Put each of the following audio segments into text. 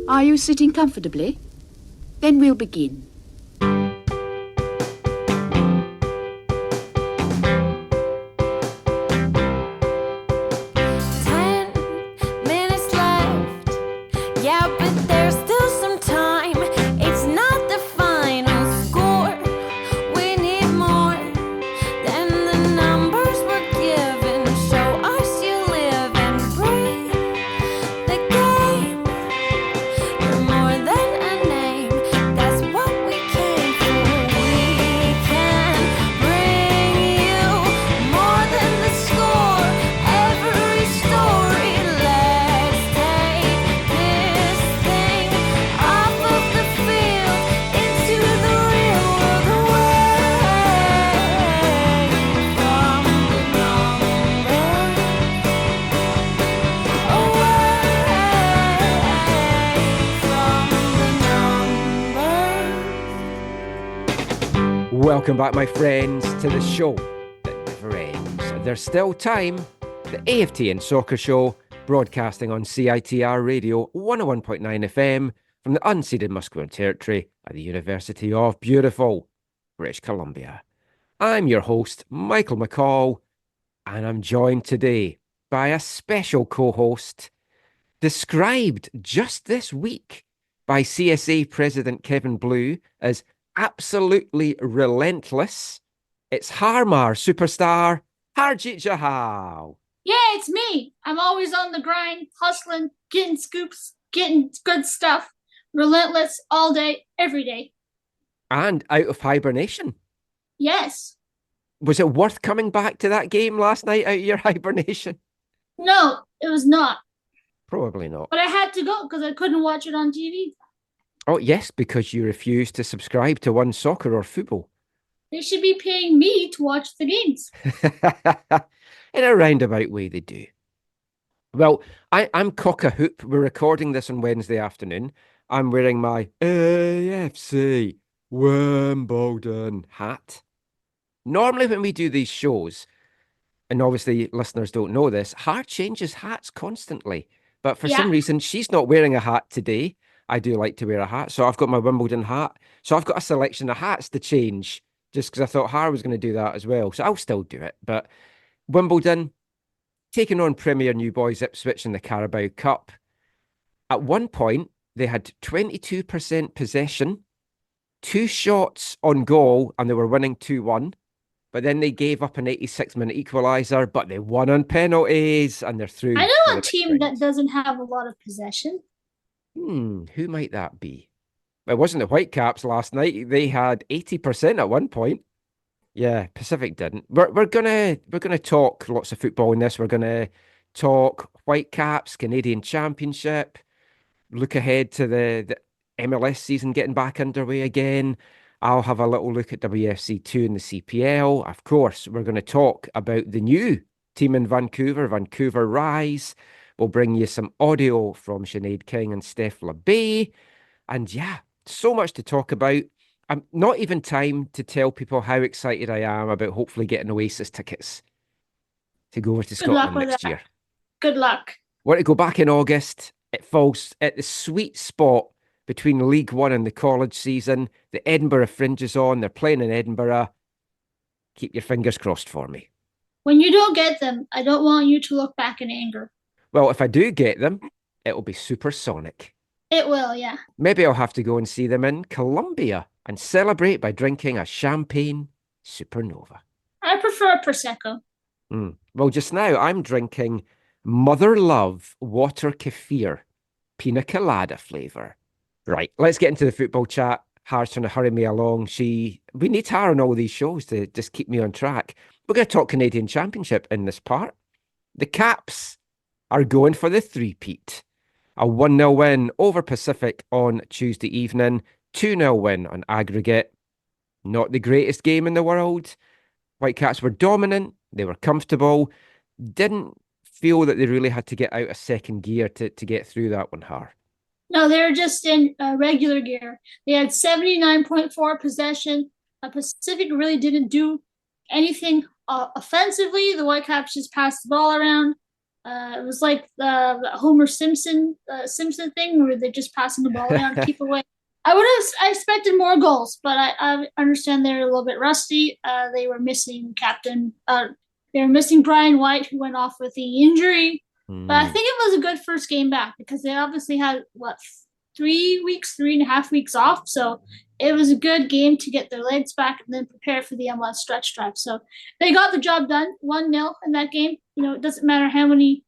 Are you sitting comfortably? Then we'll begin. 10 minutes left. Yeah, but there's still some time. It's not the final score. We need more than the numbers we're given. Show us you live and breathe the game. You're more than a name. That's what we came for. We can bring you more than the score. Every story. Let's take this thing off of the field into the real world, away from the numbers, away from the numbers. Welcome back, my friends, to the show that never ends. There's still time. The AFTN Soccer Show, broadcasting on CITR Radio 101.9 FM from the unceded Musqueam Territory at the University of beautiful British Columbia. I'm your host, Michael McCall, and I'm joined today by a special co-host described just this week by CSA President Kevin Blue as absolutely relentless. It's Harmar superstar Harjeet Johal. Yeah, it's me. I'm always on the grind, hustling, getting scoops, getting good stuff. Relentless all day, every day. And out of hibernation. Yes. Was it worth coming back to that game last night out of your hibernation? No, it was not. Probably not. But I had to go because I couldn't watch it on TV. Oh, yes, because you refused to subscribe to One Soccer or football. They should be paying me to watch the games. In a roundabout way, they do. Well, I'm cock a hoop. We're recording this on Wednesday afternoon. I'm wearing my AFC Wimbledon hat. Normally when we do these shows, and obviously listeners don't know this, Hart changes hats constantly. But for some reason, she's not wearing a hat today. I do like to wear a hat. So I've got my Wimbledon hat. So I've got a selection of hats to change just because I thought Har was going to do that as well. So I'll still do it. But Wimbledon, taking on Premier New Boys Ipswich in the Carabao Cup. At one point, they had 22% possession, 2 shots on goal, and they were winning 2-1. But then they gave up an 86-minute equaliser, but they won on penalties, and they're through. I know a team that doesn't have a lot of possession. Who might that be? It wasn't the Whitecaps last night. They had 80% at one point. Yeah, Pacific didn't. We're gonna talk lots of football in this. We're gonna talk Whitecaps Canadian Championship. Look ahead to the MLS season getting back underway again. I'll have a little look at WFC2 and the CPL. Of course, we're going to talk about the new team in Vancouver, Vancouver Rise. We'll bring you some audio from Sinead King and Steph Labbe. And yeah, so much to talk about. Not even time to tell people how excited I am about hopefully getting Oasis tickets to go over to Scotland next year. Good luck. Want to go back in August. It falls at the sweet spot between League One and the college season. The Edinburgh Fringe is on. They're playing in Edinburgh. Keep your fingers crossed for me. When you don't get them, I don't want you to look back in anger. Well, if I do get them, it'll be supersonic. It will, yeah. Maybe I'll have to go and see them in Colombia and celebrate by drinking a champagne supernova. I prefer Prosecco. Well, just now I'm drinking Mother Love Water Kefir, Pina Colada flavour. Right, let's get into the football chat. Har's trying to hurry me along. We need her on all these shows to just keep me on track. We're going to talk Canadian Championship in this part. The Caps are going for the three-peat. A 1-0 win over Pacific on Tuesday evening. 2-0 win on aggregate. Not the greatest game in the world. Whitecaps were dominant. They were comfortable. Didn't feel that they really had to get out of second gear to get through that one, Har. No, they were just in regular gear. They had 79.4 possession. Pacific really didn't do anything offensively. The Whitecaps just passed the ball around. It was like the Homer Simpson thing where they're just passing the ball around to keep away. I expected more goals, but I understand they're a little bit rusty. They were missing captain. They were missing Brian White, who went off with the injury. But I think it was a good first game back because they obviously had 3.5 weeks off. So it was a good game to get their legs back and then prepare for the MLS stretch drive. So they got the job done, 1-0 in that game. It doesn't matter how many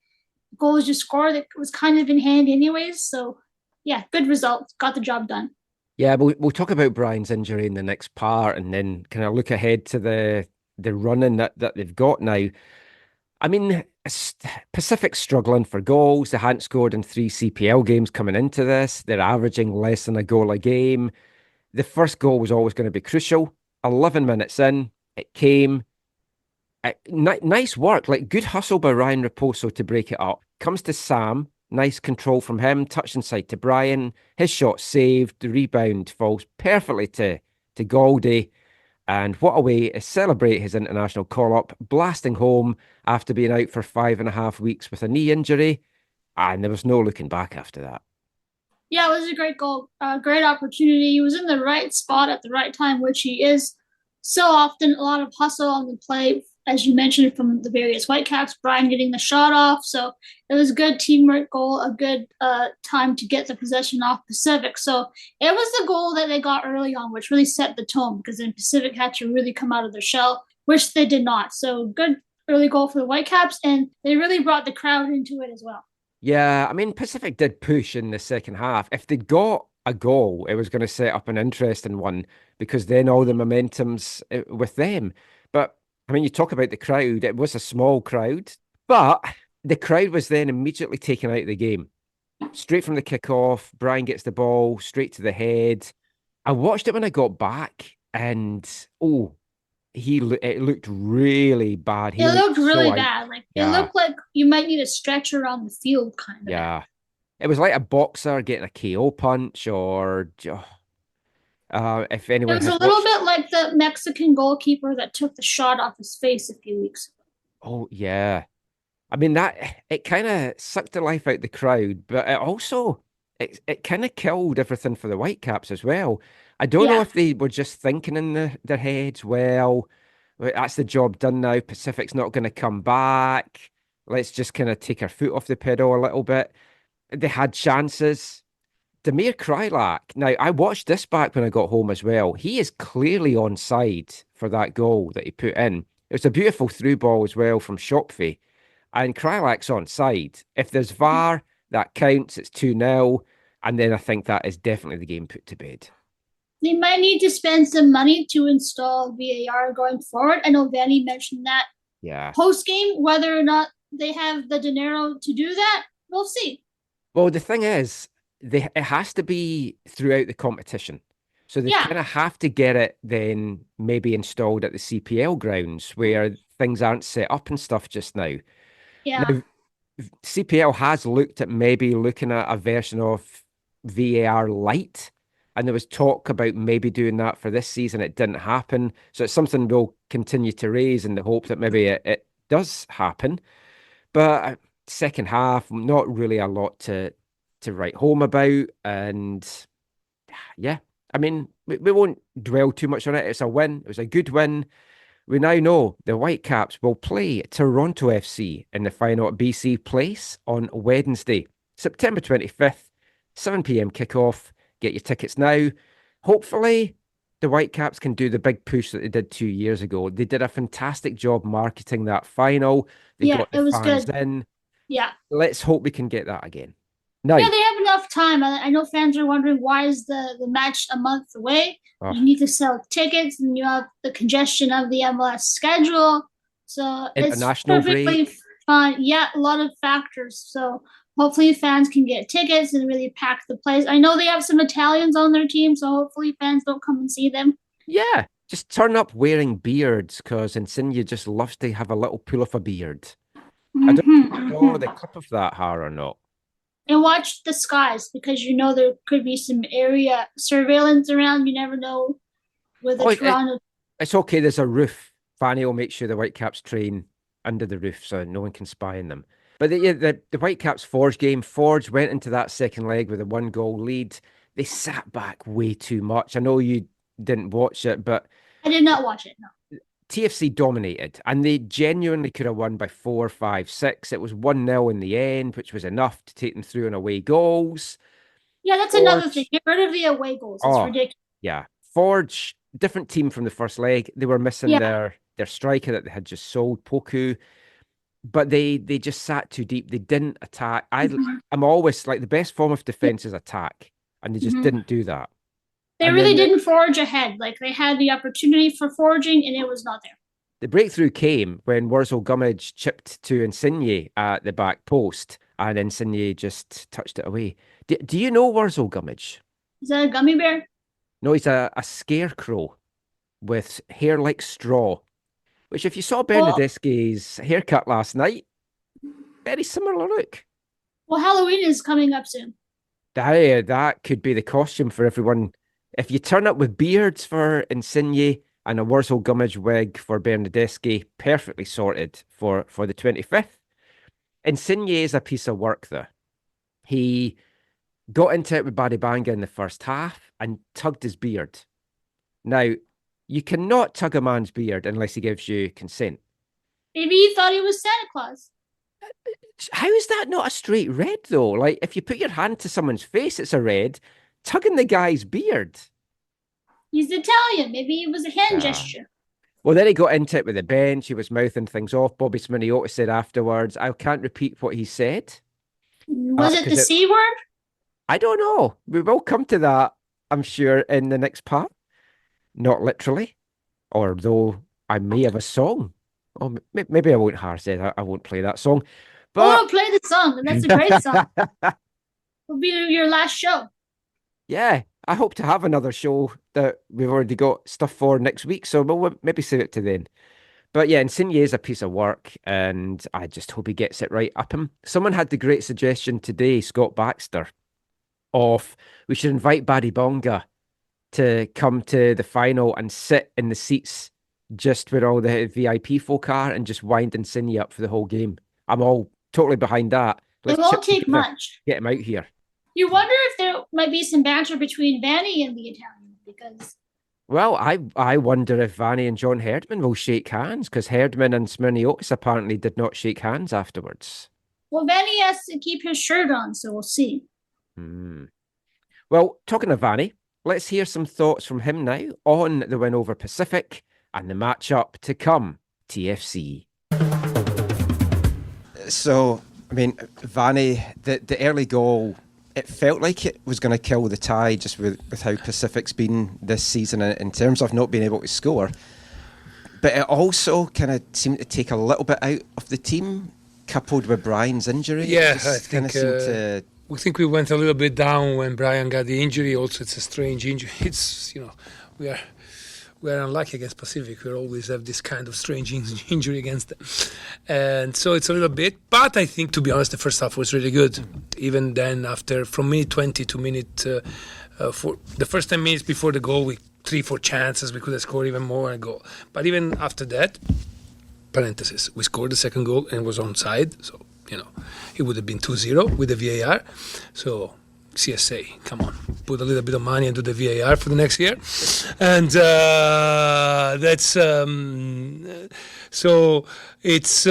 goals you score, it was kind of in hand anyways. So yeah, good result. Got the job done. Yeah, we'll talk about Brian's injury in the next part and then kind of look ahead to the running that they've got now. I mean, Pacific's struggling for goals. They hadn't scored in 3 CPL games coming into this. They're averaging less than a goal a game. The first goal was always going to be crucial. 11 minutes in, it came. Nice work, like good hustle by Ryan Raposo to break it up. Comes to Sam, nice control from him, touch inside to Brian. His shot saved, the rebound falls perfectly to Gauldy. And what a way to celebrate his international call-up, blasting home after being out for 5.5 weeks with a knee injury. And there was no looking back after that. Yeah, it was a great goal, great opportunity. He was in the right spot at the right time, which he is so often. A lot of hustle on the play, as you mentioned, from the various Whitecaps. Brian getting the shot off. So it was a good teamwork goal, a good time to get the possession off Pacific. So it was the goal that they got early on, which really set the tone because then Pacific had to really come out of their shell, which they did not. So good early goal for the Whitecaps, and they really brought the crowd into it as well. Yeah, I mean, Pacific did push in the second half. If they'd got a goal, it was going to set up an interesting one because then all the momentum's with them. But I mean, you talk about the crowd, it was a small crowd, but the crowd was then immediately taken out of the game. Straight from the kickoff, Brian gets the ball straight to the head. I watched it when I got back and, it looked really bad. It looked really bad. Like it looked like you might need a stretcher on the field, kind of. Yeah. It was like a boxer getting a KO punch or if anyone It was a little bit like the Mexican goalkeeper that took the shot off his face a few weeks ago. Oh, yeah. I mean, it kind of sucked the life out the crowd, but it kind of killed everything for the Whitecaps as well. I don't know if they were just thinking in their heads, well, that's the job done now. Pacific's not going to come back. Let's just kind of take our foot off the pedal a little bit. They had chances. Damir Krylak. Now, I watched this back when I got home as well. He is clearly onside for that goal that he put in. It was a beautiful through ball as well from Shopfy. And Krylak's onside. If there's VAR, that counts. It's 2-0. And then I think that is definitely the game put to bed. They might need to spend some money to install VAR going forward. I know Vanni mentioned that post-game. Whether or not they have the dinero to do that, we'll see. Well, the thing is, it has to be throughout the competition. So they kind of have to get it then maybe installed at the CPL grounds where things aren't set up and stuff just now. Yeah. Now, CPL has looked at maybe looking at a version of VAR Lite, and there was talk about maybe doing that for this season. It didn't happen. So it's something we'll continue to raise in the hope that maybe it does happen. But second half, not really a lot to write home about. And yeah, I mean, we won't dwell too much on it. It's a win. It was a good win. We now know the Whitecaps will play Toronto FC in the final at BC Place on Wednesday, September 25th, 7 p.m. kickoff. Get your tickets now. Hopefully, the Whitecaps can do the big push that they did 2 years ago. They did a fantastic job marketing that final. They got the fans in. Yeah. Let's hope we can get that again. No. Yeah, they have enough time. I know fans are wondering why is the match a month away. Oh. You need to sell tickets, and you have the congestion of the MLS schedule. So international it's perfectly fine. Yeah, a lot of factors. So hopefully fans can get tickets and really pack the place. I know they have some Italians on their team, so hopefully fans don't come and see them. Yeah, just turn up wearing beards because Insigne just loves to have a little pull of a beard. I don't know the clip of that hair or not. And watch the skies because you know there could be some area surveillance around. You never know with the Toronto. It's okay. There's a roof. Vanni will make sure the Whitecaps train under the roof so no one can spy on them. But the Whitecaps Forge game, Forge went into that second leg with a 1-goal lead. They sat back way too much. I know you didn't watch it, but I did not watch it, no. TFC dominated, and they genuinely could have won by 4, 5, 6. It was 1-0 in the end, which was enough to take them through on away goals. Yeah, that's Forge, another thing. Get rid of the away goals. It's ridiculous. Yeah. Forge, different team from the first leg. They were missing their striker that they had just sold, Poku. But they just sat too deep. They didn't attack. I'm always like, the best form of defense is attack, and they just didn't do that. They really didn't forge ahead. Like, they had the opportunity for forging, and it was not there. The breakthrough came when Wurzel Gummidge chipped to Insigne at the back post, and Insigne just touched it away. Do you know Wurzel Gummidge? Is that a gummy bear? No, he's a scarecrow with hair like straw. Which, if you saw Bernadeschi's haircut last night, very similar look. Well, Halloween is coming up soon. That could be the costume for everyone. If you turn up with beards for Insigne and a Wurzel Gummidge wig for Bernadeschi, perfectly sorted for the 25th. Insigne is a piece of work, though. He got into it with Badibanga in the first half and tugged his beard. Now, you cannot tug a man's beard unless he gives you consent. Maybe he thought he was Santa Claus. How is that not a straight red, though? Like, if you put your hand to someone's face, it's a red. Tugging the guy's beard. He's Italian. Maybe it was a hand gesture. Well, then he got into it with the bench. He was mouthing things off. Bobby Sminiotis said afterwards, I can't repeat what he said. Was it the C word? I don't know. We will come to that, I'm sure, in the next part. Not literally, although I may have a song. Oh, maybe I won't, Harjeet. I won't play that song. But play the song. That's a great song. It'll be your last show. Yeah, I hope to have another show that we've already got stuff for next week, so we'll maybe save it to then. But yeah, Insigne is a piece of work, and I just hope he gets it right up him. Someone had the great suggestion today, Scott Baxter, of we should invite Barry Bonga to come to the final and sit in the seats just where all the VIP folk are and just wind Insigne up for the whole game. I'm all totally behind that. It won't take much. Get him out here. You wonder if there might be some banter between Vanni and the Italian, because... Well, I wonder if Vanni and John Herdman will shake hands, because Herdman and Smirniotis apparently did not shake hands afterwards. Well, Vanni has to keep his shirt on, so we'll see. Well, talking of Vanni, let's hear some thoughts from him now on the win over Pacific and the matchup to come, TFC. So, I mean, Vanni, the early goal, it felt like it was going to kill the tie just with how Pacific's been this season in terms of not being able to score. But it also kind of seemed to take a little bit out of the team, coupled with Brian's injury. Yeah, I think we think we went a little bit down when Brian got the injury. Also, it's a strange injury. It's, we are unlucky against Pacific. We always have this kind of strange injury against them. And so it's a little bit. But I think, to be honest, the first half was really good. Even then, from minute 20 to minute, for the first 10 minutes before the goal, 3-4 chances. We could have scored even more and goal. But even after that, parenthesis, we scored the second goal and it was onside. So, it would have been 2-0 with the VAR. So, CSA, come on, put a little bit of money into the VAR for the next year. And that's so it's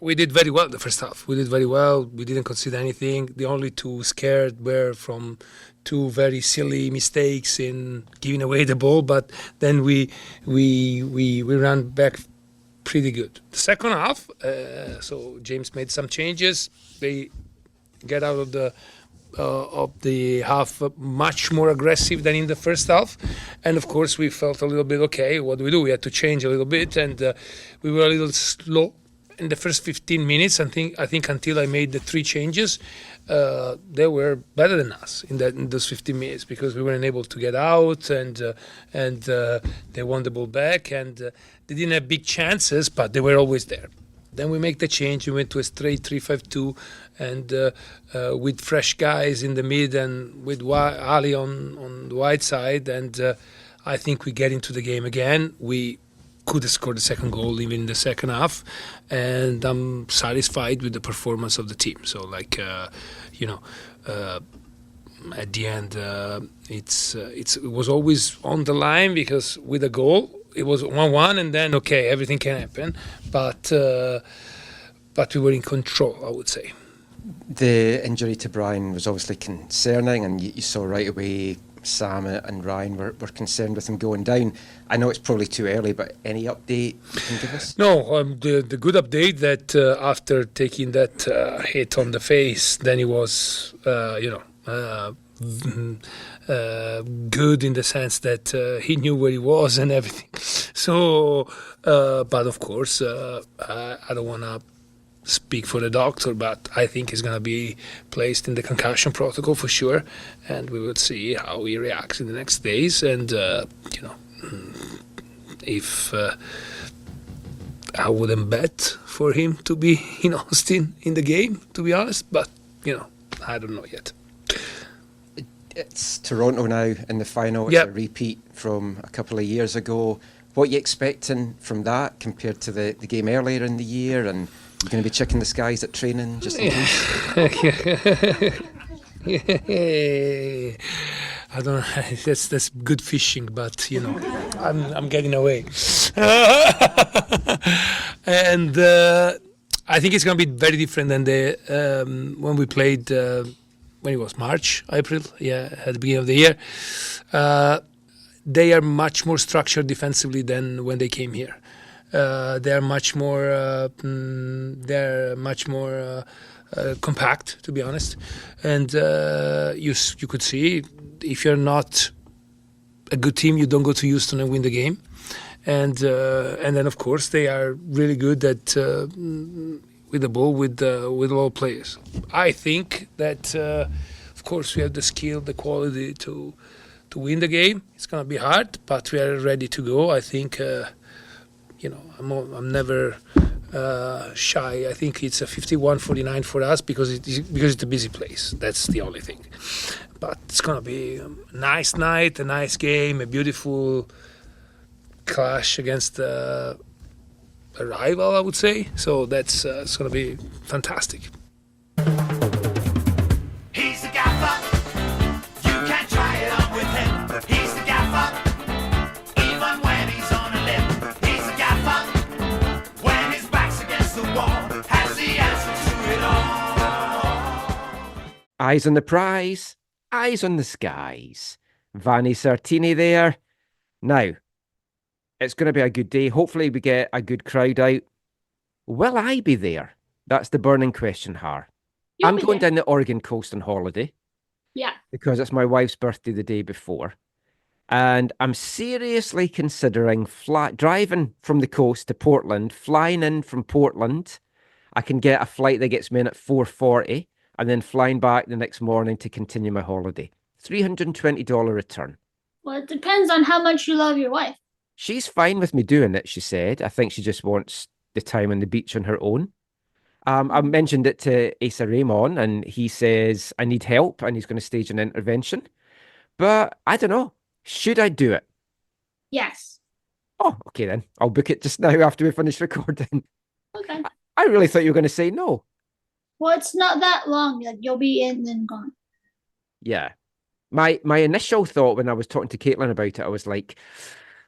we did very well the first half. We did very well. We didn't concede anything. The only two scared were from two very silly mistakes in giving away the ball, but then we ran back pretty good. The second half, so James made some changes. They get out of the half much more aggressive than in the first half, and of course we felt a little bit okay. What do? We had to change a little bit, and we were a little slow in the first 15 minutes. I think until I made the 3 changes, they were better than us in those 15 minutes because we weren't able to get out, and they won the ball back, and they didn't have big chances, but they were always there. Then we make the change. We went to a straight 3-5-2, and with fresh guys in the mid and with Ali on the wide side, and I think we get into the game again. We could have scored the second goal even in the second half, and I'm satisfied with the performance of the team. So like at the end it was always on the line, because with a goal it was 1-1, and then okay, everything can happen, but we were in control, I would say. The injury to Brian was obviously concerning, and you saw right away Sam and Ryan were concerned with him going down. I know it's probably too early, but any update you can give us? No, the good update that after taking that hit on the face, then he was, good in the sense that he knew where he was and everything. So, but of course, I don't want to speak for the doctor, but I think he's going to be placed in the concussion protocol for sure, and we will see how he reacts in the next days. And if I wouldn't bet for him to be in Austin in the game, to be honest, but I don't know yet. It's Toronto now in the final. It's Yep. a repeat from a couple of years ago. What are you expecting from that compared to the game earlier in the year? And you're going to be checking the skies at training just in case? I don't know. That's good fishing, but I'm getting away. And I think it's going to be very different than the when we played when it was March, April, at the beginning of the year. They are much more structured defensively than when they came here. They are much more. Compact, to be honest, and you could see, if you're not a good team, you don't go to Houston and win the game, and then of course they are really good at with the ball with all players. I think that of course we have the skill, the quality to win the game. It's gonna be hard, but we are ready to go. I think I'm never shy. I think it's a 51-49 for us because it's a busy place. That's the only thing. But it's gonna be a nice night, a nice game, a beautiful clash against a rival, I would say. So that's it's gonna be fantastic. He's the gaffer. You can't try it on with him. He's the gaffer. Even when he's on a limb. He's the gaffer. When his back's against the wall, has the answer to it all. Eyes on the prize, eyes on the skies. Vanni Sartini there. Now, it's going to be a good day. Hopefully we get a good crowd out. Will I be there? That's the burning question, Har. You'll I'm be going there. down the Oregon coast on holiday Yeah. because it's my wife's birthday the day before. And I'm seriously considering driving from the coast to Portland, flying in from Portland. I can get a flight that gets me in at 4:40 and then flying back the next morning to continue my holiday. $320 return. Well, it depends on how much you love your wife. She's fine with me doing it, she said. I think she just wants the time on the beach on her own. I mentioned it to Asa Raymond, and he says, I need help, and he's going to stage an intervention. But I don't know. Should I do it? Yes. Oh, okay then. I'll book it just now after we finish recording. Okay. I really thought you were going to say no. Well, it's not that long. Like, you'll be in and then gone. Yeah. My initial thought when I was talking to Caitlin about it, I was like,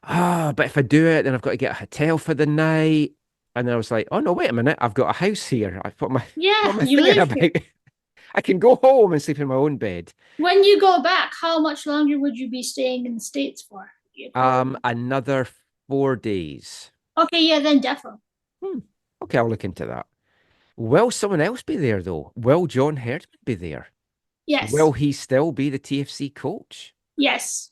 but if I do it, then I've got to get a hotel for the night. And then I was like, oh no, wait a minute. I've got a house here. I put my, Yeah, what am I you thinking live here. about? I can go home and sleep in my own bed. When you go back, how much longer would you be staying in the States for? Another 4 days. Okay, yeah, then definitely. Okay, I'll look into that. Will someone else be there though? Will John Herdman be there? Yes. Will he still be the TFC coach? Yes.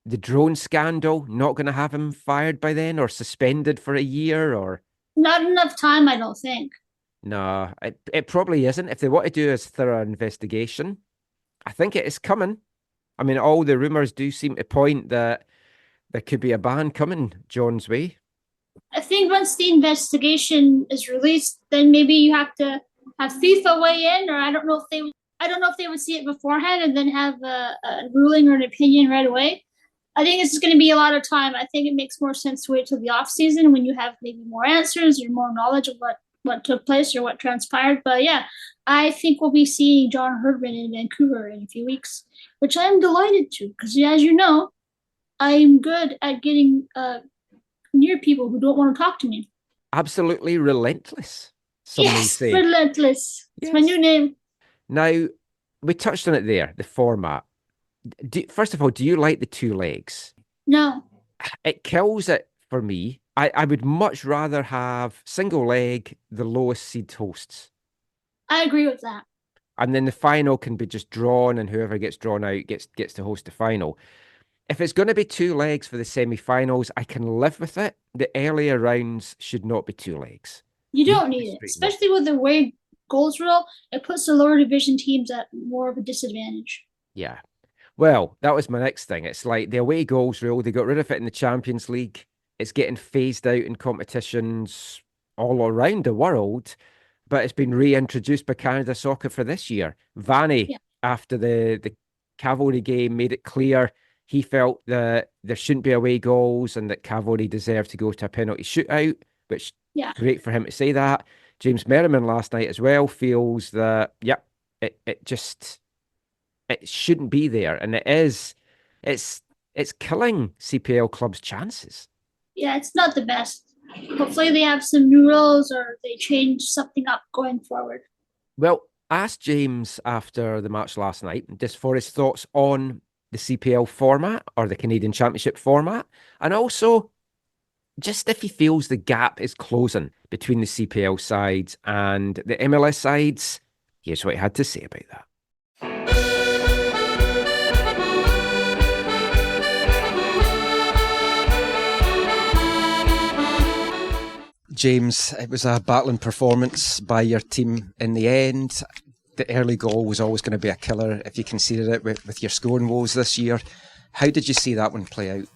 The drone scandal, not going to have him fired by then or suspended for a year or? Not enough time, I don't think. No, it probably isn't. If they want to do a thorough investigation, I think it is coming. I mean, all the rumours do seem to point that there could be a ban coming John's way. I think once the investigation is released, then maybe you have to have FIFA weigh in, or I don't know if they would see it beforehand and then have a ruling or an opinion right away. I think this is going to be a lot of time. I think it makes more sense to wait till the off season when you have maybe more answers or more knowledge of what took place or what transpired. But yeah, I think we'll be seeing John Herdman in Vancouver in a few weeks, which I'm delighted to, because as you know, I'm good at getting near people who don't want to talk to me. Absolutely relentless, some may Yes, say. relentless. It's my Yes. new name. Now, we touched on it there, the format. First of all, do you like the 2 legs? No. It kills it for me. I would much rather have single leg, the lowest seed hosts. I agree with that. And then the final can be just drawn, and whoever gets drawn out gets to host the final. If it's going to be 2 legs for the semi-finals, I can live with it. The earlier rounds should not be 2 legs. You don't Need to need it, straighten especially with the way goals rule. It puts the lower division teams at more of a disadvantage. Yeah. Well, that was my next thing. It's like the away goals rule, they got rid of it in the Champions League. It's getting phased out in competitions all around the world, but it's been reintroduced by Canada Soccer for this year. Vanni, after the Cavalry game, made it clear he felt that there shouldn't be away goals and that Cavalry deserved to go to a penalty shootout, which great for him to say that. James Merriman last night as well feels that, it shouldn't be there, and it's killing CPL clubs' chances. Yeah, it's not the best. Hopefully they have some new rules or they change something up going forward. Well, I asked James after the match last night just for his thoughts on the CPL format or the Canadian Championship format, and also just if he feels the gap is closing between the CPL sides and the MLS sides. Here's what he had to say about that. James, it was a battling performance by your team in the end. The early goal was always going to be a killer if you considered it with your scoring woes this year. How did you see that one play out?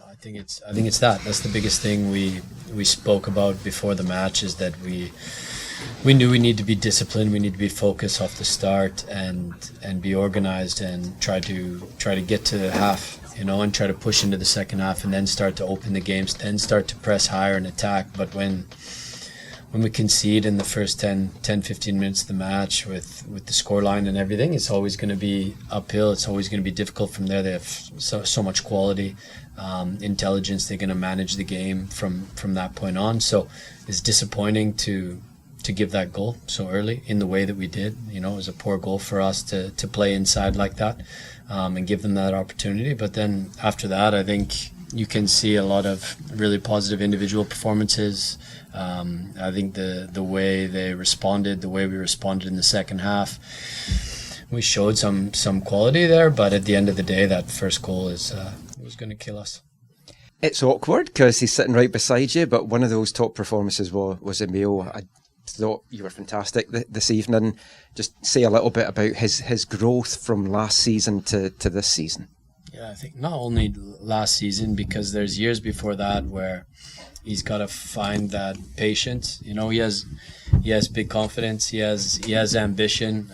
I think it's that's the biggest thing we spoke about before the match, is that we knew we need to be disciplined, we need to be focused off the start and be organized and try to get to the half, and try to push into the second half and then start to open the games, then start to press higher and attack. But when we concede in the first 10-15 minutes of the match with the scoreline and everything, it's always going to be uphill. It's always going to be difficult from there. They have so much quality, intelligence. They're going to manage the game from that point on. So it's disappointing to give that goal so early in the way that we did. It was a poor goal for us to play inside like that and give them that opportunity. But then after that, I think you can see a lot of really positive individual performances. I think the way they responded, the way we responded in the second half, we showed some quality there. But at the end of the day, that first goal was going to kill us. It's awkward because he's sitting right beside you, but one of those top performances was Emil. I thought you were fantastic this evening. Just say a little bit about his growth from last season to this season. Yeah, I think not only last season, because there's years before that where he's got to find that patience. He has big confidence. He has ambition.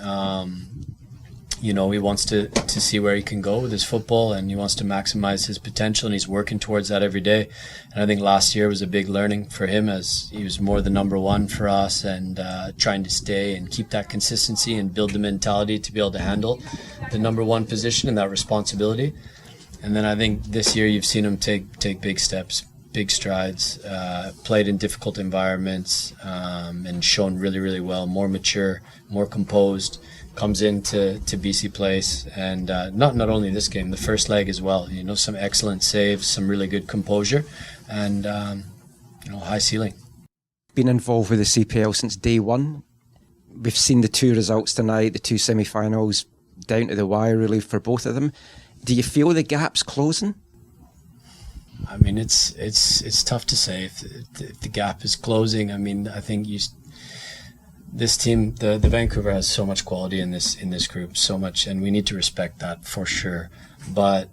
He wants to see where he can go with his football, and he wants to maximize his potential, and he's working towards that every day. And I think last year was a big learning for him, as he was more the number one for us, and trying to stay and keep that consistency and build the mentality to be able to handle the number one position and that responsibility. And then I think this year you've seen him take big steps, big strides, played in difficult environments, and shown really, really well, more mature, more composed. Comes into BC Place, and not only this game, the first leg as well. Some excellent saves, some really good composure, and high ceiling. Been involved with the CPL since day one. We've seen the 2 results tonight, the 2 semi-finals, down to the wire really for both of them. Do you feel the gap's closing? I mean, it's tough to say if the gap is closing. I mean, I think this team, the Vancouver, has so much quality in this group, so much, and we need to respect that for sure. But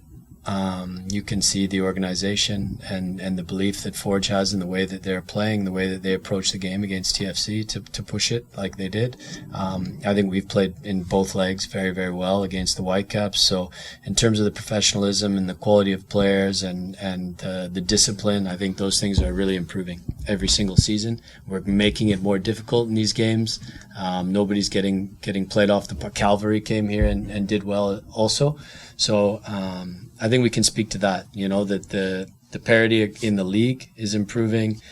You can see the organization and the belief that Forge has in the way that they're playing, the way that they approach the game against TFC to push it like they did. I think we've played in both legs very, very well against the Whitecaps. So in terms of the professionalism and the quality of players and the discipline, I think those things are really improving every single season. We're making it more difficult in these games. Nobody's getting played off the park. Calvary came here and did well also. So I think we can speak to that, that the parity in the league is improving,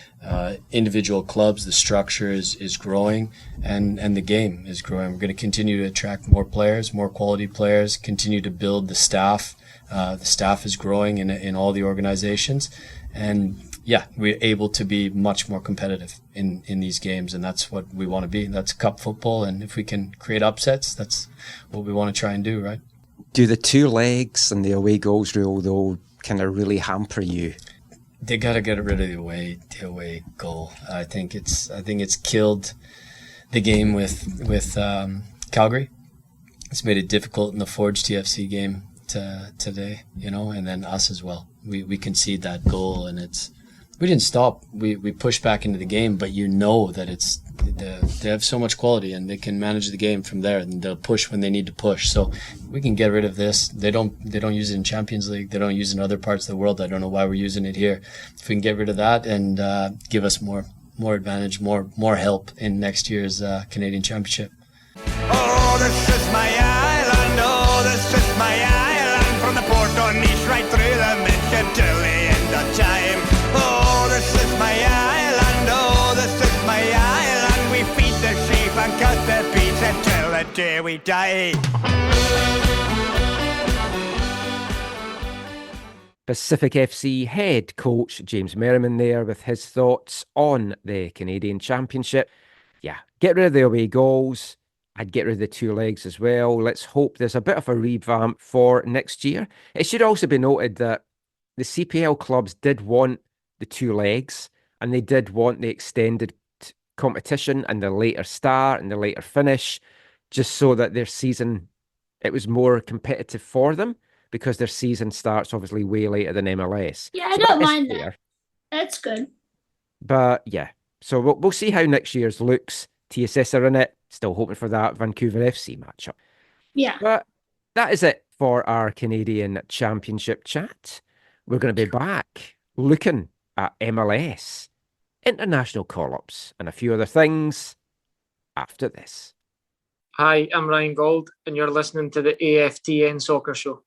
individual clubs, the structure is growing, and the game is growing. We're going to continue to attract more players, more quality players, continue to build the staff. The staff is growing in all the organizations. And yeah, we're able to be much more competitive in these games, and that's what we want to be. That's cup football, and if we can create upsets, that's what we want to try and do, right? Do the 2 legs and the away goals rule, though, kind of really hamper you? They got to get rid of the away goal. I think it's killed the game with Calgary. It's made it difficult in the Forge TFC game today, and then us as well. We concede that goal, and we didn't stop. We pushed back into the game, but that they have so much quality and they can manage the game from there, and they'll push when they need to push. So we can get rid of this. They don't use it in Champions League. They don't use it in other parts of the world. I don't know why we're using it here. If we can get rid of that and give us more advantage, more help in next year's Canadian Championship. Oh, this is my island. Oh, this is my island. From the port on Nice right through the Mission till the end of time. Oh, this is my island. Oh, this is my island. We feed the sheep and cut the beets until the day we die. Pacific FC head coach James Merriman there with his thoughts on the Canadian Championship. Yeah, get rid of the away goals. I'd get rid of the 2 legs as well. Let's hope there's a bit of a revamp for next year. It should also be noted that the CPL clubs did want the 2 legs, and they did want the extended competition and the later start and the later finish, just so that their season, it was more competitive for them, because their season starts obviously way later than MLS. Yeah, I don't mind that. That's good. But yeah, so we'll see how next year's looks. TSS are in it. Still hoping for that Vancouver FC matchup. Yeah. But that is it for our Canadian Championship chat. We're going to be back looking at MLS, international call-ups, and a few other things after this. Hi, I'm Ryan Gauld, and you're listening to the AFTN Soccer Show.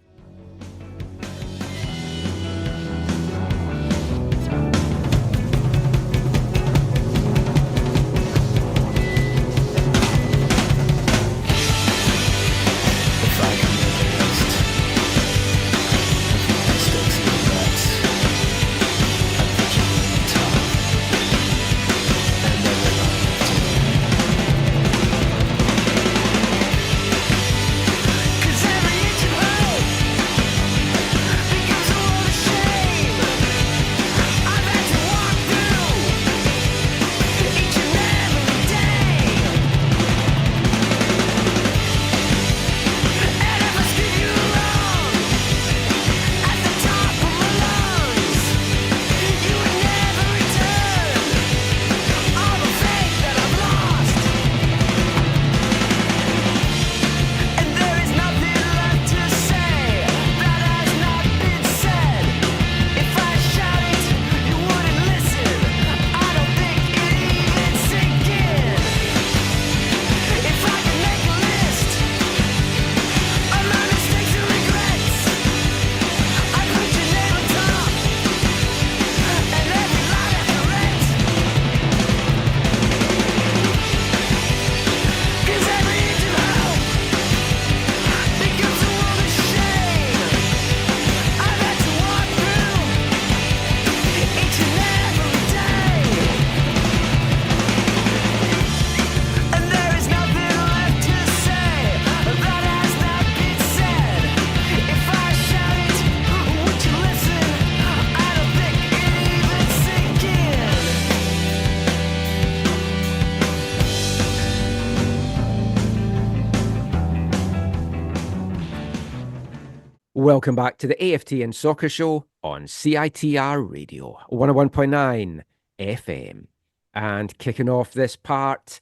Welcome back to the AFTN Soccer Show on CITR Radio 101.9 FM. And kicking off this part,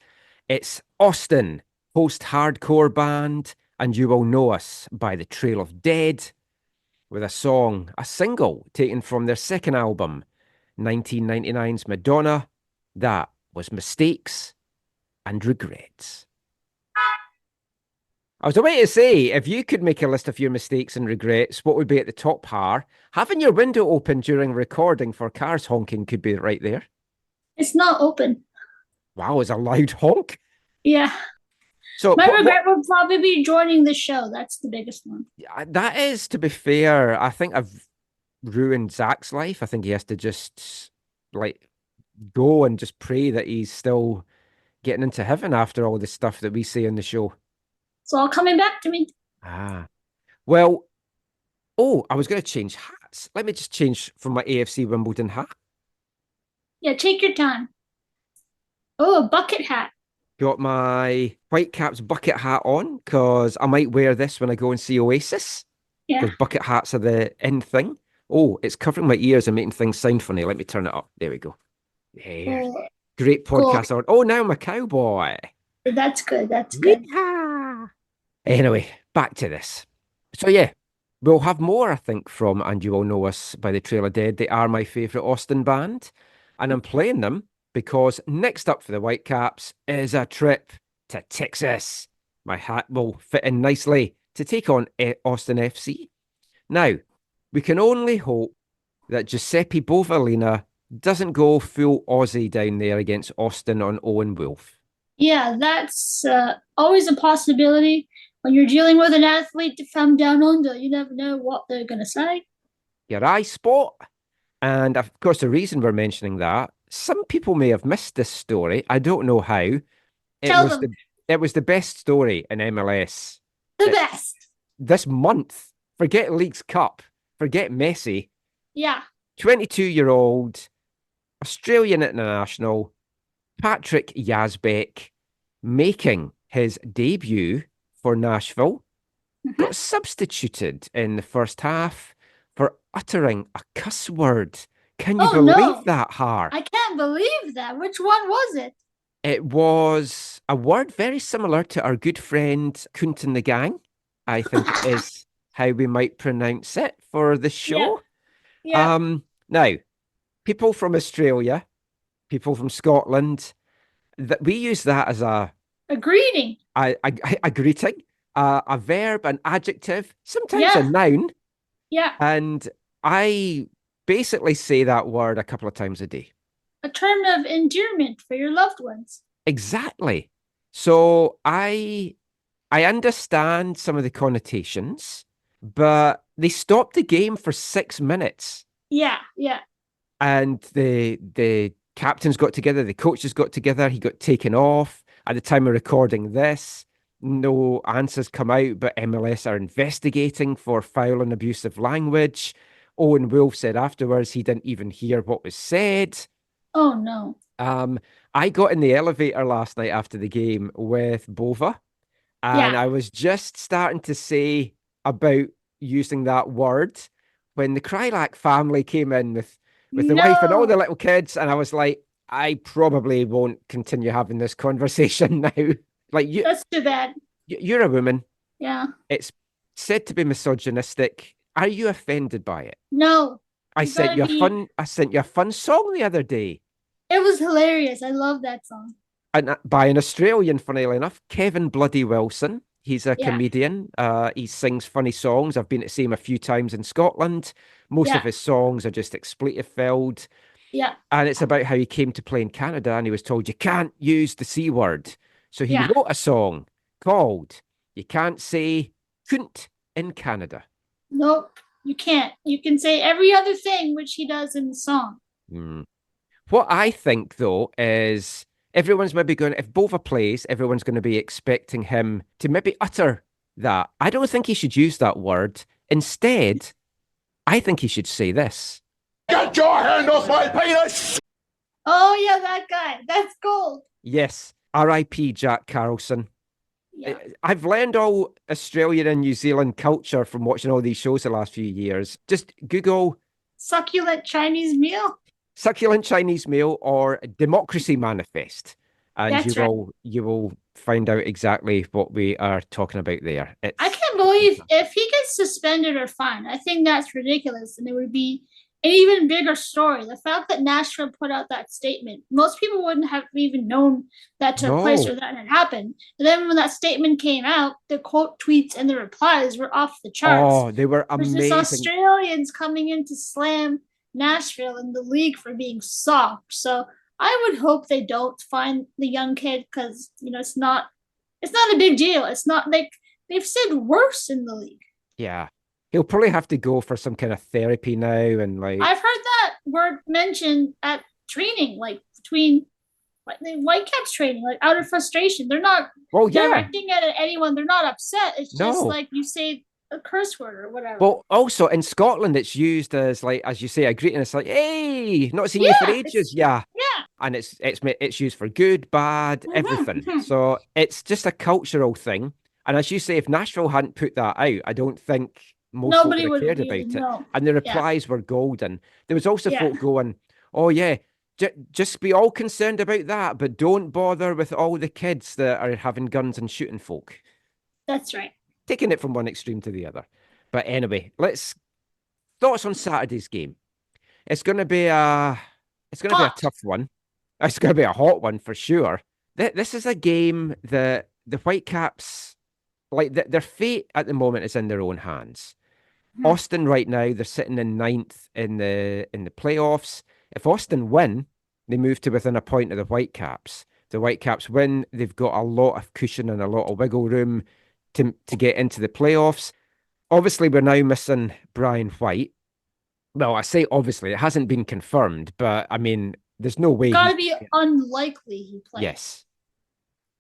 it's Austin, post-hardcore band, and You Will Know Us by The Trail of Dead, with a single taken from their second album, 1999's Madonna. That was Mistakes and Regrets. I was about to say, if you could make a list of your mistakes and regrets, what would be at the top, Har? Having your window open during recording for cars honking could be right there. It's not open. Wow, it's a loud honk. Yeah. So My regret would probably be joining the show. That's the biggest one. that is, to be fair, I think I've ruined Zach's life. I think he has to just go and just pray that he's still getting into heaven after all the stuff that we say on the show. It's all coming back to me. Well, I was going to change hats. Let me just change from my AFC Wimbledon hat. Yeah, take your time. Oh, a bucket hat. Got my Whitecaps bucket hat on because I might wear this when I go and see Oasis. Yeah. Because bucket hats are the in thing. Oh, it's covering my ears and making things sound funny. Let me turn it up. There we go. Yeah. Great podcast. Cool. Oh, now I'm a cowboy. That's good. That's good. Yeah. Anyway, back to this. So yeah, we'll have more, I think, from And You Will Know Us by The Trail of Dead. They are my favourite Austin band. And I'm playing them because next up for the Whitecaps is a trip to Texas. My hat will fit in nicely to take on Austin FC. Now, we can only hope that Giuseppe Bovalina doesn't go full Aussie down there against Austin on Owen Wolf. Yeah, that's always a possibility. When you're dealing with an athlete from down under, you never know what they're going to say. Your eye spot. And of course, the reason we're mentioning that, some people may have missed this story. I don't know how. It was the best story in MLS. The best. This month. Forget Leagues Cup. Forget Messi. Yeah. 22-year-old Australian international Patrick Yazbek making his debut for Nashville got substituted in the first half for uttering a cuss word. Can you believe that, Har? I can't believe that. Which one was it? It was a word very similar to our good friend Kunt and the Gang, I think is how we might pronounce it for the show. Yeah. Now, people from Australia, people from Scotland, that we use that as a greeting. A greeting, a verb, an adjective, sometimes a noun. Yeah. And I basically say that word a couple of times a day. A term of endearment for your loved ones. Exactly. So I understand some of the connotations, but they stopped the game for 6 minutes. Yeah. And the captains got together, the coaches got together, he got taken off. At the time of recording this, no answers come out, but MLS are investigating for foul and abusive language. Owen Wolf said afterwards he didn't even hear what was said. Oh, no. I got in the elevator last night after the game with Bova, and I was just starting to say about using that word when the Krylak family came in with the wife and all the little kids, and I was like, I probably won't continue having this conversation now. That's too bad. You're a woman. Yeah. It's said to be misogynistic. Are you offended by it? No. I sent you a fun song the other day. It was hilarious. I love that song. And by an Australian, funnily enough, Kevin Bloody Wilson. He's a comedian. He sings funny songs. I've been to see him a few times in Scotland. Most of his songs are just expletive filled. Yeah. And it's about how he came to play in Canada and he was told you can't use the C word. So he wrote a song called You Can't Say Cunt in Canada. Nope, you can't. You can say every other thing, which he does in the song. What I think, though, is everyone's maybe going, if Bova plays, everyone's going to be expecting him to maybe utter that. I don't think he should use that word. Instead, I think he should say this. Get your hand off my penis! Oh, yeah, that guy. That's gold. Yes. R.I.P. Jack Carlson. Yeah. I've learned all Australian and New Zealand culture from watching all these shows the last few years. Just Google Succulent Chinese meal. succulent Chinese meal or democracy manifest, and That's right. you will find out exactly what we are talking about there. I can't believe if he gets suspended or fined. I think that's ridiculous, and it would be an even bigger story. The fact that Nashville put out that statement, most people wouldn't have even known that took place or that had happened. And then when that statement came out, the quote tweets and the replies were off the charts. Oh, they were There's amazing. just Australians coming in to slam Nashville in the league for being soft. So I would hope they don't find the young kid because it's not a big deal. It's not like they've said worse in the league. Yeah. He'll probably have to go for some kind of therapy now and like I've heard that word mentioned at training, like between the Whitecaps training, like out of frustration. They're not directing it at anyone. They're not upset. It's just like you say a curse word or whatever. Well, also in Scotland, it's used as like, as you say, a greeting. It's like, hey, not seen you for ages. Yeah. And it's used for good, bad, everything. So it's just a cultural thing. And as you say, if Nashville hadn't put that out, I don't think nobody would have cared about it. And the replies were golden. There was also folk going, oh yeah, just be all concerned about that, but don't bother with all the kids that are having guns and shooting folk. That's right. Taking it from one extreme to the other. But anyway, thoughts on Saturday's game. It's going to be a tough one. It's going to be a hot one for sure. This is a game that the Whitecaps, like their fate at the moment is in their own hands. Austin right now, they're sitting in 9th in the playoffs. If Austin win, they move to within a point of the Whitecaps. If the Whitecaps win, they've got a lot of cushion and a lot of wiggle room to get into the playoffs. Obviously, we're now missing Brian White. Well, I say obviously, it hasn't been confirmed, but I mean, there's no way. It's got to be unlikely he plays. Yes.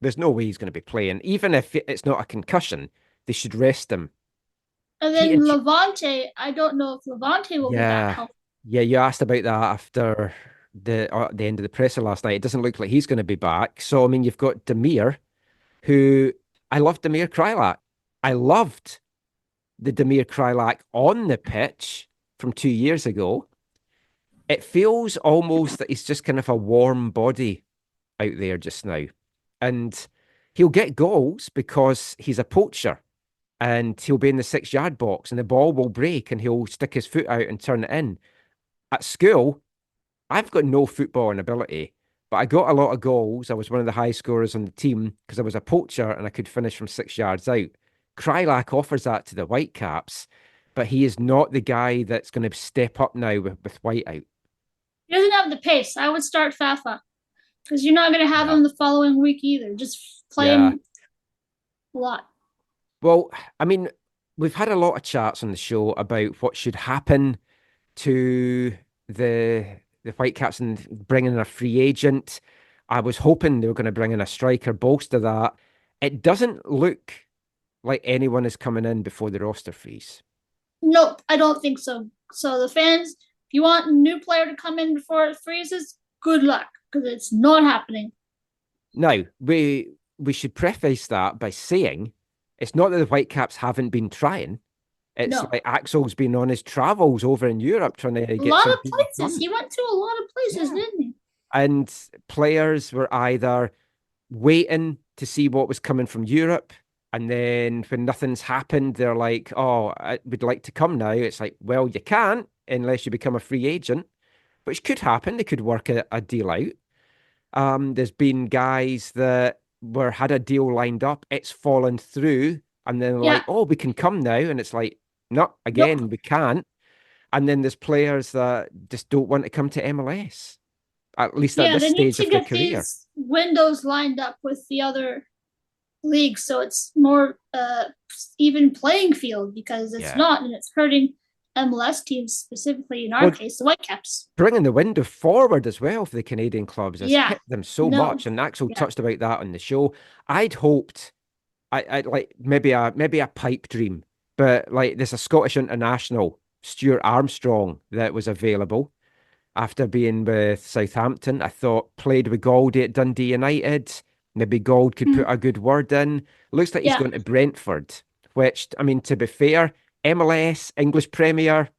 There's no way he's going to be playing. Even if it's not a concussion, they should rest him. And then Levante, I don't know if Levante will be back healthy. Yeah, you asked about that after the end of the presser last night. It doesn't look like he's going to be back. So, I mean, you've got Demir, who I love Demir Krylak. I loved the Demir Krylak on the pitch from 2 years ago. It feels almost that he's just kind of a warm body out there just now. And he'll get goals because he's a poacher and he'll be in the 6-yard box and the ball will break and he'll stick his foot out and turn it in. At school, I've got no footballing ability, but I got a lot of goals. I was one of the high scorers on the team because I was a poacher and I could finish from 6 yards out. Krylak offers that to the Whitecaps, but he is not the guy that's going to step up now with White out. He doesn't have the pace. I would start Fafa because you're not going to have him the following week either. Just play him a lot. Well, I mean, we've had a lot of chats on the show about what should happen to the Whitecaps and bringing in a free agent. I was hoping they were going to bring in a striker, bolster that. It doesn't look like anyone is coming in before the roster freeze. Nope, I don't think so. So the fans, if you want a new player to come in before it freezes, good luck, because it's not happening. Now, we should preface that by saying it's not that the Whitecaps haven't been trying. It's like Axel's been on his travels over in Europe trying to get a lot of places. He went to a lot of places, didn't he? And players were either waiting to see what was coming from Europe, and then when nothing's happened, they're like, oh, I would like to come now. It's like, well, you can't unless you become a free agent, which could happen. They could work a deal out. There's been guys that had a deal lined up. It's fallen through. And then like, oh, we can come now. And it's like, no, again, we can't. And then there's players that just don't want to come to MLS, at least at this stage of their career. These windows lined up with the other leagues, so it's more even playing field, because it's not, and it's hurting MLS teams, specifically in our case, the Whitecaps. Bringing the window forward as well for the Canadian clubs has hit them so much, and Axel touched about that on the show. I'd hoped, I'd like maybe a pipe dream, but like there's a Scottish international, Stuart Armstrong, that was available after being with Southampton. I thought played with Gauld at Dundee United, Maybe Gauld could put a good word in. Looks like he's Yeah. going to Brentford, which, I mean, to be fair, MLS, English Premier,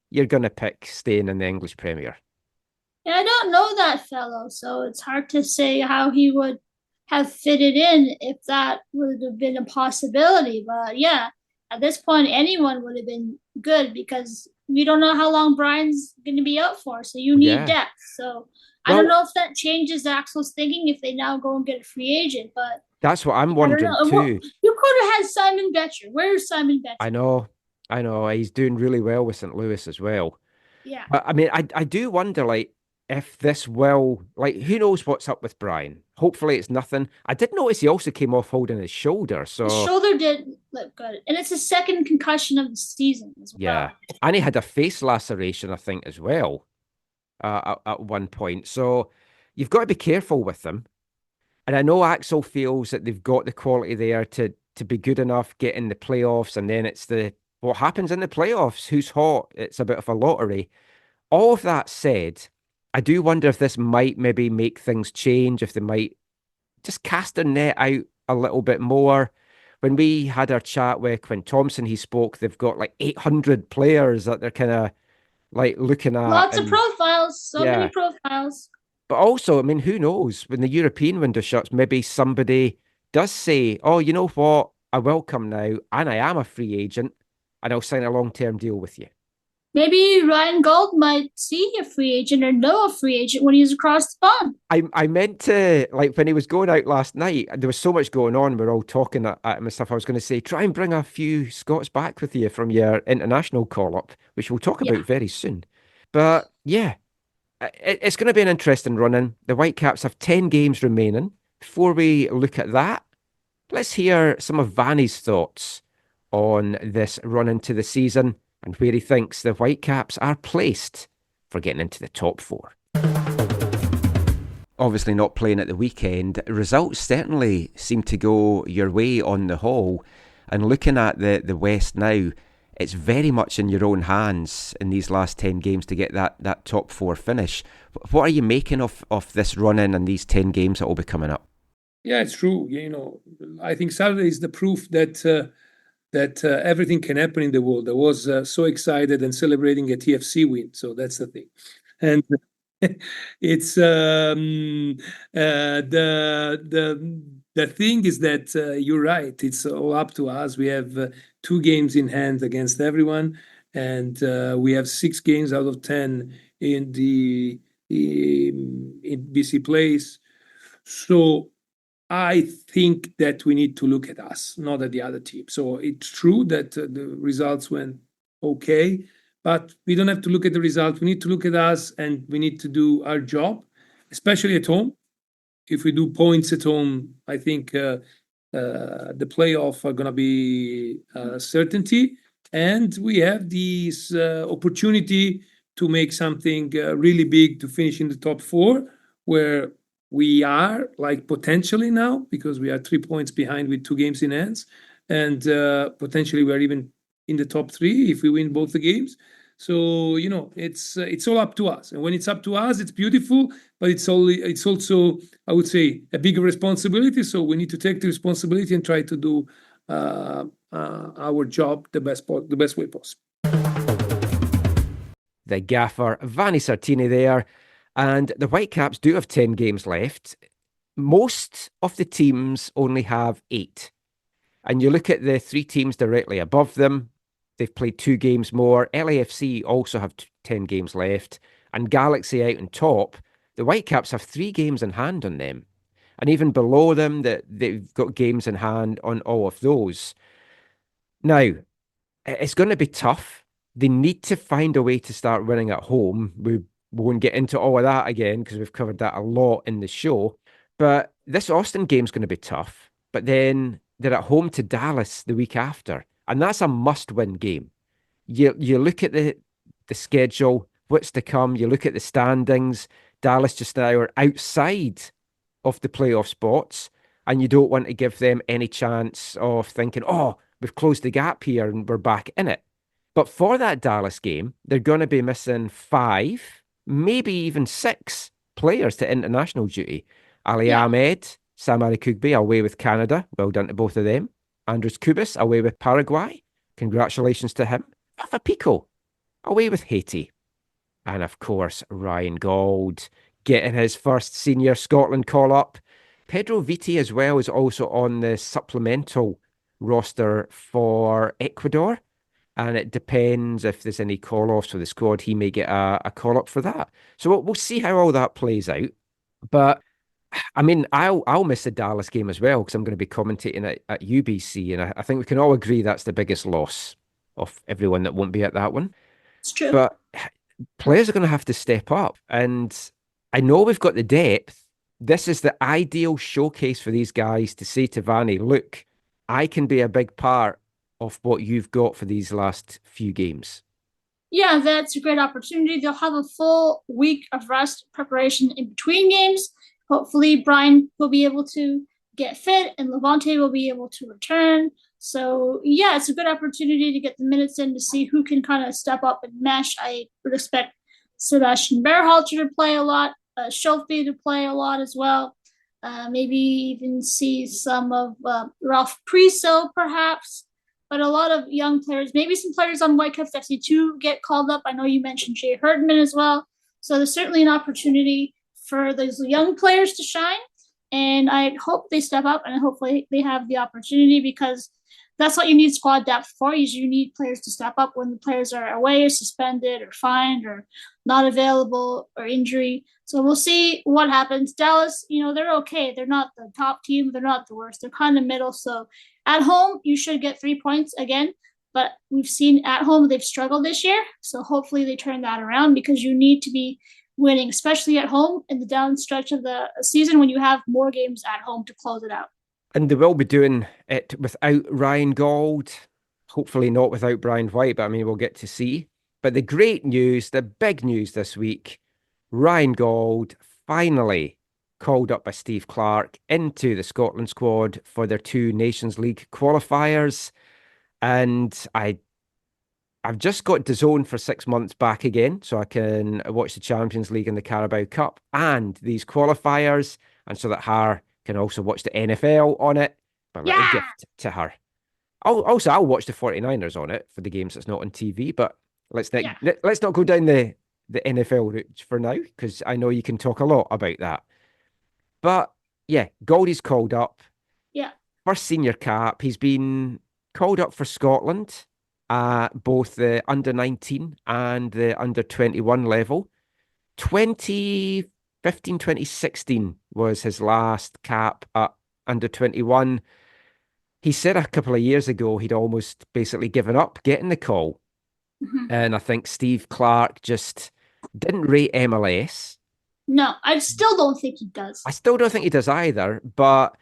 you're going to pick staying in the English Premier. Yeah, I don't know that fellow, so it's hard to say how he would have fitted in if that would have been a possibility. But yeah, at this point, anyone would have been good because we don't know how long Brian's going to be out for, so you need Yeah. depth. So I don't Well, know if that changes Axel's thinking if they now go and get a free agent, but that's what I'm I don't wondering know. too. You could have had Simon Betcher. Where's Simon Betcher? I know. He's doing really well with St. Louis as well. Yeah. But I mean, I do wonder, like, if this will, like, who knows what's up with Brian? Hopefully it's nothing. I did notice he also came off holding his shoulder, His so shoulder did look good. And it's his second concussion of the season as well. yeah. And he had a face laceration, I think, as well, at one point. So you've got to be careful with them. And I know Axel feels that they've got the quality there to be good enough, get in the playoffs, and then it's what happens in the playoffs, who's hot. It's a bit of a lottery. All of that said, I do wonder if this might maybe make things change, if they might just cast their net out a little bit more. When we had our chat with Quinn Thompson, he spoke, they've got like 800 players that they're kind of like looking at. Lots of and- profiles, so Yeah. many profiles. But also, I mean, who knows? When the European window shuts, maybe somebody does say, oh, you know what? I will come now, and I am a free agent, and I'll sign a long-term deal with you. Maybe Ryan Gauld might see a free agent or know a free agent when he's across the pond. I meant to, like, when he was going out last night, there was so much going on. We're all talking at him and stuff. I was going to say, try and bring a few Scots back with you from your international call-up, which we'll talk about very soon. But yeah, it's going to be an interesting run-in. The Whitecaps have 10 games remaining. Before we look at that, let's hear some of Vanni's thoughts on this run into the season and where he thinks the Whitecaps are placed for getting into the top four. Obviously not playing at the weekend, results certainly seem to go your way on the whole. And looking at the West now, it's very much in your own hands in these last 10 games to get that top four finish. What are you making of this run-in and these 10 games that will be coming up? Yeah, it's true. I think Saturday is the proof that everything can happen in the world. I was so excited and celebrating a TFC win, so that's the thing. And it's the thing is that you're right. It's all up to us. We have 2 games in hand against everyone, and we have 6 games out of 10 in BC Place. So I think that we need to look at us, not at the other team. So it's true that the results went okay, but we don't have to look at the result. We need to look at us, and we need to do our job, especially at home. If we do points at home, I think the playoff are going to be certainty, and we have this opportunity to make something really big to finish in the top 4, where we are like potentially now, because we are 3 points behind with 2 games in hands, and potentially we're even in the top 3 if we win both the games. So it's all up to us, and when it's up to us, it's beautiful. But it's also, I would say, a bigger responsibility. So we need to take the responsibility and try to do our job the best way possible. The gaffer, Vanni Sartini there. And the Whitecaps do have 10 games left. Most of the teams only have 8. And you look at the 3 teams directly above them, they've played 2 games more. LAFC also have 10 games left. And Galaxy out on top, the Whitecaps have 3 games in hand on them. And even below them, they've got games in hand on all of those. Now, it's going to be tough. They need to find a way to start winning at home. We won't get into all of that again because we've covered that a lot in the show. But this Austin game's going to be tough. But then they're at home to Dallas the week after. And that's a must-win game. You look at the schedule, what's to come. You look at the standings. Dallas just now are outside of the playoff spots. And you don't want to give them any chance of thinking, oh, we've closed the gap here and we're back in it. But for that Dallas game, they're going to be missing 5, maybe even 6 players to international duty. Ali Ahmed, Sam Arikugbe away with Canada. Well done to both of them. Andres Cubas away with Paraguay. Congratulations to him. Fafa Pico away with Haiti. And of course, Ryan Gauld getting his first senior Scotland call-up. Pedro Viti as well is also on the supplemental roster for Ecuador. And it depends if there's any call-offs for the squad. He may get a call-up for that. So we'll see how all that plays out. But, I mean, I'll miss the Dallas game as well because I'm going to be commentating at UBC. And I think we can all agree that's the biggest loss of everyone that won't be at that one. It's true. But players are going to have to step up. And I know we've got the depth. This is the ideal showcase for these guys to say to Vanni, look, I can be a big part of what you've got for these last few games. Yeah, that's a great opportunity. They'll have a full week of rest preparation in between games. Hopefully, Brian will be able to get fit and Levante will be able to return. So, yeah, it's a good opportunity to get the minutes in to see who can kind of step up and mesh. I would expect Sebastian Berhalter to play a lot, Schulfe to play a lot as well. Maybe even see some of Ralph Priso, perhaps. But a lot of young players, maybe some players on Whitecaps FC too get called up. I know you mentioned Jay Herdman as well. So there's certainly an opportunity for those young players to shine. And I hope they step up and hopefully they have the opportunity because that's what you need squad depth for. Is you need players to step up when the players are away or suspended or fined or not available or injury. So we'll see what happens. Dallas, they're okay. They're not the top team. They're not the worst. They're kind of middle. So at home, you should get 3 points again. But we've seen at home they've struggled this year. So hopefully they turn that around because you need to be winning, especially at home in the down stretch of the season when you have more games at home to close it out. And they will be doing it without Ryan Gauld. Hopefully not without Brian White, but I mean, we'll get to see. But the great news, the big news this week, Ryan Gauld finally called up by Steve Clarke into the Scotland squad for their 2 Nations League qualifiers. And I've just got DAZN for 6 months back again, so I can watch the Champions League and the Carabao Cup and these qualifiers, and so that Har can also watch the NFL on it. A little gift to her. I'll watch the 49ers on it for the games that's not on TV, but let's not go down the NFL route for now, because I know you can talk a lot about that. But yeah, Gaudie's called up. Yeah. First senior cap. He's been called up for Scotland, both the under-19 and the under-21 level. 2015, 2016 was his last cap at under-21. He said a couple of years ago he'd almost basically given up getting the call. Mm-hmm. And I think Steve Clarke just didn't rate MLS. No, I still don't think he does. I still don't think he does either, but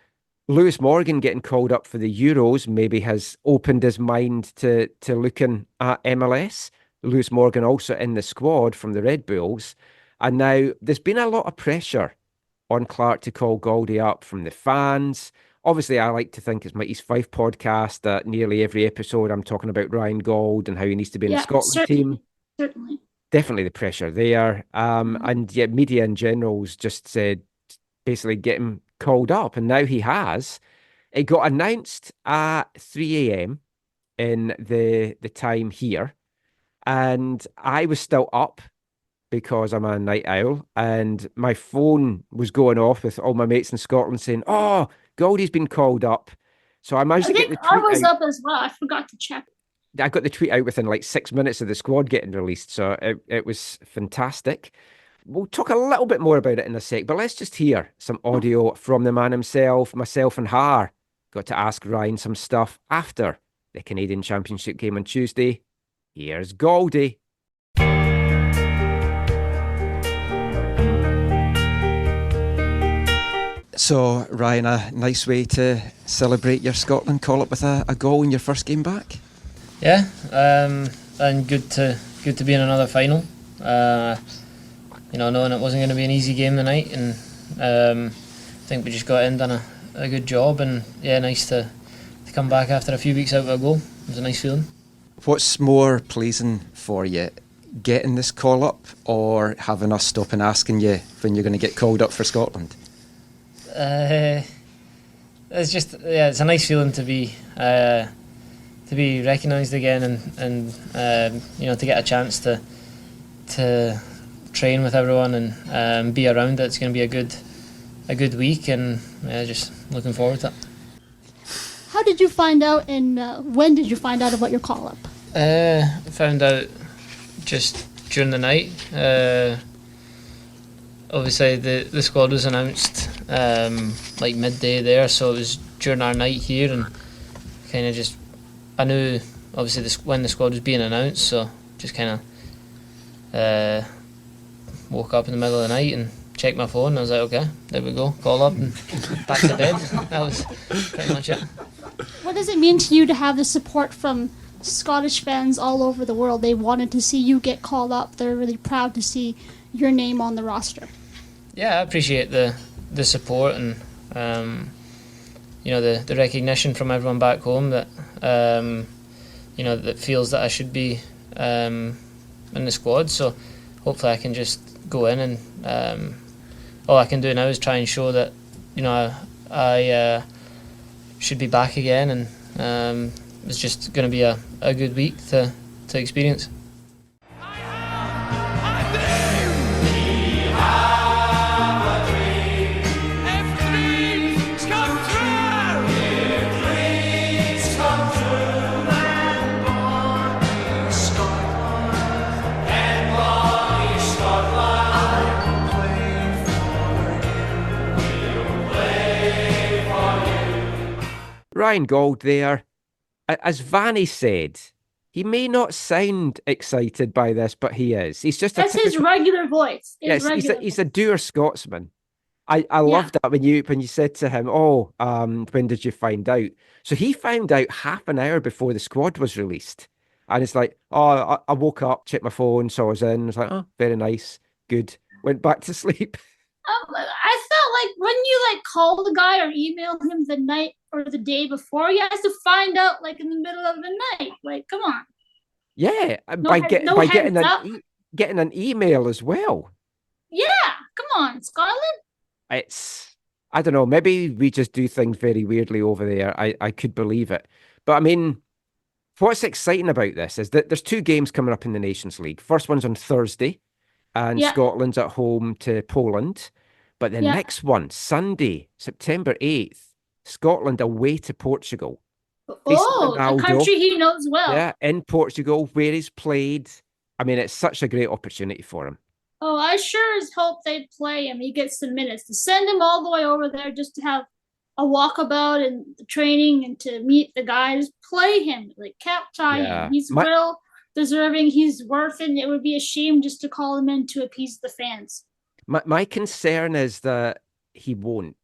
Lewis Morgan getting called up for the Euros maybe has opened his mind to looking at MLS. Lewis Morgan also in the squad from the Red Bulls. And now there's been a lot of pressure on Clarke to call Gaudie up from the fans. Obviously, I like to think it's my East Fife podcast that nearly every episode I'm talking about Ryan Gauld and how he needs to be in the Scotland team. Certainly. Definitely the pressure there. And yet media in general's just said basically get him called up. And now he has. It got announced at 3 a.m. in the time here. And I was still up because I'm a night owl. And my phone was going off with all my mates in Scotland saying, oh, Gaudie's been called up. So I managed to get the tweet I was out. up as well. I forgot to check. I got the tweet out within like 6 minutes of the squad getting released. So it was fantastic. We'll talk a little bit more about it in a sec, but let's just hear some audio from the man himself. Myself and Har got to ask Ryan some stuff after the Canadian Championship game on Tuesday. Here's Gaudie. So, Ryan, a nice way to celebrate your Scotland call-up with a goal in your first game back? Yeah, and good to be in another final. Knowing it wasn't going to be an easy game tonight, and I think we just got in, done a good job, and yeah, nice to come back after a few weeks out of a goal. It was a nice feeling. What's more pleasing for you, getting this call-up or having us stop and asking you when you're going to get called up for Scotland? it's just it's a nice feeling to be recognised again, and to get a chance to train with everyone and be around it. It's going to be a good week, and just looking forward to it. How did you find out, and when did you find out about your call-up? I found out just during the night. Obviously, the squad was announced like midday there, so it was during our night here, and kind of just I knew obviously when the squad was being announced, so just kind of woke up in the middle of the night and checked my phone. And I was like, okay, there we go, call up and back to bed. That was pretty much it. What does it mean to you to have the support from Scottish fans all over the world? They wanted to see you get called up. They're really proud to see your name on the roster. Yeah, I appreciate the support and the recognition from everyone back home that that feels that I should be in the squad. So hopefully I can just go in, and all I can do now is try and show that I should be back again, and it's just going to be a good week to experience. Ryan Gauld there. As Vanni said, he may not sound excited by this, but he is. He's just That's his regular voice. Yes, he's a dour Scotsman. I loved that when you said to him, when did you find out? So he found out half an hour before the squad was released. And it's like, I woke up, checked my phone, saw I was in. I was like, oh, very nice, good. Went back to sleep. I felt like when you call the guy or email him the night or the day before, he has to find out in the middle of the night. Like, come on. Yeah, by getting an email as well. Yeah, come on, Scotland. I don't know, maybe we just do things very weirdly over there. I could believe it. But I mean, what's exciting about this is that there's 2 games coming up in the Nations League. First one's on Thursday, and Scotland's at home to Poland. But the next one, Sunday, September 8th, Scotland away to Portugal. A country he knows well. Yeah, in Portugal, where he's played. I mean, it's such a great opportunity for him. Oh, I sure as hope they'd play him. He gets some minutes. To send him all the way over there just to have a walkabout and the training and to meet the guys, play him, cap tie him. He's well deserving. He's worth it. It would be a shame just to call him in to appease the fans. My concern is that he won't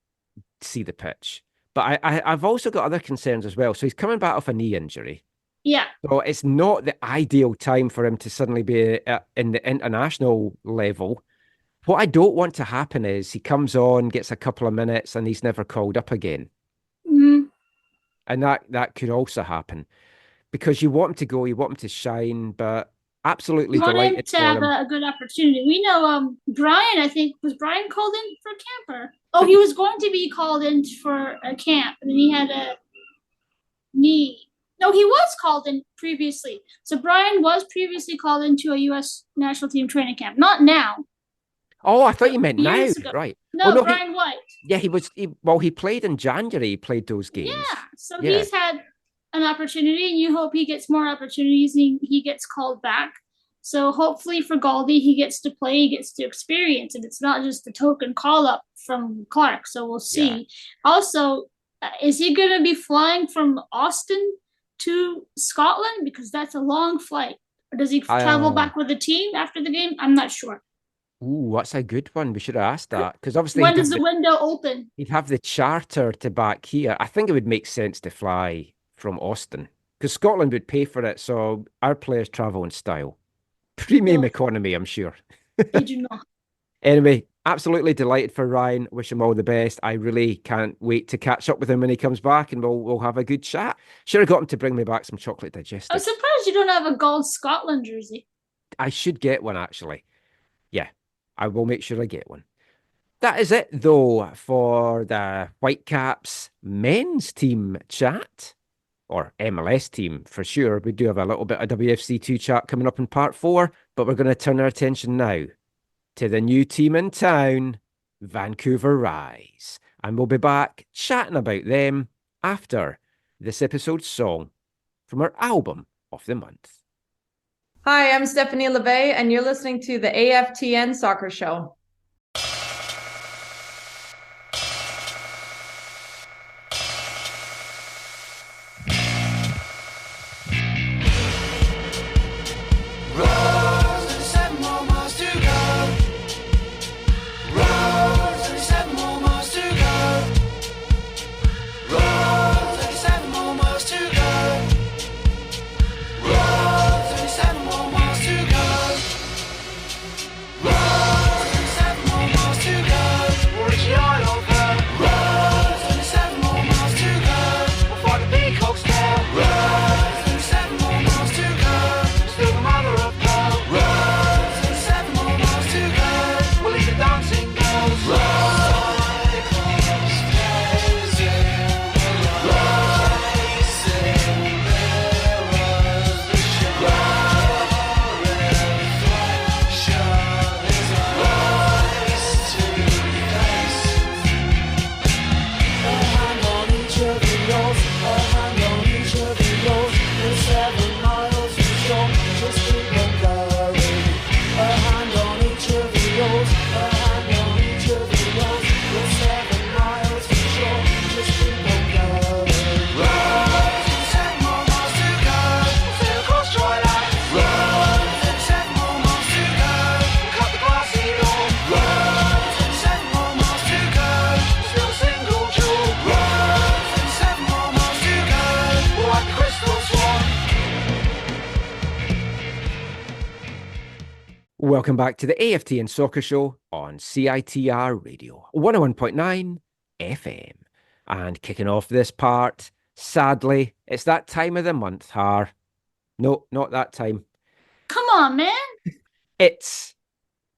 see the pitch. But I've also got other concerns as well. So he's coming back off a knee injury. Yeah. So it's not the ideal time for him to suddenly be in the international level. What I don't want to happen is he comes on, gets a couple of minutes, and he's never called up again. Mm-hmm. And that could also happen. Because you want him to go, you want him to shine, but absolutely delighted him to have a good opportunity. We know Brian, I think, was Brian called in for camper? Oh, he was going to be called in for a camp, and then he had a knee. No, he was called in previously. So Brian was previously called into a U.S. national team training camp. Not now. Oh, I thought you meant now. Ago. Right. No, Brian White. Yeah, he played in January. He played those games. Yeah, so he's had an opportunity, and you hope he gets more opportunities and he gets called back. So hopefully for Gauldy, he gets to play, he gets to experience, and it's not just a token call-up from Clark. So we'll see. Yeah. Also, is he going to be flying from Austin to Scotland? Because that's a long flight. Or does he travel back with the team after the game? I'm not sure. Ooh, that's a good one. We should have asked that. Because obviously, when does the window open? He'd have the charter to back here. I think it would make sense to fly from Austin because Scotland would pay for it. So our players travel in style. Premium economy, I'm sure. Did you not? Anyway, absolutely delighted for Ryan. Wish him all the best. I really can't wait to catch up with him when he comes back, and we'll have a good chat. Should have got him to bring me back some chocolate digestive. I'm surprised you don't have a gold Scotland jersey. I should get one, actually. Yeah, I will make sure I get one. That is it, though, for the Whitecaps men's team chat, or MLS team for sure. We do have a little bit of WFC2 chat coming up in part 4, but we're going to turn our attention now to the new team in town, Vancouver Rise. And we'll be back chatting about them after this episode's song from our album of the month. Hi, I'm Stephanie Labbe, and you're listening to the AFTN Soccer Show. Welcome back to the AFTN Soccer Show on CITR Radio, 101.9 FM. And kicking off this part, sadly, it's that time of the month, Har. No, not that time. Come on, man. It's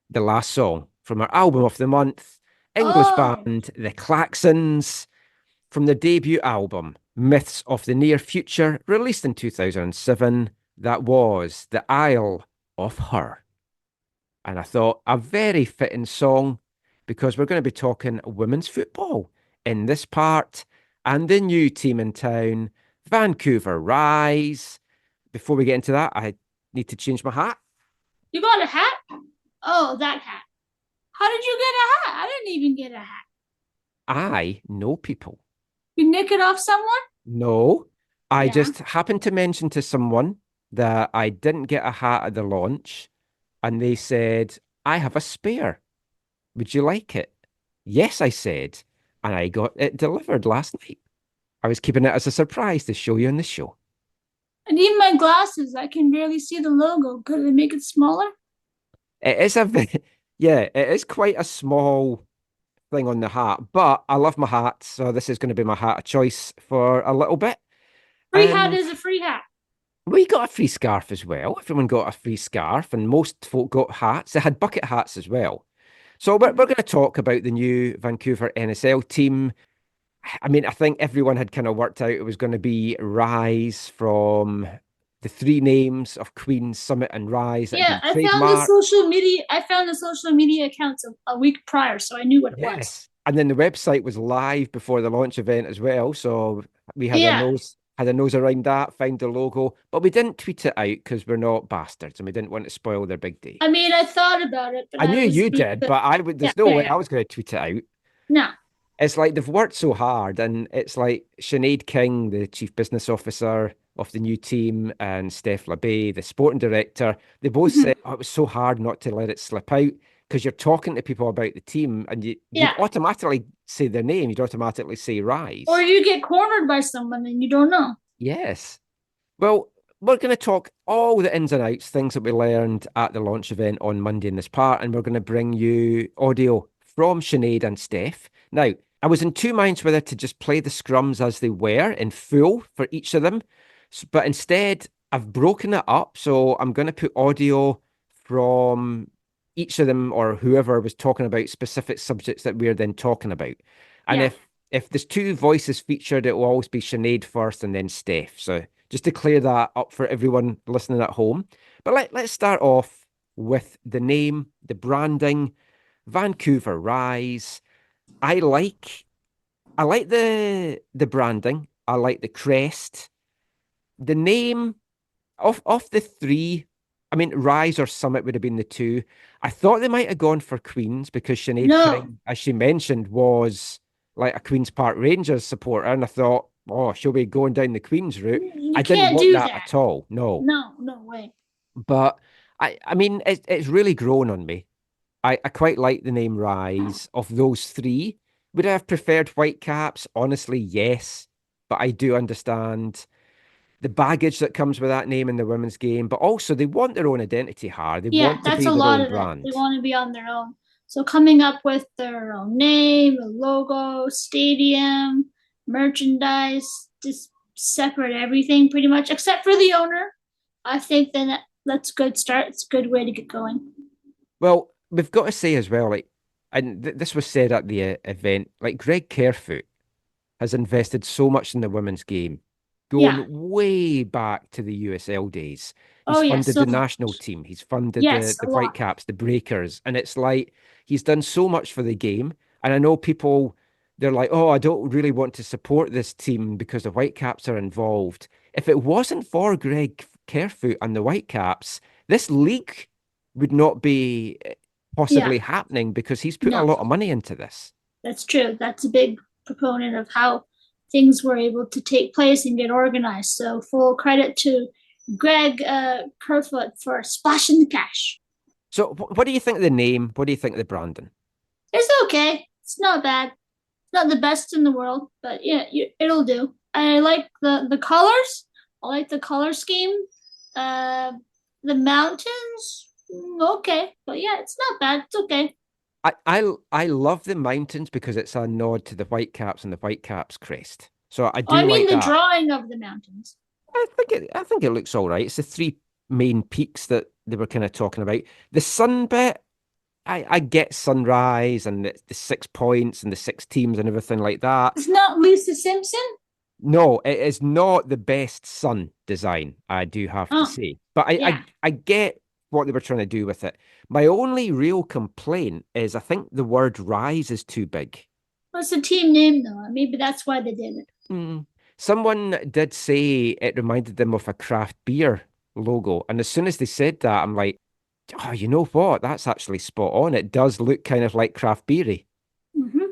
the last song from our album of the month, English Oh. band The Klaxons, from their debut album, Myths of the Near Future, released in 2007. That was The Isle of Her. And I thought a very fitting song because we're going to be talking women's football in this part and the new team in town, Vancouver Rise. Before we get into that, I need to change my hat. You got a hat? Oh, that hat. How did you get a hat? I didn't even get a hat. I know people. You nick it off someone? No, I Yeah. just happened to mention to someone that I didn't get a hat at the launch, and they said, I have a spare. Would you like it? Yes, I said, and I got it delivered last night. I was keeping it as a surprise to show you on the show. I need my glasses. I can barely see the logo. Could they make it smaller? It is yeah, it is quite a small thing on the hat, but I love my hat, so this is going to be my hat of choice for a little bit. Free hat And is a free hat. we got a free scarf as well. Everyone got a free scarf, and most folk got hats. They had bucket hats as well. So we're going to talk about the new Vancouver NSL team. I mean, I think everyone had kind of worked out it was going to be Rise from the three names of Queen, Summit, and Rise. That Yeah, had been I found the trademarked. social media. I found the social media accounts a week prior, so I knew what it was. Yes. And then the website was live before the launch event as well. So we had Yeah. a nose around that, found the logo, but we didn't tweet it out because we're not bastards and we didn't want to spoil their big day. I mean, I thought about it, but I knew was you being- did, but I would. There's Yeah, no yeah, way yeah. I was going to tweet it out. No. It's like they've worked so hard, and it's like Sinead King, the chief business officer of the new team, and Steph Labbe, the sporting director. They both said, "Oh, it was so hard not to let it slip out because you're talking to people about the team, and you Yeah. automatically say their name. You'd automatically say Rise." Or you get cornered by someone and you don't know. Yes. Well, we're going to talk all the ins and outs, things that we learned at the launch event on Monday in this part, and we're going to bring you audio from Sinead and Steph. Now, I was in two minds whether to just play the scrums as they were in full for each of them, but instead I've broken it up. So I'm going to put audio from each of them or whoever was talking about specific subjects that we're then talking about. And Yeah. if there's two voices featured, it will always be Sinead first and then Steph. So just to clear that up for everyone listening at home. But let's start off with the name, the branding, Vancouver Rise. I like the branding. I like the crest. The name of the three, I mean, Rise or Summit would have been the two. I thought they might have gone for Queens because Sinead, No. as she mentioned, was like a Queens Park Rangers supporter. And I thought, oh, she'll be going down the Queens route. You I didn't can't want do that that. at all. No. No way. But I mean, it's really grown on me. I quite like the name Rise. Of those three, would I have preferred Whitecaps? Honestly, yes. But I do understand the baggage that comes with that name in the women's game. But also, they want their own identity, They Yeah, want to that's be a their lot own of brand. it. They want to be on their own. So coming up with their own name, a logo, stadium, merchandise, just separate everything pretty much, except for the owner. I think then that's a good start. It's a good way to get going. Well, we've got to say as well, like, and this was said at the event, like Greg Kerfoot has invested so much in the women's game, going Yeah. way back to the USL days. He's Oh, yeah, funded so the much. national team. He's funded Yes, the a lot. Whitecaps, the Breakers, and it's like he's done so much for the game. And I know people, they're like, oh, I don't really want to support this team because the Whitecaps are involved. If it wasn't for Greg Kerfoot and the Whitecaps, this league would not be possibly happening because he's put a No. lot of money into this. That's true. That's a big proponent of how things were able to take place and get organized. So full credit to Greg Kerfoot for splashing the cash. So what do you think of the name? What do you think of the branding? It's okay. It's not bad. It's not the best in the world, but yeah, it'll do. I like the colors. I like the color scheme. The mountains, okay, but yeah, it's not bad. It's okay. I love the mountains because it's a nod to the Whitecaps and the Whitecaps crest. So I do I mean like the that. drawing of the mountains. I think it looks all right. It's the three main peaks that they were kind of talking about. The sun bit, I get sunrise and the 6 points and the 6 teams and everything like that. It's not Lisa Simpson. No, it is not the best sun design, I do have to say. But I get what they were trying to do with it. My only real complaint is I think the word rise is too big. What's the team name though? Maybe that's why they did it. Someone did say it reminded them of a craft beer logo. And as soon as they said that, I'm like, oh, you know what? That's actually spot on. It does look kind of like craft beery. Mm-hmm.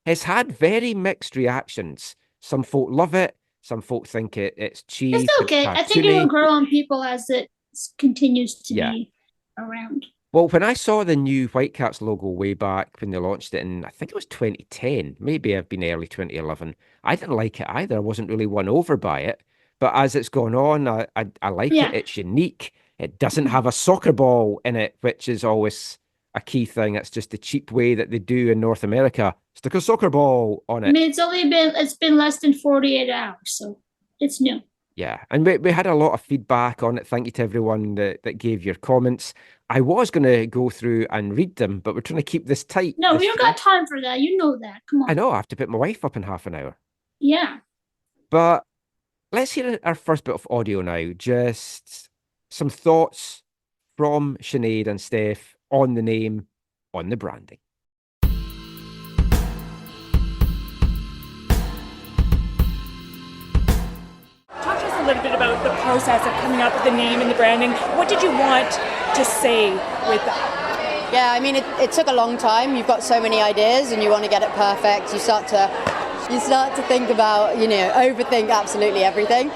It's had very mixed reactions. Some folk love it. Some folk think it's cheap. It's okay. I think it will grow on people as it continues to be around. Well, when I saw the new Whitecaps logo way back when they launched it in, I think it was 2010, maybe I've been early 2011, I didn't like it either. I wasn't really won over by it. But as it's gone on, I like it. It's unique. It doesn't have a soccer ball in it, which is always a key thing. It's just the cheap way that they do in North America. Stick a soccer ball on it. I mean, it's been less than 48 hours, so it's new. Yeah, and we had a lot of feedback on it. Thank you to everyone that gave your comments. I was going to go through and read them, but we're trying to keep this tight. No, we don't got time for that. You know that. Come on. I know. I have to pick my wife up in half an hour. Yeah. But let's hear our first bit of audio now. Just some thoughts from Sinead and Steph on the name, on the branding. Talk to us a little bit about the process of coming up with the name and the branding. What did you want to say with that? Yeah, I mean, it took a long time. You've got so many ideas and you want to get it perfect. You start to think about, overthink absolutely everything.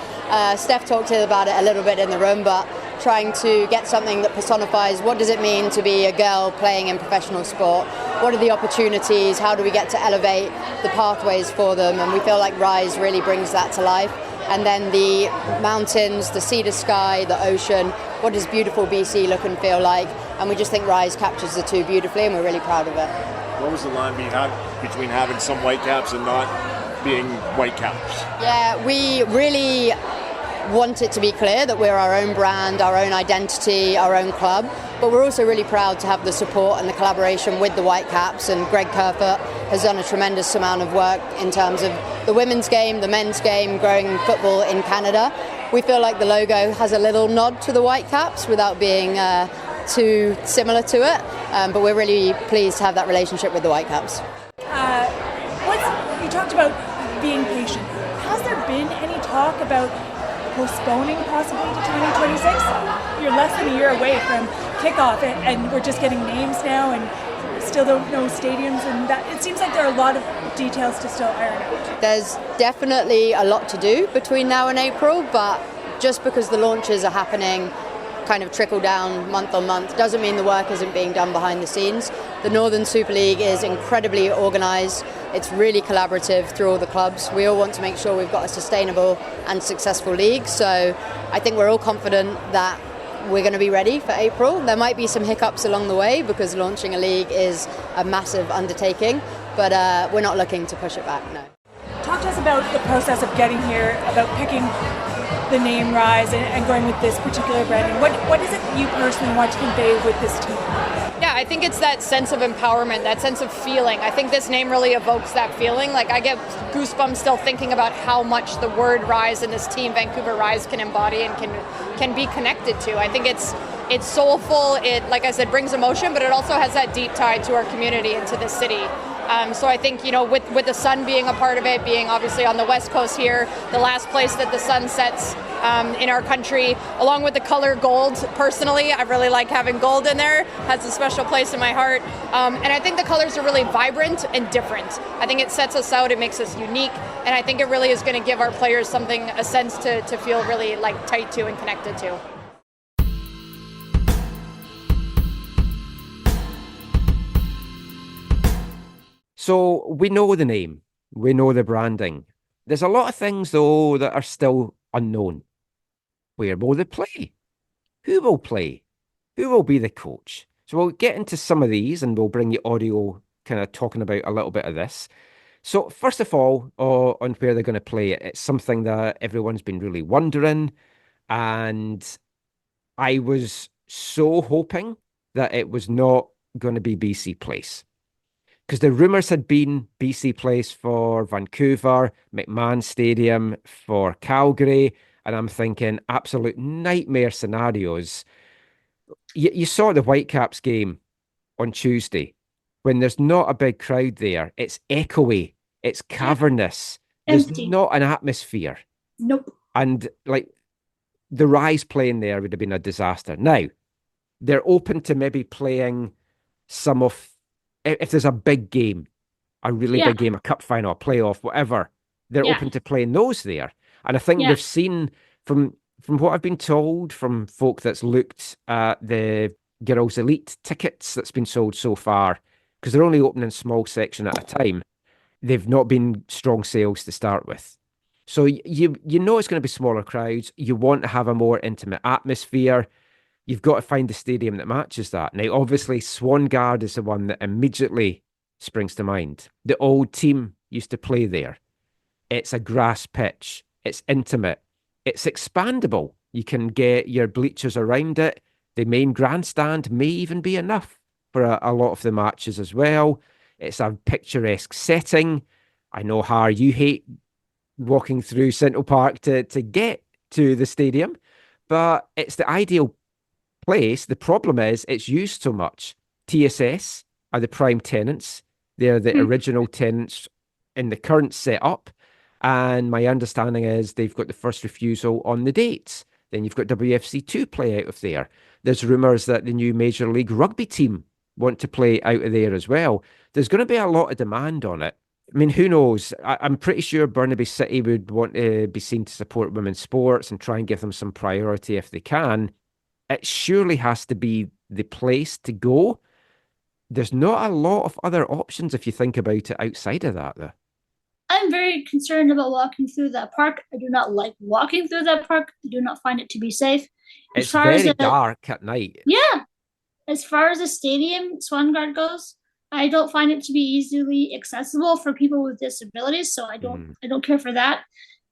Steph talked about it a little bit in the room, but trying to get something that personifies what does it mean to be a girl playing in professional sport? What are the opportunities? How do we get to elevate the pathways for them? And we feel like Rise really brings that to life. And then the mountains, the sea to sky, the ocean, what does beautiful BC look and feel like? And we just think Rise captures the two beautifully, and we're really proud of it. What was the line between having some Whitecaps and not being Whitecaps? Yeah, we really want it to be clear that we're our own brand, our own identity, our own club, but we're also really proud to have the support and the collaboration with the Whitecaps, and Greg Kerfoot has done a tremendous amount of work in terms of the women's game, the men's game, growing football in Canada. We feel like the logo has a little nod to the Whitecaps without being too similar to it, but we're really pleased to have that relationship with the Whitecaps. You talked about being patient. Has there been any talk about postponing possibly to 2026? You're less than a year away from kickoff, and we're just getting names now, and still don't know stadiums, and that it seems like there are a lot of details to still iron out. There's definitely a lot to do between now and April, but just because the launches are happening kind of trickle down month on month doesn't mean the work isn't being done behind the scenes. The Northern Super League is incredibly organised. It's really collaborative through all the clubs. We all want to make sure we've got a sustainable and successful league, so I think we're all confident that we're going to be ready for April. There might be some hiccups along the way because launching a league is a massive undertaking, but we're not looking to push it back, no. Talk to us about the process of getting here, about picking the name Rise and going with this particular branding. What is it you personally want to convey with this team? Yeah, I think it's that sense of empowerment, that sense of feeling. I think this name really evokes that feeling. Like, I get goosebumps still thinking about how much the word Rise and this team, Vancouver Rise, can embody and can be connected to. I think it's soulful. It, like I said, brings emotion, but it also has that deep tie to our community and to the city. So I think, with the sun being a part of it, being obviously on the West Coast here, the last place that the sun sets in our country, along with the color gold, personally, I really like having gold in there, has a special place in my heart. And I think the colors are really vibrant and different. I think it sets us out, it makes us unique, and I think it really is going to give our players a sense to feel really tight to and connected to. So we know the name, we know the branding. There's a lot of things, though, that are still unknown. Where will they play? Who will play? Who will be the coach? So we'll get into some of these and we'll bring you audio kind of talking about a little bit of this. So first of all, on where they're going to play, it's something that everyone's been really wondering. And I was so hoping that it was not going to be BC Place. Because the rumours had been BC Place for Vancouver, McMahon Stadium for Calgary, and I'm thinking absolute nightmare scenarios. You saw the Whitecaps game on Tuesday. When there's not a big crowd there, it's echoey, it's cavernous. There's not an atmosphere. Nope. And the Rise playing there would have been a disaster. Now, they're open to maybe playing some of, if there's a big game, a really big game, a cup final, a playoff, whatever, they're open to playing those there. And I think we've seen from what I've been told from folk that's looked at the Girls Elite tickets that's been sold so far, because they're only opening a small section at a time, they've not been strong sales to start with. So you know it's going to be smaller crowds. You want to have a more intimate atmosphere. You've got to find the stadium that matches that. Now, obviously, Swangard is the one that immediately springs to mind. The old team used to play there. It's a grass pitch. It's intimate. It's expandable. You can get your bleachers around it. The main grandstand may even be enough for a lot of the matches as well. It's a picturesque setting. I know, Har, you hate walking through Central Park to get to the stadium, but it's the ideal place. The problem is it's used so much. TSS are the prime tenants. They're the original tenants in the current setup. And my understanding is they've got the first refusal on the dates. Then you've got WFC2 play out of there. There's rumours that the new Major League Rugby team want to play out of there as well. There's going to be a lot of demand on it. I mean, who knows? I'm pretty sure Burnaby City would want to be seen to support women's sports and try and give them some priority if they can. It surely has to be the place to go. There's not a lot of other options if you think about it outside of that, though. I'm very concerned about walking through that park. I do not like walking through that park. I do not find it to be safe. It's very dark at night. Yeah. As far as the stadium, Swangard goes, I don't find it to be easily accessible for people with disabilities, so I don't care for that.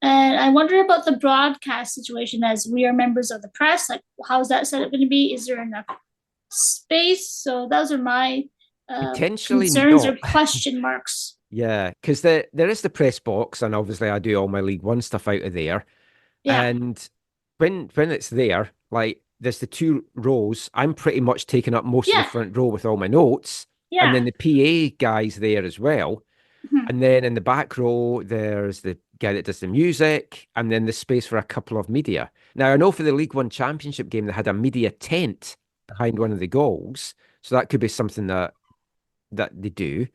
And I wonder about the broadcast situation, as we are members of the press. Like, how's that setup going to be? Is there enough space? So those are my Potentially concerns not. or question marks. Yeah, because there is the press box, and obviously I do all my League One stuff out of there. Yeah. And when it's there, like there's the 2 rows, I'm pretty much taking up most of the front row with all my notes. Yeah. And then the PA guy's there as well. Mhm. And then in the back row, there's the guy that does the music, and then the space for a couple of media. Now, I know for the League One Championship game, they had a media tent behind one of the goals. So that could be something that they do.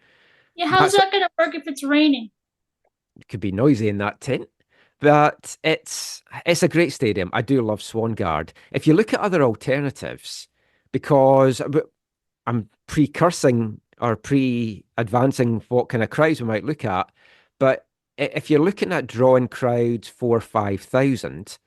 Yeah, how's that going to work if it's raining? It could be noisy in that tent. But it's a great stadium. I do love Swangard. If you look at other alternatives, because I'm precursing or pre-advancing what kind of crowds we might look at, but if you're looking at drawing crowds 4,000 or 5,000,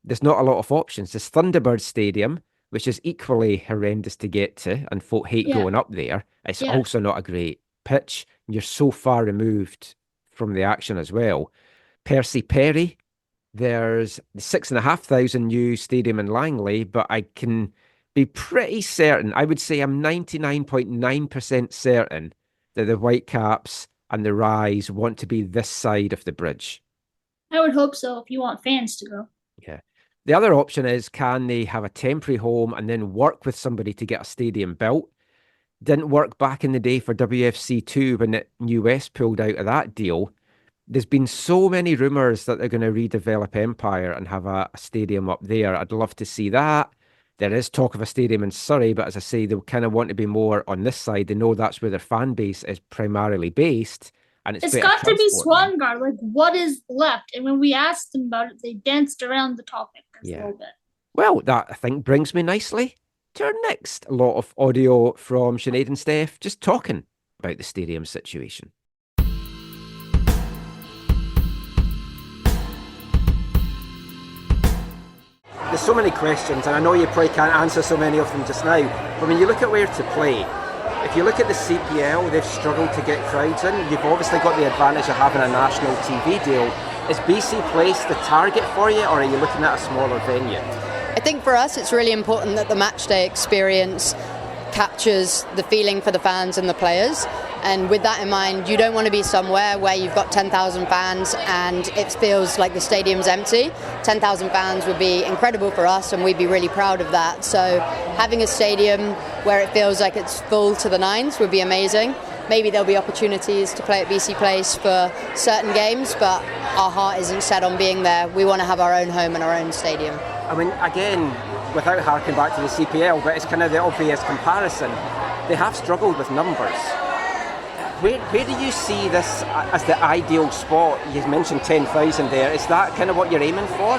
there's not a lot of options. There's Thunderbird Stadium, which is equally horrendous to get to, and folk hate going up there. It's also not a great pitch. You're so far removed from the action as well. Percy Perry, there's the 6,500 new stadium in Langley, but I can be pretty certain, I would say I'm 99.9% certain that the Whitecaps and the Rise want to be this side of the bridge. I would hope so if you want fans to go. Yeah. The other option is, can they have a temporary home and then work with somebody to get a stadium built? Didn't work back in the day for WFC2 when New West pulled out of that deal. There's been so many rumours that they're going to redevelop Empire and have a stadium up there. I'd love to see that. There is talk of a stadium in Surrey, but as I say, they kind of want to be more on this side. They know that's where their fan base is primarily based. And it's got to be Swangard. Like, what is left? And when we asked them about it, they danced around the topic a little bit. Well, that, I think, brings me nicely to our next lot of audio from Sinead and Steph, just talking about the stadium situation. There's so many questions, and I know you probably can't answer so many of them just now, but when you look at where to play, if you look at the CPL, they've struggled to get crowds in. You've obviously got the advantage of having a national TV deal. Is BC Place the target for you, or are you looking at a smaller venue? I think for us it's really important that the matchday experience captures the feeling for the fans and the players. And with that in mind, you don't want to be somewhere where you've got 10,000 fans and it feels like the stadium's empty. 10,000 fans would be incredible for us, and we'd be really proud of that. So having a stadium where it feels like it's full to the nines would be amazing. Maybe there'll be opportunities to play at BC Place for certain games, but our heart isn't set on being there. We want to have our own home and our own stadium. I mean, again, without harking back to the CPL, but it's kind of the obvious comparison. They have struggled with numbers. Where do you see this as the ideal spot? You mentioned 10,000 there. Is that kind of what you're aiming for?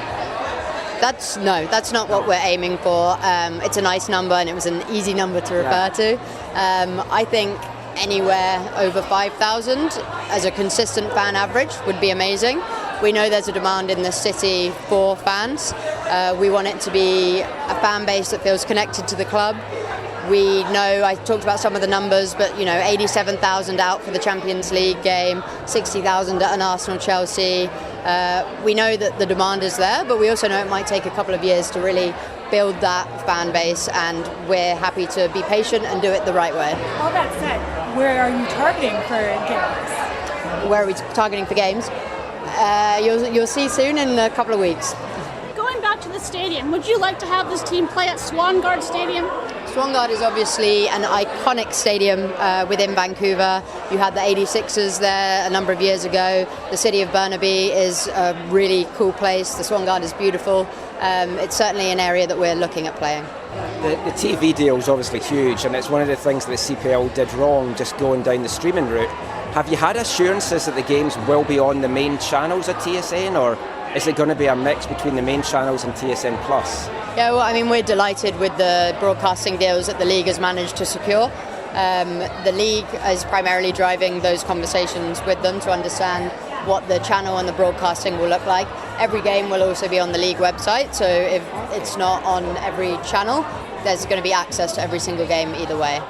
That's not what we're aiming for. It's a nice number, and it was an easy number to refer to. I think anywhere over 5,000 as a consistent fan average would be amazing. We know there's a demand in the city for fans. We want it to be a fan base that feels connected to the club. We know, I talked about some of the numbers, but 87,000 out for the Champions League game, 60,000 at an Arsenal-Chelsea. We know that the demand is there, but we also know it might take a couple of years to really build that fan base, and we're happy to be patient and do it the right way. All that said, where are you targeting for games? Where are we targeting for games? You'll see soon in a couple of weeks. Going back to the stadium, would you like to have this team play at Swangard Stadium? Swangard is obviously an iconic stadium within Vancouver. You had the 86ers there a number of years ago. The city of Burnaby is a really cool place. The Swangard is beautiful. It's certainly an area that we're looking at playing. The TV deal is obviously huge, and it's one of the things that the CPL did wrong, just going down the streaming route. Have you had assurances that the games will be on the main channels at TSN, or is it going to be a mix between the main channels and TSN Plus? Yeah, well, I mean, we're delighted with the broadcasting deals that the league has managed to secure. The league is primarily driving those conversations with them to understand what the channel and the broadcasting will look like. Every game will also be on the league website, so if it's not on every channel, there's going to be access to every single game either way.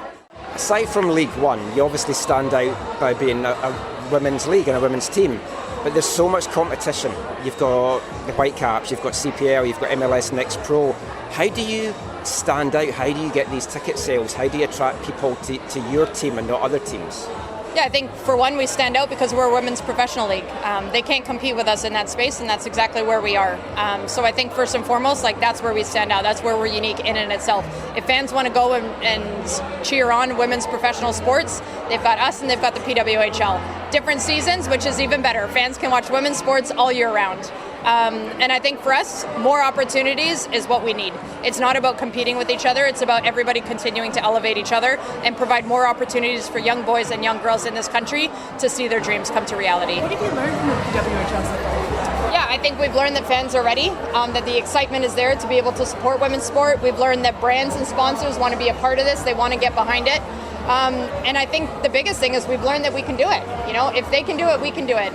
Aside from League One, you obviously stand out by being a women's league and a women's team. but there's so much competition. You've got the Whitecaps, you've got CPL, you've got MLS Next Pro. How do you stand out? How do you get these ticket sales? How do you attract people to your team and not other teams? Yeah, I think for one, we stand out because we're a women's professional league. They can't compete with us in that space, and that's exactly where we are. So I think first and foremost, like, that's where we stand out. That's where we're unique in and itself. If fans want to go and cheer on women's professional sports, they've got us and they've got the PWHL. Different seasons, which is even better. Fans can watch women's sports all year round. And I think for us, more opportunities is what we need. It's not about competing with each other. It's about everybody continuing to elevate each other and provide more opportunities for young boys and young girls in this country to see their dreams come to reality. What have you learned from the PWHL so far? Yeah, I think we've learned that fans are ready, that the excitement is there to be able to support women's sport. We've learned that brands and sponsors want to be a part of this. They want to get behind it. And I think the biggest thing is we've learned that we can do it. You know, if they can do it, we can do it.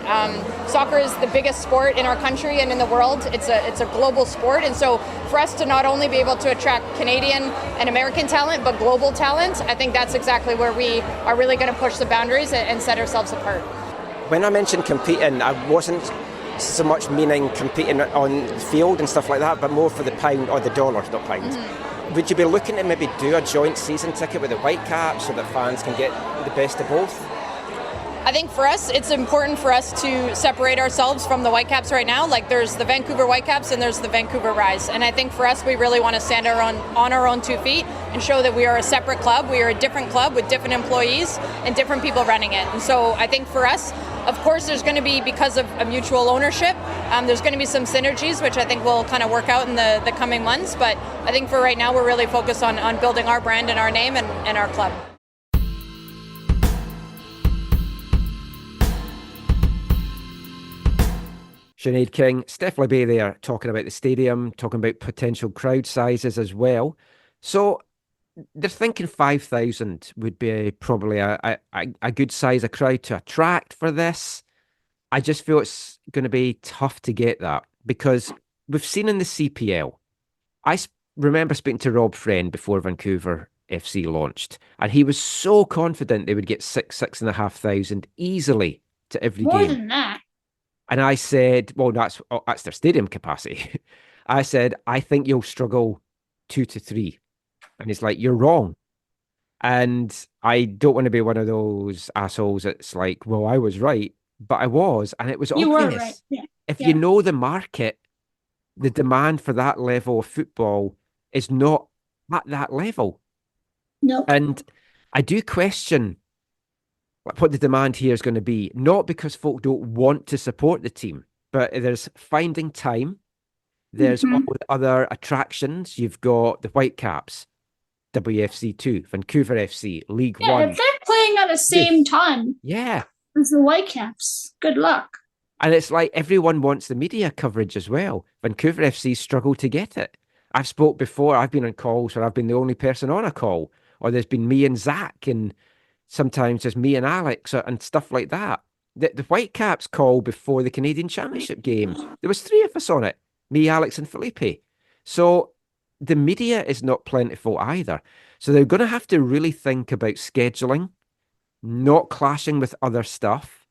Soccer is the biggest sport in our country and in the world. It's a global sport, and so for us to not only be able to attract Canadian and American talent, but global talent, I think that's exactly where we are really going to push the boundaries and set ourselves apart. When I mentioned competing, I wasn't so much meaning competing on the field and stuff like that, but more for the pound or the dollar, not pound. Would you be looking to maybe do a joint season ticket with the Whitecaps so that fans can get the best of both? I think for us, it's important for us to separate ourselves from the Whitecaps right now. Like, there's the Vancouver Whitecaps and there's the Vancouver Rise. And I think for us, we really want to stand on our own 2 feet and show that we are a separate club. We are a different club with different employees and different people running it. And so I think for us, of course, there's going to be, because of a mutual ownership, there's going to be some synergies, which I think will kind of work out in the coming months. But I think for right now, we're really focused on building our brand and our name and our club. Sinead King, Steph Labbe there, talking about the stadium, talking about potential crowd sizes as well. So they're thinking 5,000 would be probably a good size of crowd to attract for this. I just feel it's going to be tough to get that because we've seen in the CPL. Remember speaking to Rob Friend before Vancouver FC launched, and he was so confident they would get 6,500 easily to every game. More than that. And I said, well, that's their stadium capacity. I said, I think you'll struggle 2 to 3. And he's like, you're wrong. And I don't want to be one of those assholes that's like, well, I was right, but I was. And it was You obvious. were right. Yeah. If you know the market, the demand for that level of football is not at that level. No. And I do question what the demand here is going to be, not because folk don't want to support the team, but there's finding time. There's all the other attractions. You've got the Whitecaps, WFC2, Vancouver FC, League One. If they're playing at the same time Yeah. as the Whitecaps, good luck. And it's like everyone wants the media coverage as well. Vancouver FC struggle to get it. I've spoke before, I've been on calls where I've been the only person on a call, or there's been me and Zach, and sometimes there's me and Alex and stuff like that. The Whitecaps call before the Canadian Championship game, there was 3 of us on it, me, Alex and Felipe. So the media is not plentiful either. So they're going to have to really think about scheduling, not clashing with other stuff.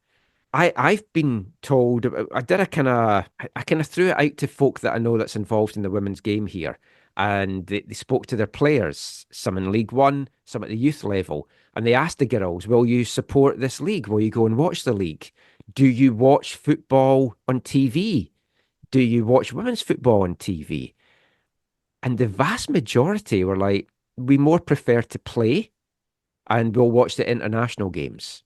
I've been told, I kind of threw it out to folk that I know that's involved in the women's game here. And they spoke to their players, some in League One, some at the youth level. And they asked the girls, will you support this league? Will you go and watch the league? Do you watch football on TV? Do you watch women's football on TV? And the vast majority were like, we more prefer to play and we'll watch the international games.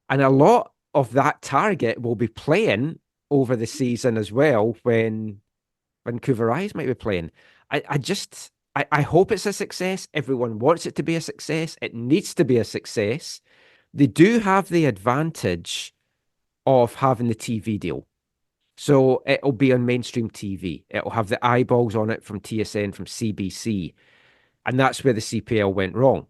And a lot of that target will be playing over the season as well when Vancouver Rise might be playing. I hope it's a success. Everyone wants it to be a success. It needs to be a success. They do have the advantage of having the TV deal. So it'll be on mainstream TV. It'll have the eyeballs on it from TSN, from CBC. And that's where the CPL went wrong.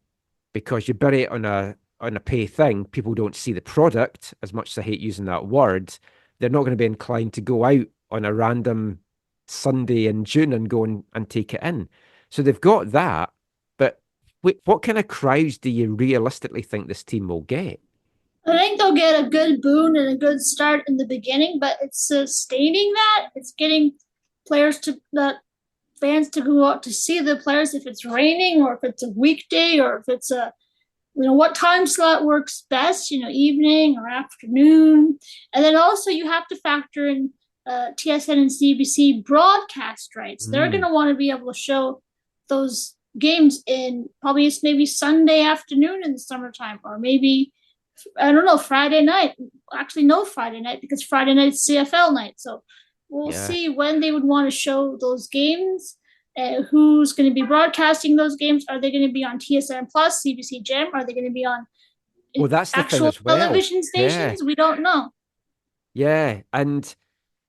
Because you bury it on a pay thing, people don't see the product, as much as I hate using that word. They're not going to be inclined to go out on a random Sunday in June and go and take it in. So they've got that, but what kind of crowds do you realistically think this team will get? I think they'll get a good boon and a good start in the beginning, but it's sustaining that. It's getting fans to go out to see the players if it's raining or if it's a weekday or if it's what time slot works best, evening or afternoon. And then also you have to factor in TSN and CBC broadcast rights. They're going to want to be able to show those games in probably it's maybe Sunday afternoon in the summertime, or maybe, I don't know, Friday night. Actually, no Friday night, because Friday night's CFL night. So we'll see when they would want to show those games. Who's going to be broadcasting those games? Are they going to be on TSN Plus, CBC Gem? Are they going to be on that's the actual thing as well. television stations? We don't know. Yeah, and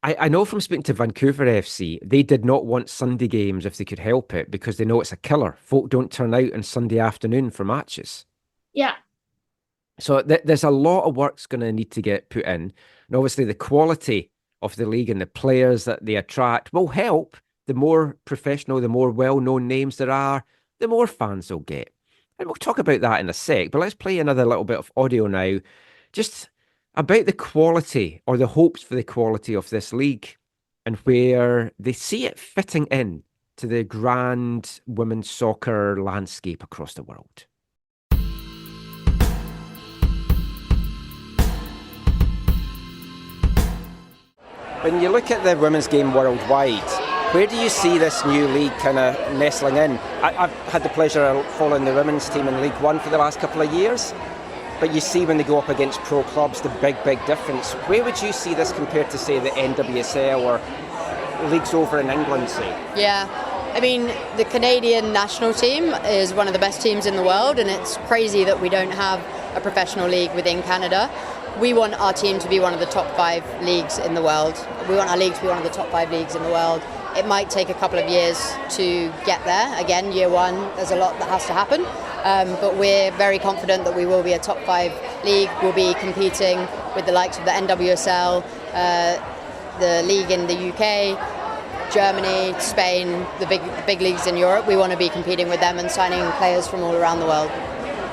I know from speaking to Vancouver FC, they did not want Sunday games if they could help it because they know it's a killer. Folk don't turn out on Sunday afternoon for matches. Yeah. So there's a lot of work's going to need to get put in. And obviously the quality of the league and the players that they attract will help. The more professional, the more well-known names there are, the more fans they'll get. And we'll talk about that in a sec, but let's play another little bit of audio now. Just about the quality or the hopes for the quality of this league and where they see it fitting in to the grand women's soccer landscape across the world. When you look at the women's game worldwide, where do you see this new league kind of nestling in? I've had the pleasure of following the women's team in League One for the last couple of years. But you see when they go up against pro clubs, the big difference. Where would you see this compared to, say, the NWSL or leagues over in England, say? Yeah, I mean, the Canadian national team is one of the best teams in the world, and it's crazy that we don't have a professional league within Canada. We want our team to be one of the top 5 leagues in the world. We want our league to be one of the top 5 leagues in the world. It might take a couple of years to get there. Again, year one, there's a lot that has to happen. But we're very confident that we will be a top 5 league. We'll be competing with the likes of the NWSL, the league in the UK, Germany, Spain, the big leagues in Europe. We want to be competing with them and signing players from all around the world.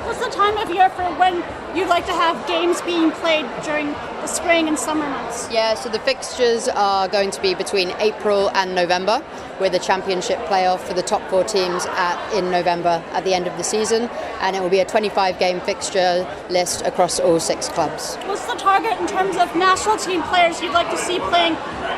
What's the time of year for when you'd like to have games being played during the spring and summer months? Yeah, so the fixtures are going to be between April and November, with a championship playoff for the top 4 teams in November at the end of the season, and it will be a 25-game fixture list across all 6 clubs. What's the target in terms of national team players you'd like to see playing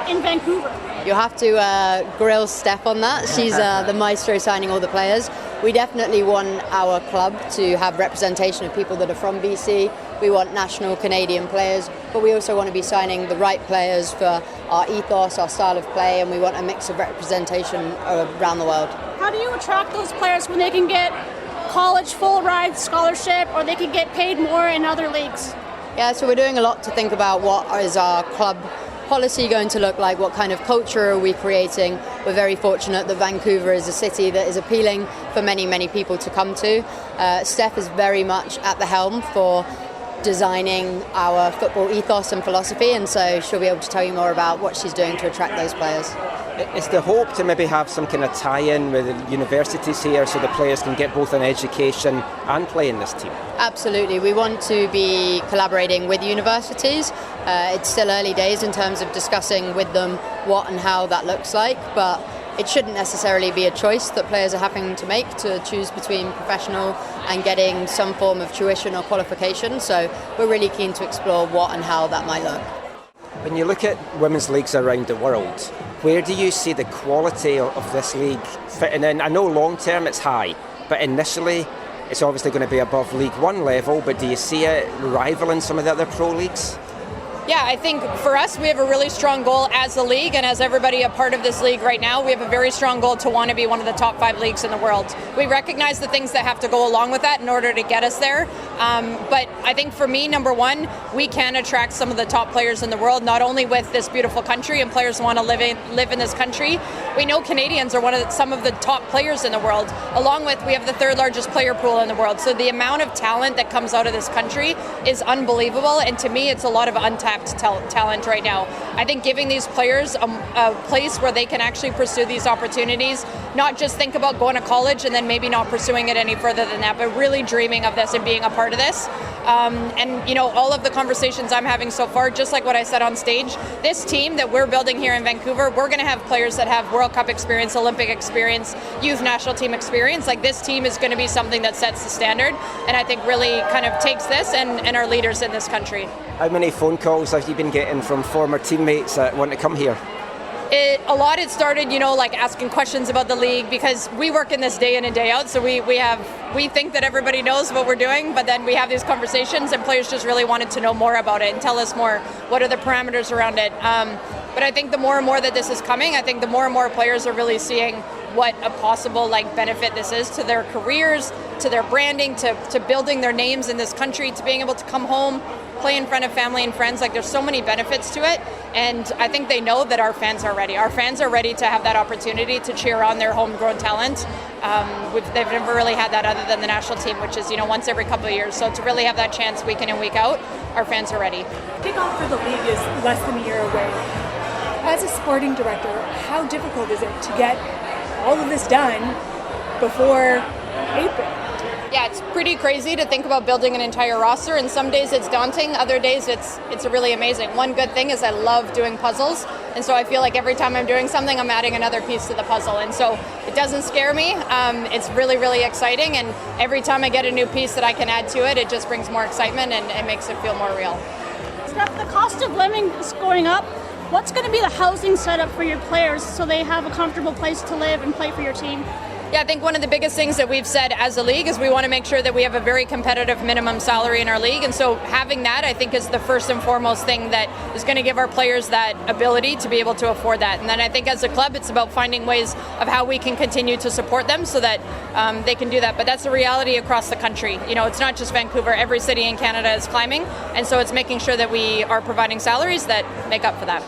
in Vancouver? You'll have to grill Steph on that. She's the maestro signing all the players. We definitely want our club to have representation of people that are from BC. We want national Canadian players, but we also want to be signing the right players for our ethos, our style of play, and we want a mix of representation around the world. How do you attract those players when they can get college full ride scholarship or they can get paid more in other leagues? Yeah, so we're doing a lot to think about what is our club policy going to look like, what kind of culture are we creating. We're very fortunate that Vancouver is a city that is appealing for many people to come to. Steph is very much at the helm for designing our football ethos and philosophy, and so she'll be able to tell you more about what she's doing to attract those players. Is the hope to maybe have some kind of tie-in with the universities here so the players can get both an education and play in this team? Absolutely. We want to be collaborating with universities. It's still early days in terms of discussing with them what and how that looks like, but it shouldn't necessarily be a choice that players are having to make to choose between professional and getting some form of tuition or qualification. So we're really keen to explore what and how that might look. When you look at women's leagues around the world, where do you see the quality of this league fitting in? I know long term it's high, but initially it's obviously going to be above League One level, but do you see it rivaling some of the other pro leagues? Yeah, I think for us, we have a really strong goal as a league, and as everybody a part of this league right now, we have a very strong goal to want to be one of the top 5 leagues in the world. We recognize the things that have to go along with that in order to get us there. But I think for me, number one, we can attract some of the top players in the world, not only with this beautiful country and players who want to live in this country. We know Canadians are some of the top players in the world, along with we have the 3rd largest player pool in the world. So the amount of talent that comes out of this country is unbelievable, and to me, it's a lot of untapped talent right now. I think giving these players a place where they can actually pursue these opportunities not just think about going to college and then maybe not pursuing it any further than that, but really dreaming of this and being a part of this. And you know, all of the conversations I'm having so far, just like what I said on stage, this team that we're building here in Vancouver, we're going to have players that have World Cup experience, Olympic experience, youth national team experience. Like, this team is going to be something that sets the standard, and I think really kind of takes this and our leaders in this country. How many phone calls have you been getting from former teammates that want to come here? A lot it started, you know, like asking questions about the league, because we work in this day in and day out, so we think that everybody knows what we're doing, but then we have these conversations and players just really wanted to know more about it and tell us more, what are the parameters around it. But I think the more and more that this is coming, I think the more and more players are really seeing what a possible like benefit this is to their careers, to their branding, to building their names in this country, to being able to come home, play in front of family and friends. Like, there's so many benefits to it, and I think they know that our fans are ready. Our fans are ready to have that opportunity to cheer on their homegrown talent. They've never really had that other than the national team, which is, you know, once every couple of years. So to really have that chance week in and week out, our fans are ready. Kickoff for the league is less than a year away. As a sporting director, how difficult is it to get all of this done before April? Yeah, it's pretty crazy to think about building an entire roster, and some days it's daunting, other days it's really amazing. One good thing is I love doing puzzles, and so I feel like every time I'm doing something, I'm adding another piece to the puzzle, and so it doesn't scare me. It's really, really exciting, and every time I get a new piece that I can add to it, it just brings more excitement and it makes it feel more real. Steph, the cost of living is going up. What's going to be the housing setup for your players so they have a comfortable place to live and play for your team? Yeah, I think one of the biggest things that we've said as a league is we want to make sure that we have a very competitive minimum salary in our league. And so having that, I think, is the first and foremost thing that is going to give our players that ability to be able to afford that. And then I think as a club, it's about finding ways of how we can continue to support them so that they can do that. But that's a reality across the country. You know, it's not just Vancouver. Every city in Canada is climbing. And so it's making sure that we are providing salaries that make up for that.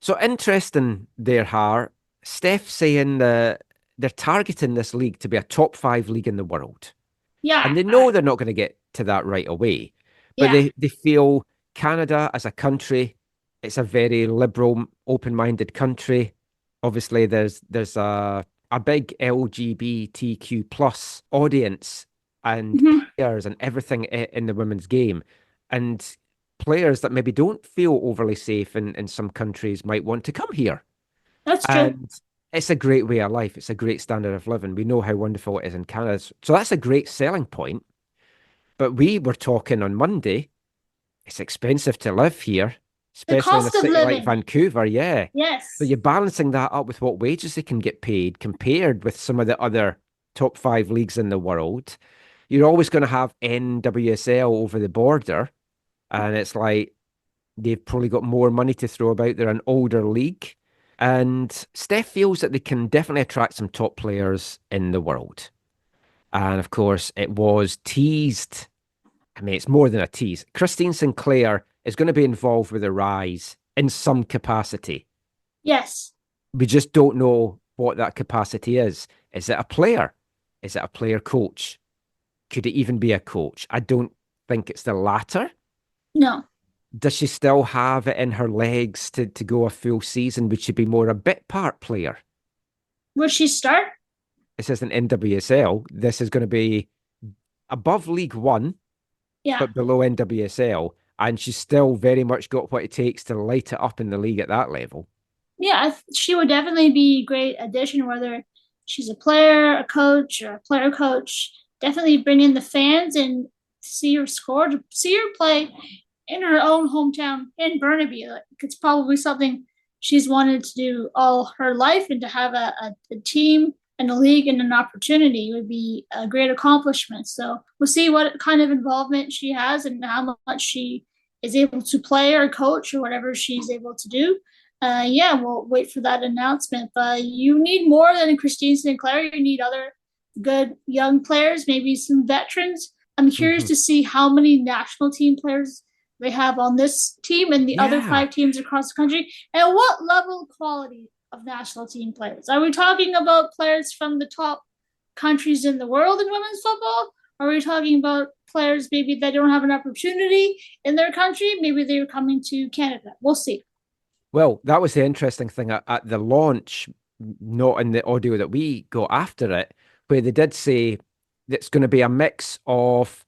So interesting there, Har. Steph saying that they're targeting this league to be a top 5 league in the world. Yeah. And they know they're not going to get to that right away. But they feel Canada as a country, it's a very liberal, open-minded country. Obviously, there's a big LGBTQ plus audience and players and everything in the women's game. And players that maybe don't feel overly safe in some countries might want to come here. That's true. And it's a great way of life. It's a great standard of living. We know how wonderful it is in Canada. So that's a great selling point. But we were talking on Monday, it's expensive to live here, especially in a city like Vancouver. Yeah. Yes. So you're balancing that up with what wages they can get paid compared with some of the other top 5 leagues in the world. You're always going to have NWSL over the border. And it's like they've probably got more money to throw about. They're an older league. And Steph feels that they can definitely attract some top players in the world. And of course, it was teased. I mean, it's more than a tease. Christine Sinclair is going to be involved with the Rise in some capacity. Yes. We just don't know what that capacity is. Is it a player? Is it a player coach? Could it even be a coach? I don't think it's the latter. No. Does she still have it in her legs to go a full season? Would she be more a bit part player? Would she start? This isn't NWSL. This is going to be above League One, but below NWSL. And she's still very much got what it takes to light it up in the league at that level. Yeah, she would definitely be a great addition, whether she's a player, a coach, or a player coach. Definitely bring in the fans and see her score, to see her play in her own hometown in Burnaby. Like, it's probably something she's wanted to do all her life, and to have a team and a league and an opportunity would be a great accomplishment. So we'll see what kind of involvement she has and how much she is able to play or coach or whatever she's able to do. We'll wait for that announcement. But you need more than Christine Sinclair. You need other good young players, maybe some veterans. I'm curious to see how many national team players they have on this team and the other 5 teams across the country, and what level of quality of national team players. Are we talking about players from the top countries in the world in women's football, Are we talking about players maybe that don't have an opportunity in their country? Maybe they're coming to Canada. We'll see. Well, that was the interesting thing at the launch, not in the audio that we got after it, where they did say that it's going to be a mix of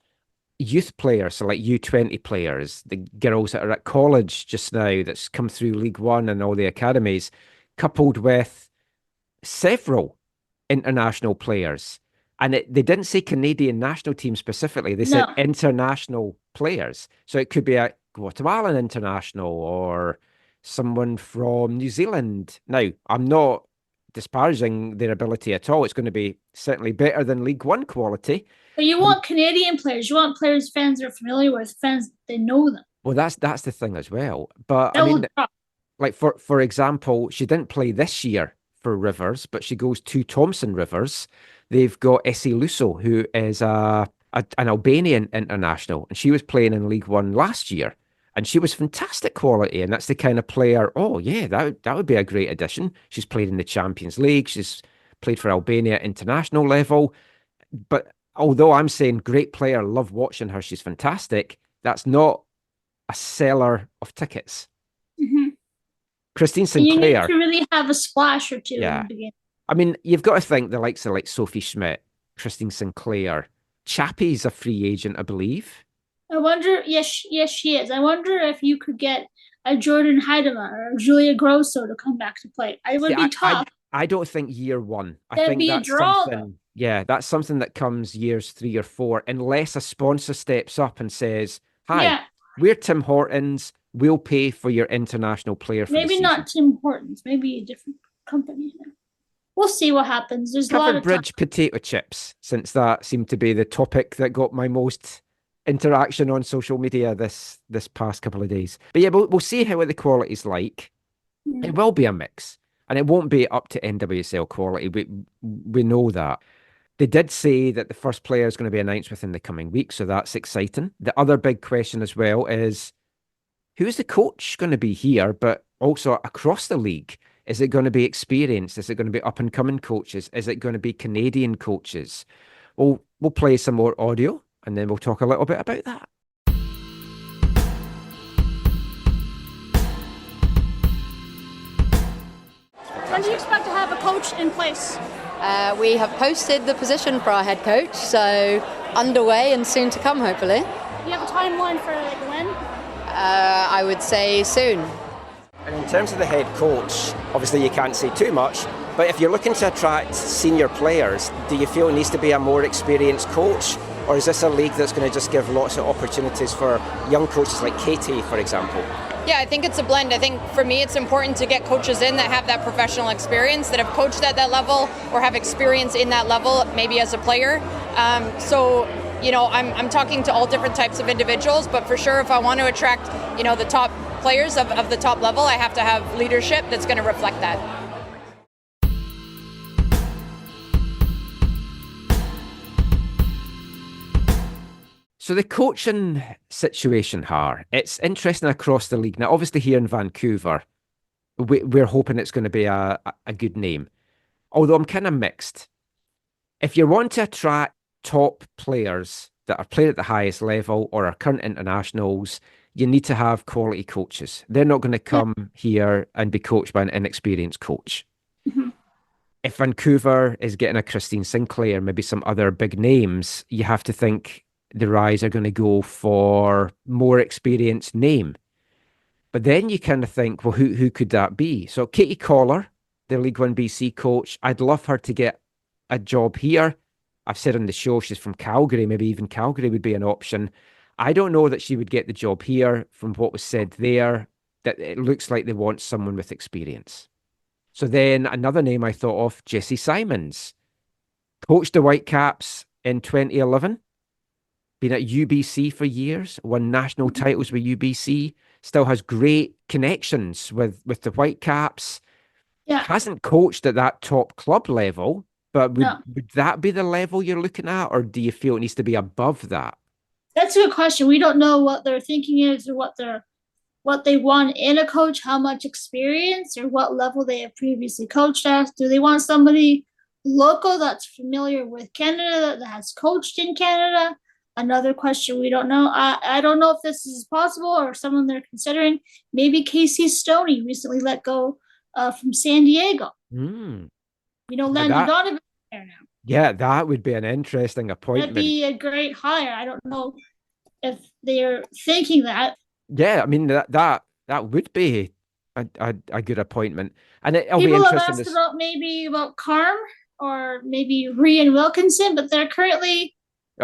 youth players, so like U20 players, the girls that are at college just now that's come through League One and all the academies, coupled with several international players. And they didn't say Canadian national team specifically. They said international players. So it could be a Guatemalan international or someone from New Zealand. Now, I'm not disparaging their ability at all. It's going to be certainly better than League One quality. But you want Canadian players. You want players fans are familiar with, fans they know them. Well, that's the thing as well. But I mean, like for example, she didn't play this year for Rivers, but she goes to Thomson Rivers. They've got Essie Lusso, who is an Albanian international, and she was playing in League One last year, and she was fantastic quality. And that's the kind of player. Oh yeah, that would be a great addition. She's played in the Champions League. She's played for Albania at international level. But although I'm saying great player, love watching her, she's fantastic. That's not a seller of tickets. Mm-hmm. Christine Sinclair. You need to really have a splash or two in the beginning. I mean, you've got to think the likes of like Sophie Schmidt, Christine Sinclair. Chappie's a free agent, I believe. I wonder, yes, she is. I wonder if you could get a Jordan Heidema or Julia Grosso to come back to play. It would be tough. I don't think year one. I That'd think be that's a draw, something. Yeah, that's something that comes years 3 or 4, unless a sponsor steps up and says, "Hi, we're Tim Hortons. We'll pay for your international player." For maybe not Tim Hortons. Maybe a different company. We'll see what happens. There's a lot of Bridge potato chips, since that seemed to be the topic that got my most interaction on social media this past couple of days. But yeah, we'll see how the quality's like. It will be a mix, and it won't be up to NWSL quality. We know that. They did say that the first player is going to be announced within the coming week, so that's exciting. The other big question as well is, who's the coach going to be here, but also across the league? Is it going to be experienced? Is it going to be up-and-coming coaches? Is it going to be Canadian coaches? We'll play some more audio, and then we'll talk a little bit about that. When do you expect to have a coach in place? We have posted the position for our head coach, so underway and soon to come, hopefully. Do you have a timeline for when? I would say soon. And in terms of the head coach, obviously you can't say too much, but if you're looking to attract senior players, do you feel it needs to be a more experienced coach? Or is this a league that's going to just give lots of opportunities for young coaches like Katie, for example? Yeah, I think it's a blend. I think for me it's important to get coaches in that have that professional experience, that have coached at that level or have experience in that level, maybe as a player. So, you know, I'm talking to all different types of individuals, but for sure if I want to attract, you know, the top players of the top level, I have to have leadership that's going to reflect that. So the coaching situation, it's interesting across the league. Now, obviously here in Vancouver, we're hoping it's going to be a good name. Although I'm kind of mixed. If you want to attract top players that are playing at the highest level or are current internationals, you need to have quality coaches. They're not going to come here and be coached by an inexperienced coach. Mm-hmm. If Vancouver is getting a Christine Sinclair, maybe some other big names, you have to think the Rise are going to go for more experienced name. But then you kind of think, well, who could that be? So Katie Collar, the League One BC coach, I'd love her to get a job here. I've said on the show she's from Calgary. Maybe even Calgary would be an option. I don't know that she would get the job here. From what was said there, that it looks like they want someone with experience. So then another name I thought of, Jessie Simons. Coached the Whitecaps in 2011. Been at UBC for years. Won national titles with UBC. Still has great connections with the Whitecaps. Yeah. Hasn't coached at that top club level, but would that be the level you're looking at, or do you feel it needs to be above that? That's a good question. We don't know what their thinking is or what they want in a coach, how much experience or what level they have previously coached at. Do they want somebody local that's familiar with Canada, that has coached in Canada. Another question we don't know. I don't know if this is possible or someone they're considering. Maybe Casey Stoney recently let go from San Diego. Mm. Landon Donovan there now. Yeah, that would be an interesting appointment. That'd be a great hire. I don't know if they're thinking that. Yeah, I mean that would be a good appointment, and it'll be People have interesting. asked about Carm or maybe Ryan Wilkinson, but they're currently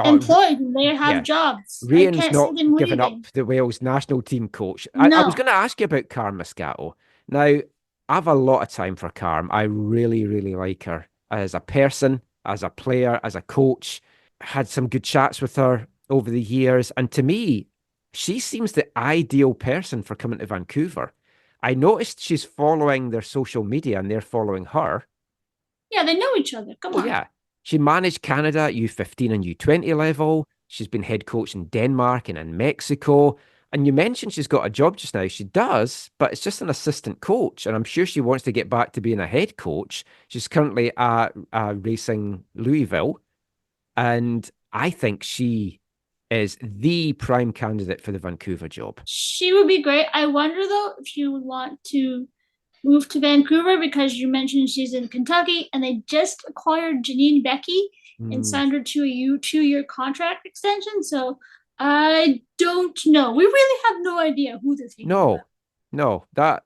employed and they have jobs. Ryan's not given up the Wales national team coach. I was going to ask you about Carm Moscato. Now, I have a lot of time for Carm. I really, really like her as a person, as a player, as a coach. Had some good chats with her over the years, and to me, she seems the ideal person for coming to Vancouver. I noticed she's following their social media and they're following her. Yeah, they know each other. Come on. Yeah. She managed Canada at U15 and U20 level. She's been head coach in Denmark and in Mexico. And you mentioned she's got a job just now. She does, but it's just an assistant coach. And I'm sure she wants to get back to being a head coach. She's currently at Racing Louisville. And I think she is the prime candidate for the Vancouver job. She would be great. I wonder, though, if she would want to move to Vancouver, because you mentioned she's in Kentucky and they just acquired Janine Becky and signed her to a 2-year contract extension. So I don't know. We really have no idea who they're thinking about. No, that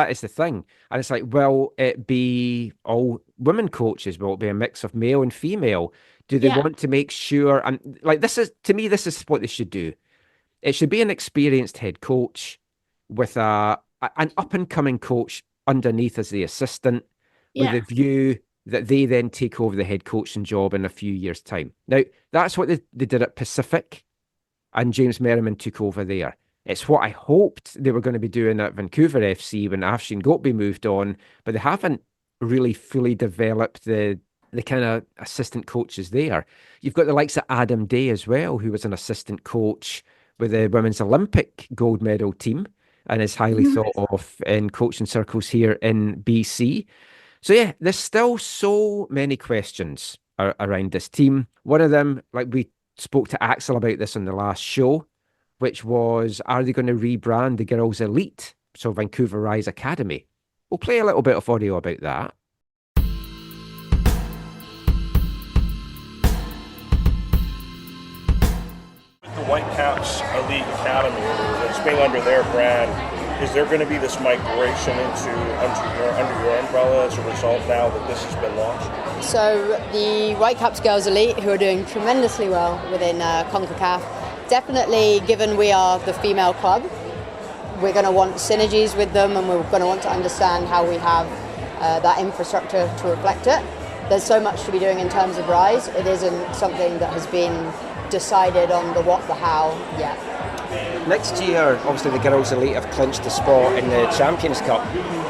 is the thing. And it's like, will it be all women coaches? Will it be a mix of male and female? Do they want to make sure? And like, this is what they should do. It should be an experienced head coach with an up-and-coming coach underneath as the assistant, with a view that they then take over the head coaching job in a few years' time. Now, that's what they did at Pacific, and James Merriman took over there. It's what I hoped they were going to be doing at Vancouver FC when Afshin Gopi moved on, but they haven't really fully developed the kind of assistant coaches there. You've got the likes of Adam Day as well, who was an assistant coach with the Women's Olympic gold medal team and is highly thought of in coaching circles here in BC. So yeah, there's still so many questions around this team. One of them, like we spoke to Axel about this on the last show, which was, are they going to rebrand the Girls Elite? So Vancouver Rise Academy. We'll play a little bit of audio about that. The Whitecaps Elite Academy that's being under their brand, is there going to be this migration under your umbrella as a result now that this has been launched? So the Whitecaps Girls Elite, who are doing tremendously well within CONCACAF, definitely, given we are the female club, we're going to want synergies with them, and we're going to want to understand how we have that infrastructure to reflect it. There's so much to be doing in terms of Rise. It isn't something that has been decided on the what, the how yet. Next year, obviously the Girls Elite have clinched the spot in the Champions Cup.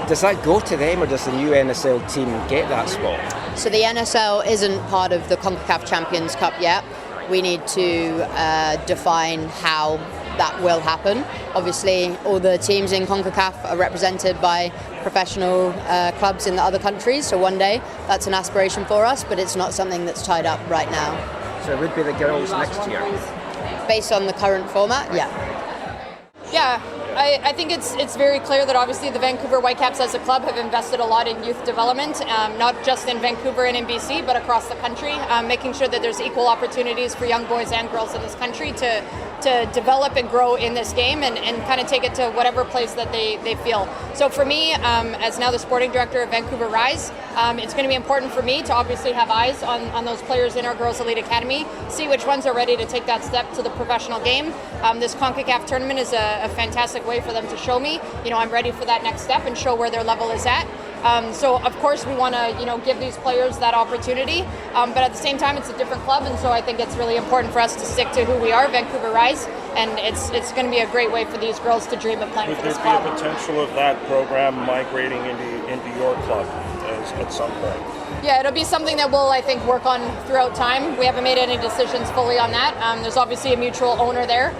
Does that go to them, or does the new NSL team get that spot? So the NSL isn't part of the CONCACAF Champions Cup yet. We need to define how that will happen. Obviously, all the teams in CONCACAF are represented by professional clubs in the other countries, so one day that's an aspiration for us, but it's not something that's tied up right now. So it would be the girls next year? Based on the current format, yeah. Yeah, I think it's very clear that obviously the Vancouver Whitecaps as a club have invested a lot in youth development, not just in Vancouver and in BC, but across the country, making sure that there's equal opportunities for young boys and girls in this country to develop and grow in this game and kind of take it to whatever place that they feel. So for me, as now the sporting director of Vancouver Rise, it's going to be important for me to obviously have eyes on those players in our Girls Elite Academy, see which ones are ready to take that step to the professional game. This CONCACAF tournament is a fantastic way for them to show me, I'm ready for that next step and show where their level is at. So of course we want to, give these players that opportunity, but at the same time it's a different club, and so I think it's really important for us to stick to who we are, Vancouver Rise, and it's going to be a great way for these girls to dream of playing for this club. Would there be a potential of that program migrating into your club? at some point? Yeah, it'll be something that we'll, I think, work on throughout time. We haven't made any decisions fully on that. There's obviously a mutual owner there,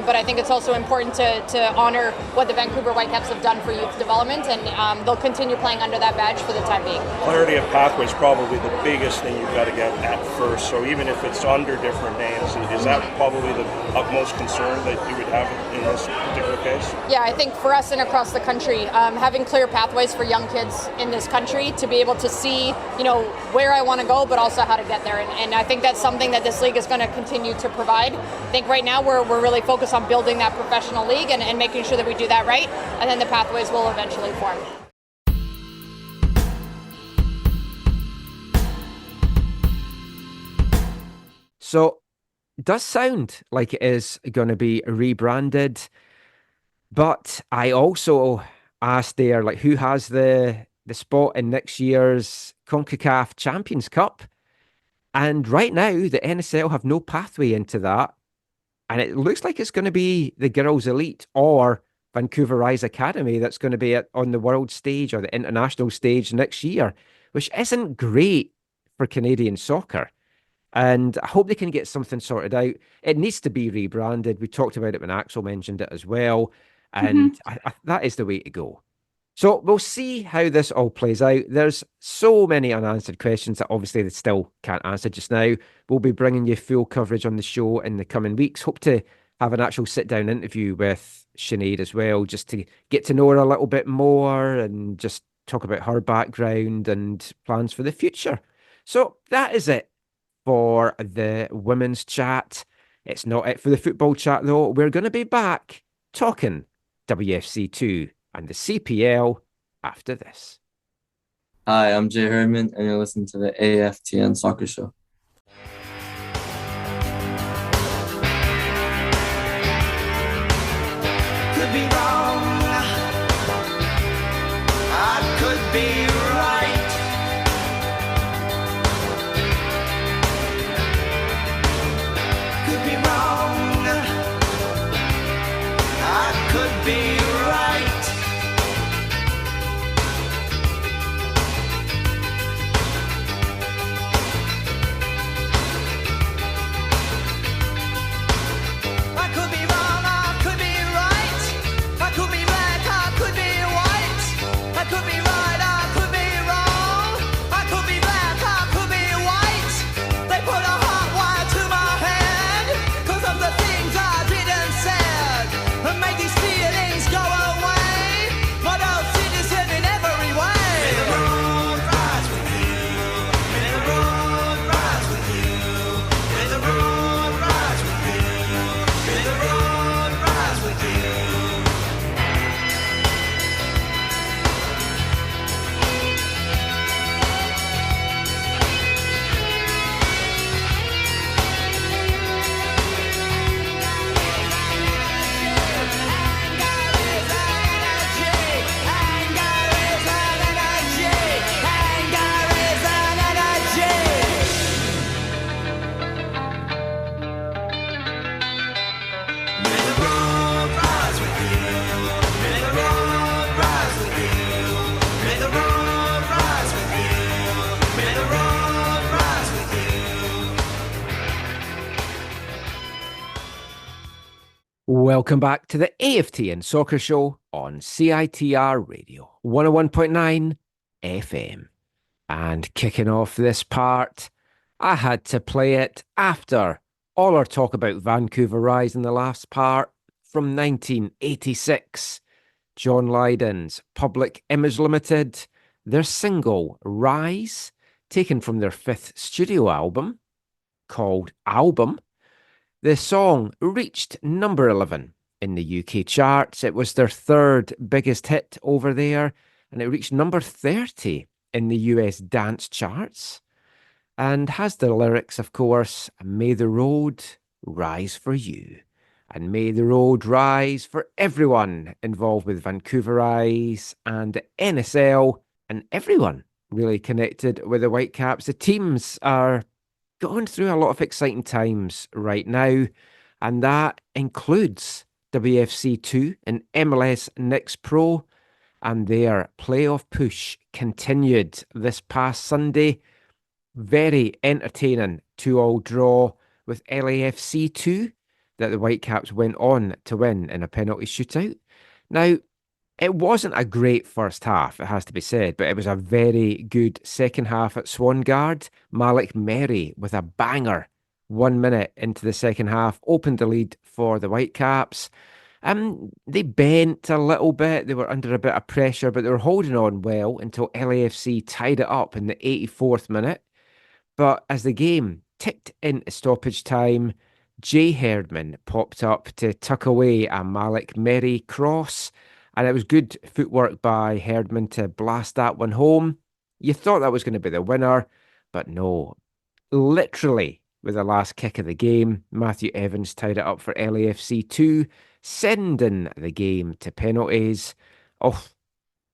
but I think it's also important to honor what the Vancouver Whitecaps have done for youth development, and they'll continue playing under that badge for the time being. Clarity of pathway is probably the biggest thing you've got to get at first. So even if it's under different names, is that probably the utmost concern that you would have in this particular case? Yeah, I think for us and across the country, having clear pathways for young kids in this country to be able to see, where I want to go, but also how to get there. And I think that's something that this league is going to continue to provide. I think right now we're really focused on building that professional league and making sure that we do that right, and then the pathways will eventually form. So, it does sound like it is going to be rebranded, but I also asked there, who has the spot in next year's CONCACAF Champions Cup? And right now, the NSL have no pathway into that. And it looks like it's going to be the Girls Elite or Vancouver Rise Academy that's going to be on the world stage or the international stage next year, which isn't great for Canadian soccer. And I hope they can get something sorted out. It needs to be rebranded. We talked about it when Axel mentioned it as well. And that is the way to go. So we'll see how this all plays out. There's so many unanswered questions that obviously they still can't answer just now. We'll be bringing you full coverage on the show in the coming weeks. Hope to have an actual sit-down interview with Sinead as well, just to get to know her a little bit more and just talk about her background and plans for the future. So that is it for the women's chat. It's not it for the football chat, though. We're going to be back talking WFC2 and the CPL after this. Hi, I'm Jay Herman, and you're listening to the AFTN Soccer Show. Could be wrong, I could be right. Could be wrong, I could be right. I could be wrong, I could be right. I could be black, I could be white. I could be right, I could be wrong. I could be black, I could be white. They put a hot wire to my head 'cause of the things I didn't said, and make these feelings go away. My old citizen in every way. May the road rise with you. May the road rise with you. May the road rise with you. May the road rise with you. Welcome back to the AFTN Soccer Show on CITR Radio 101.9 FM. And kicking off this part, I had to play it after all our talk about Vancouver Rise in the last part from 1986. John Lydon's Public Image Limited, their single Rise, taken from their 5th studio album called Album. The song reached number 11 in the UK charts. It was their 3rd biggest hit over there, and it reached number 30 in the US dance charts, and has the lyrics, of course, may the road rise for you, and may the road rise for everyone involved with Vancouver Rise and the NSL, and everyone really connected with the Whitecaps. The teams are going through a lot of exciting times right now, and that includes WFC2 and MLS Next Pro, and their playoff push continued this past Sunday. Very entertaining 2-2 draw with LAFC 2 that the Whitecaps went on to win in a penalty shootout. Now, it wasn't a great first half, it has to be said, but it was a very good second half at Swangard. Malik Merry with a banger 1 minute into the second half opened the lead for the Whitecaps. They bent a little bit. They were under a bit of pressure, but they were holding on well until LAFC tied it up in the 84th minute. But as the game ticked into stoppage time, Jay Herdman popped up to tuck away a Malik Merry cross, and it was good footwork by Herdman to blast that one home. You thought that was going to be the winner, but no. Literally, with the last kick of the game, Matthew Evans tied it up for LAFC 2, sending the game to penalties. Oh,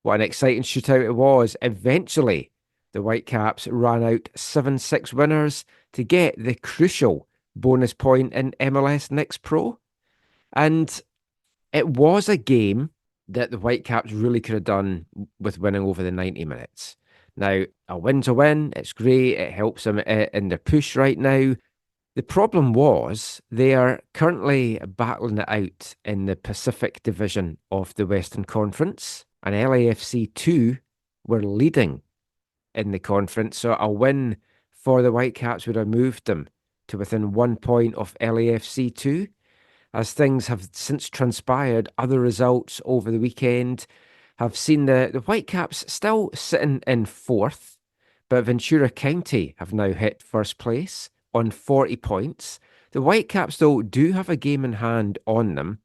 what an exciting shootout it was. Eventually, the Whitecaps ran out 7-6 winners to get the crucial bonus point in MLS Next Pro. And it was a game that the Whitecaps really could have done with winning over the 90 minutes. Now, a win's a win. It's great. It helps them in their push right now. The problem was they are currently battling it out in the Pacific Division of the Western Conference, and LAFC 2 were leading in the conference, so a win for the Whitecaps would have moved them to within 1 point of LAFC 2. As things have since transpired, other results over the weekend have seen the Whitecaps still sitting in 4th, but Ventura County have now hit first place on 40 points. The Whitecaps, though, do have a game in hand on them.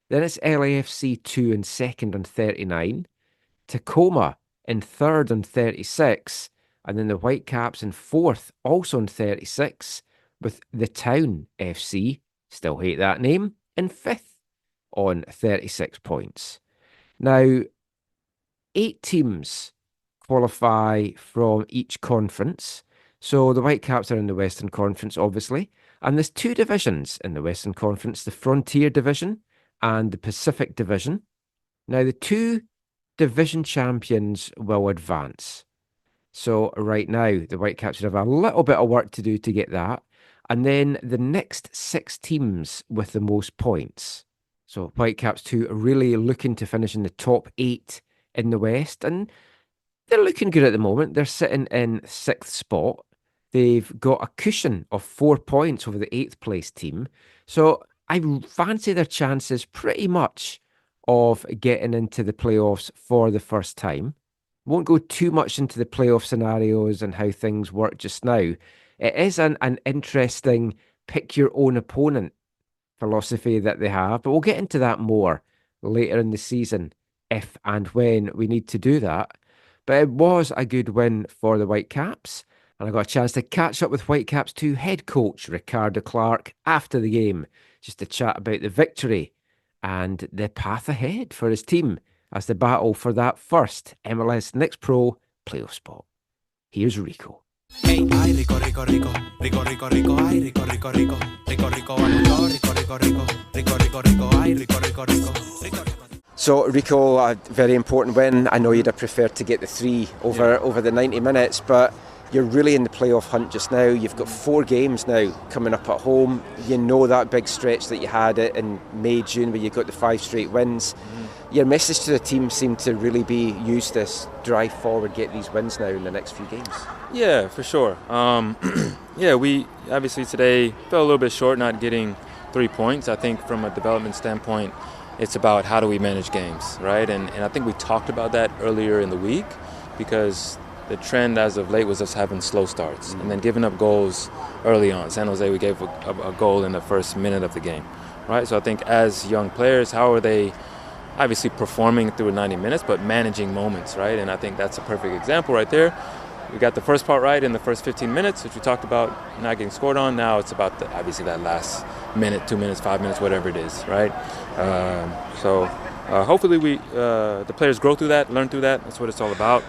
Then it's LAFC 2 in 2nd on 39, Tacoma in 3rd on 36, and then the Whitecaps in 4th, also on 36, with the Town FC, still hate that name, in 5th on 36 points. Now, 8 teams qualify from each conference. So the Whitecaps are in the Western Conference, obviously, and there's 2 divisions in the Western Conference, the Frontier Division and the Pacific Division. Now, the 2 division champions will advance. So right now, the Whitecaps would have a little bit of work to do to get that. And then the next 6 teams with the most points. So Whitecaps 2 are really looking to finish in the top 8 in the West, and they're looking good at the moment. They're sitting in 6th spot. They've got a cushion of 4 points over the 8th place team. So I fancy their chances pretty much of getting into the playoffs for the first time. Won't go too much into the playoff scenarios and how things work just now. It is an interesting pick your own opponent philosophy that they have, but we'll get into that more later in the season if and when we need to do that. But it was a good win for the Whitecaps, and I got a chance to catch up with Whitecaps 2 head coach Ricardo Clark after the game, just to chat about the victory and the path ahead for his team as they battle for that first MLS Next Pro playoff spot. Here's Rico. Hey, ay, rico, rico, rico, rico, rico, rico, ay, rico, rico, rico, rico, rico, rico, rico, rico, rico, rico, rico, ay, rico, rico, rico, rico. So Rico, a very important win. I know you'd have preferred to get the 3 over the 90 minutes, but you're really in the playoff hunt just now. You've got 4 games now coming up at home. You know that big stretch that you had in May, June, where you got the 5 straight wins. Your message to the team seemed to really be use this drive forward, get these wins now in the next few games. Yeah, for sure. We obviously today fell a little bit short not getting 3 points. I think from a development standpoint, it's about how do we manage games, right? And I think we talked about that earlier in the week because the trend as of late was us having slow starts and then giving up goals early on. San Jose, we gave a goal in the first minute of the game, right? So I think as young players, how are they obviously performing through 90 minutes, but managing moments, right? And I think that's a perfect example right there. We got the first part right in the first 15 minutes, which we talked about not getting scored on. Now it's about obviously that last minute, 2 minutes, 5 minutes, whatever it is, right? Hopefully the players grow through that, learn through that. That's what it's all about.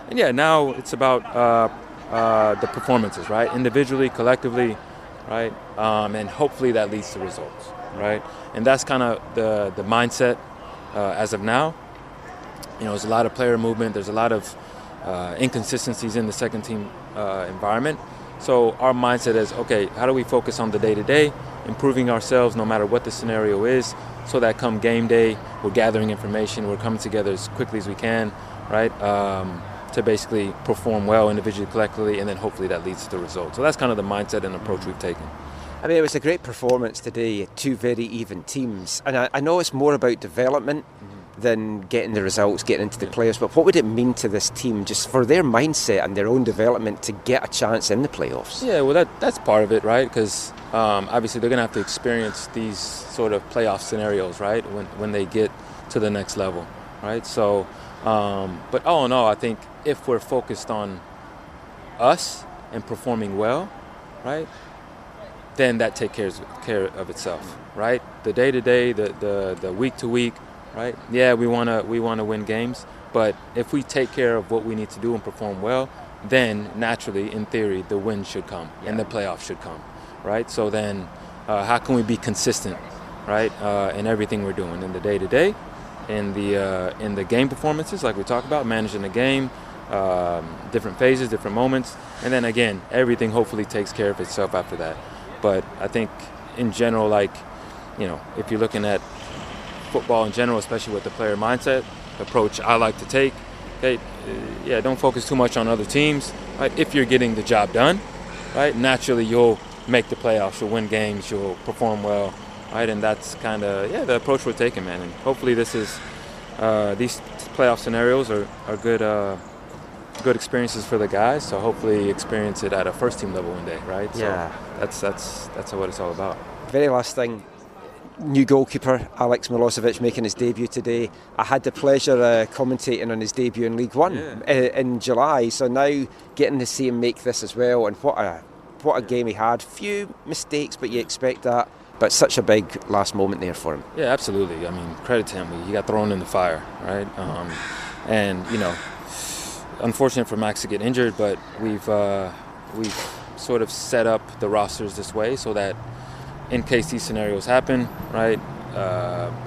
And yeah, now it's about the performances, right? Individually, collectively, right? And hopefully that leads to results, right? And that's kind of the mindset as of now. You know, there's a lot of player movement. There's a lot of inconsistencies in the second team environment. So our mindset is, okay, how do we focus on the day-to-day, improving ourselves no matter what the scenario is, so that come game day, we're gathering information, we're coming together as quickly as we can, right, to basically perform well individually, collectively, and then hopefully that leads to the result. So that's kind of the mindset and approach we've taken. I mean, it was a great performance today, two very even teams. And I know it's more about development than getting the results, getting into the playoffs, but what would it mean to this team just for their mindset and their own development to get a chance in the playoffs? Yeah, well, that's part of it, right? Because obviously they're going to have to experience these sort of playoff scenarios, right, when they get to the next level, right? So, but all in all, I think if we're focused on us and performing well, right, then that takes care of itself, right? The day-to-day, the week-to-week, right? Yeah, we want to win games, but if we take care of what we need to do and perform well, then naturally, in theory, the win should come and the playoffs should come, right? So then, how can we be consistent, right, in everything we're doing, in the day-to-day, in the game performances, like we talked about, managing the game, different phases, different moments, and then again, everything hopefully takes care of itself after that. But I think in general, like, you know, if you're looking at football in general, especially with the player mindset approach I like to take, okay, yeah, don't focus too much on other teams, right? If you're getting the job done, right, naturally you'll make the playoffs, you'll win games, you'll perform well, right? And that's kind of, yeah, the approach we're taking, man. And hopefully this is, these playoff scenarios are good experiences for the guys, so hopefully experience it at a first team level one day, right? Yeah. So that's what it's all about. Very last thing, new goalkeeper Alex Milosevic making his debut today. I had the pleasure commentating on his debut in League One in July, so now getting to see him make this as well, and what a game he had. Few mistakes, but you expect that, but such a big last moment there for him. Yeah, absolutely. I mean, credit to him. He got thrown in the fire, right? And you know, unfortunate for Max to get injured, but we've sort of set up the rosters this way so that in case these scenarios happen, right,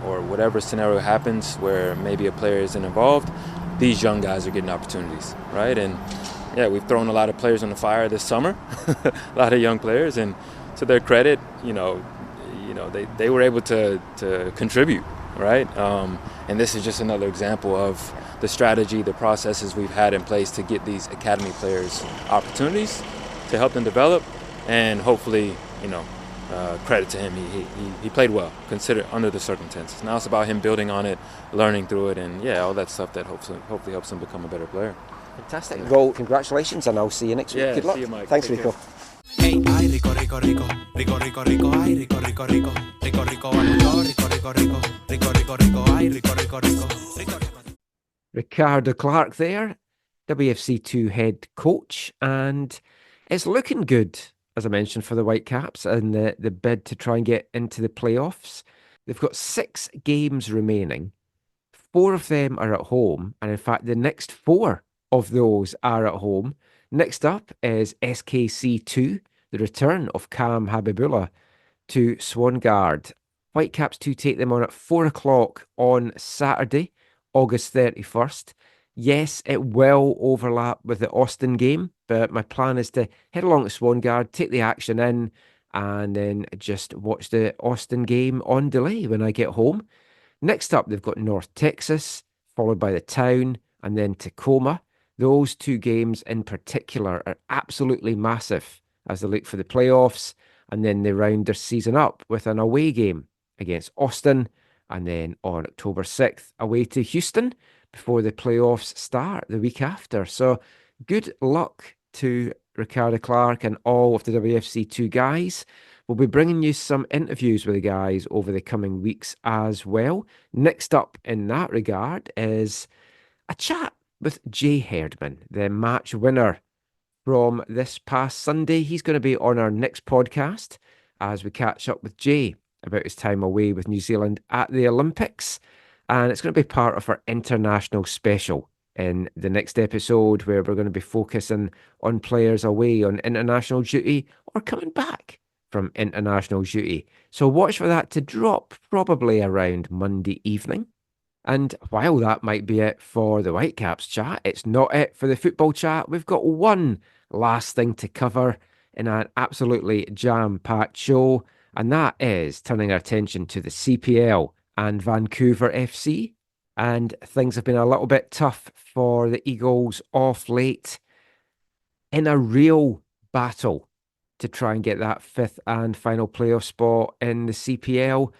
or whatever scenario happens where maybe a player isn't involved, these young guys are getting opportunities, right? And yeah, we've thrown a lot of players on the fire this summer, a lot of young players, and to their credit, you know, they were able to contribute, right? And this is just another example of the strategy, the processes we've had in place to get these academy players opportunities to help them develop, and hopefully, you know, credit to him. He played well, considered under the circumstances. Now it's about him building on it, learning through it, and yeah, all that stuff that hopefully helps him become a better player. Fantastic. Well, congratulations, and I'll see you next week. Good luck. See you, Mike. Thanks, Take Rico. care. Hey, ay, rico, rico, rico, rico, rico, rico, ay, rico, rico, rico, rico, rico, vámonos, rico, rico, rico, rico, rico, rico, ay, rico, rico, rico, rico, rico. Ricardo Clark there, WFC2 head coach, and it's looking good, as I mentioned, for the Whitecaps and the bid to try and get into the playoffs. They've got 6 games remaining. 4 of them are at home, and in fact, the next 4 of those are at home. Next up is SKC2, the return of Cam Habibullah to Swangard. Whitecaps 2 take them on at 4 o'clock on Saturday, August 31st. Yes, it will overlap with the Austin game, but my plan is to head along to Swangard, take the action in, and then just watch the Austin game on delay when I get home. Next up, they've got North Texas, followed by the Town, and then Tacoma. Those 2 games in particular are absolutely massive as they look for the playoffs, and then they round their season up with an away game against Austin, and then on October 6th, away to Houston before the playoffs start the week after. So good luck to Ricardo Clark and all of the WFC2 guys. We'll be bringing you some interviews with the guys over the coming weeks as well. Next up in that regard is a chat with Jay Herdman, the match winner from this past Sunday. He's going to be on our next podcast as we catch up with Jay about his time away with New Zealand at the Olympics. And it's going to be part of our international special in the next episode, where we're going to be focusing on players away on international duty or coming back from international duty. So watch for that to drop probably around Monday evening. And while that might be it for the Whitecaps chat, it's not it for the football chat. We've got one last thing to cover in an absolutely jam-packed show, and that is turning our attention to the CPL and Vancouver FC. And things have been a little bit tough for the Eagles off late in a real battle to try and get that fifth and final playoff spot in the CPL.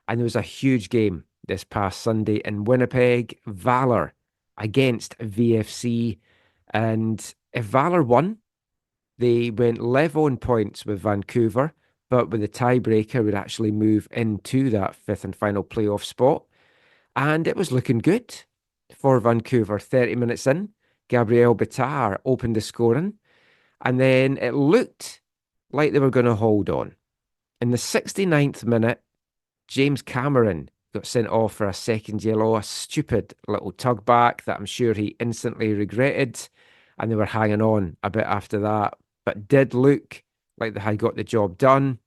And there was a huge game this past Sunday in Winnipeg, Valor against VFC. And if Valor won, they went level in points with Vancouver, but with the tiebreaker would actually move into that fifth and final playoff spot. And it was looking good for Vancouver. 30 minutes in, Gabriel Bitar opened the scoring, and then it looked like they were going to hold on. In the 69th minute, James Cameron got sent off for a second yellow, a stupid little tug back that I'm sure he instantly regretted, and they were hanging on a bit after that, but did look like they had got the job done.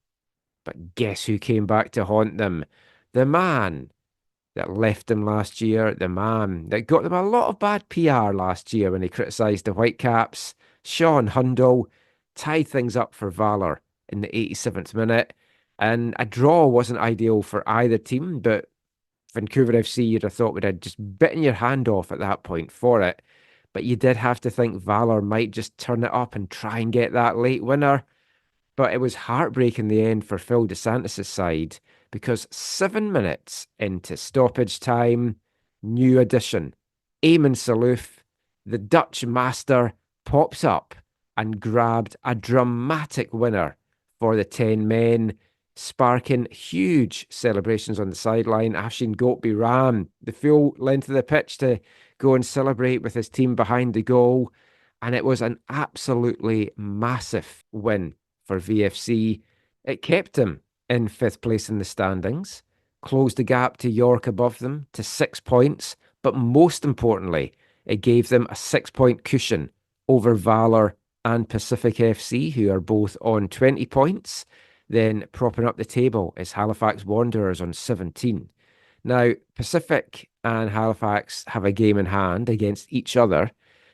But guess who came back to haunt them? The man that left them last year, the man that got them a lot of bad PR last year when he criticised the Whitecaps, Sean Hundle, tied things up for Valor in the 87th minute. And a draw wasn't ideal for either team, but Vancouver FC, you'd have thought would have just bitten your hand off at that point for it. But you did have to think Valor might just turn it up and try and get that late winner. But it was heartbreaking in the end for Phil DeSantis' side, because 7 minutes into stoppage time, new addition, Eamon Salouf, the Dutch master, pops up and grabbed a dramatic winner for the 10 men, sparking huge celebrations on the sideline. Afshin Goatby ran the full length of the pitch to go and celebrate with his team behind the goal, and it was an absolutely massive win for VFC. It kept him in fifth place in the standings, closed the gap to York above them to 6 points, but most importantly, it gave them a 6-point cushion over Valor and Pacific FC, who are both on 20 points. Then propping up the table is Halifax Wanderers on 17. Now, Pacific and Halifax have a game in hand against each other.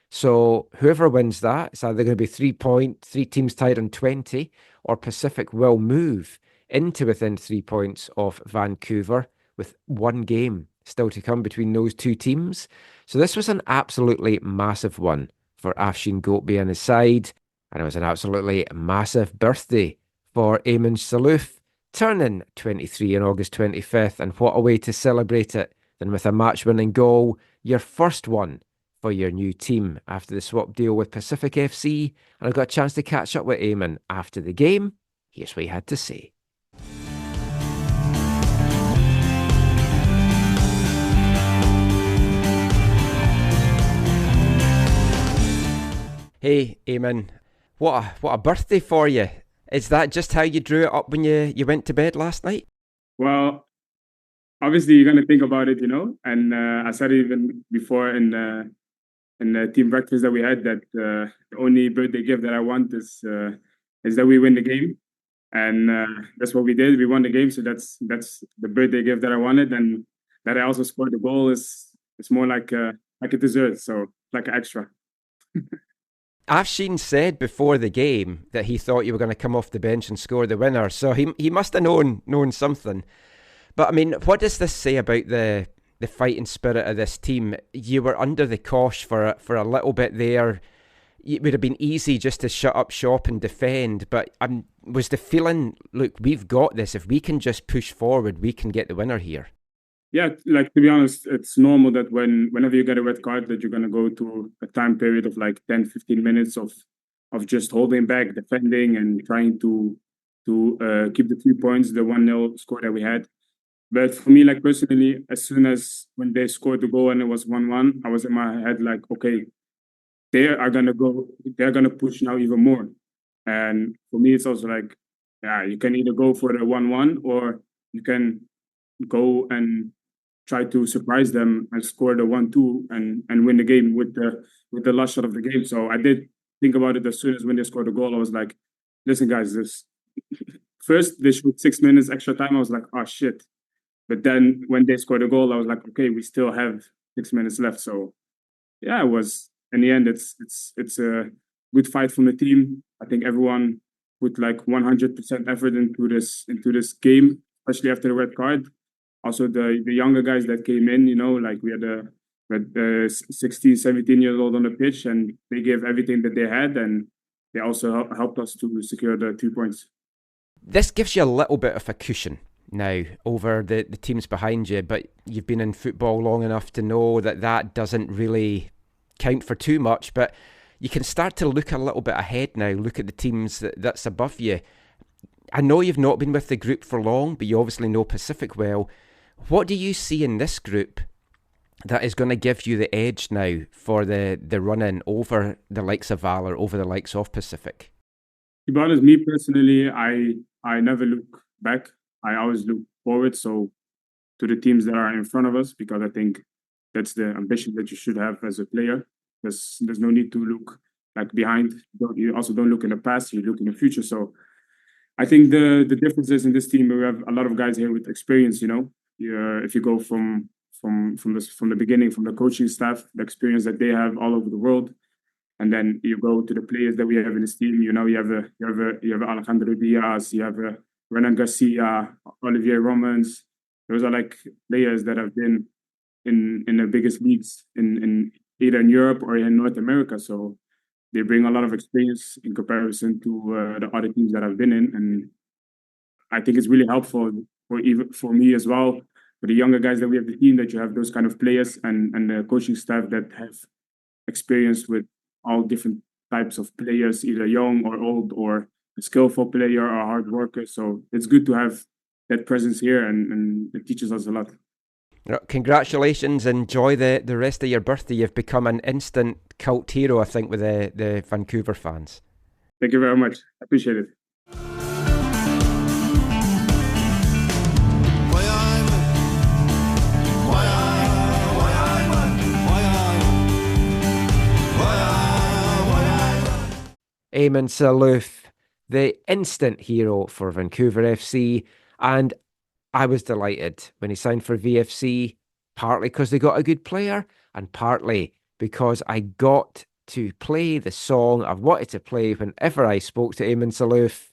So whoever wins that, it's either going to be 3 teams tied on 20, or Pacific will move into within 3 points of Vancouver with one game still to come between those two teams. So this was an absolutely massive one for Afshin Goatby and his side. And it was an absolutely massive birthday for Eamon Salouf, turning 23 on August 25th. And what a way to celebrate it than with a match-winning goal, your first one for your new team after the swap deal with Pacific FC. And I got a chance to catch up with Eamon after the game. Here's what he had to say. Hey, Eamon, what a birthday for you. Is that just how you drew it up when you went to bed last night? Well, obviously you're going to think about it, and I said it even before in the team breakfast that we had, that the only birthday gift that I want is that we win the game. And that's what we did. We won the game, so that's the birthday gift that I wanted. And that I also scored the goal is more like a dessert, so like an extra. Afshin said before the game that he thought you were going to come off the bench and score the winner, so he must have known something. But I mean, what does this say about the fighting spirit of this team? You were under the cosh for a little bit there. It would have been easy just to shut up shop and defend, but was the feeling, look, we've got this. If we can just push forward, we can get the winner here. Yeah, like, to be honest, it's normal that whenever you get a red card that you're going to go to a time period of like 10, 15 minutes of just holding back, defending, and trying to keep the 3 points, the 1-0 score that we had. But for me, like personally, as soon as when they scored the goal and it was 1-1, I was in my head like, okay, they're going to push now even more. And for me, it's also like, yeah, you can either go for the 1-1 or you can go and try to surprise them and score the 1-2 and win the game with the last shot of the game. So I did think about it as soon as when they scored the goal. I was like, listen, guys, this first they shoot 6 minutes extra time. I was like, oh shit. But then when they scored a goal, I was like, okay, we still have 6 minutes left. So yeah, it was in the end, it's a good fight from the team. I think everyone put like 100% effort into this game, especially after the red card. Also the younger guys that came in, like we had 16, 17 years old on the pitch, and they gave everything that they had, and they also helped us to secure the 2 points. This gives you a little bit of a cushion now over the teams behind you, but you've been in football long enough to know that doesn't really count for too much, but you can start to look a little bit ahead now, look at the teams that's above you. I know you've not been with the group for long, but you obviously know Pacific well. What do you see in this group that is going to give you the edge now for the run-in over the likes of Valor, over the likes of Pacific? To be honest, me personally, I never look back. I always look forward, so to the teams that are in front of us, because I think that's the ambition that you should have as a player. There's no need to look like behind. You also don't look in the past, you look in the future. So I think the difference is in this team, we have a lot of guys here with experience, if you go from the beginning, from the coaching staff, the experience that they have all over the world, and then you go to the players that we have in this team. You have Alejandro Diaz, you have Renan Garcia, Olivier Romans. Those are like players that have been in the biggest leagues in either in Europe or in North America. So they bring a lot of experience in comparison to the other teams that I've been in, and I think it's really helpful for me as well, for the younger guys that we have the team, that you have those kind of players and the coaching staff that have experience with all different types of players, either young or old, or a skillful player or a hard worker. So it's good to have that presence here, and it teaches us a lot. Congratulations. Enjoy the rest of your birthday. You've become an instant cult hero, I think, with the Vancouver fans. Thank you very much. I appreciate it. Eamon Salouf, the instant hero for Vancouver FC, and I was delighted when he signed for VFC, partly because they got a good player, and partly because I got to play the song I've wanted to play whenever I spoke to Eamon Salouf,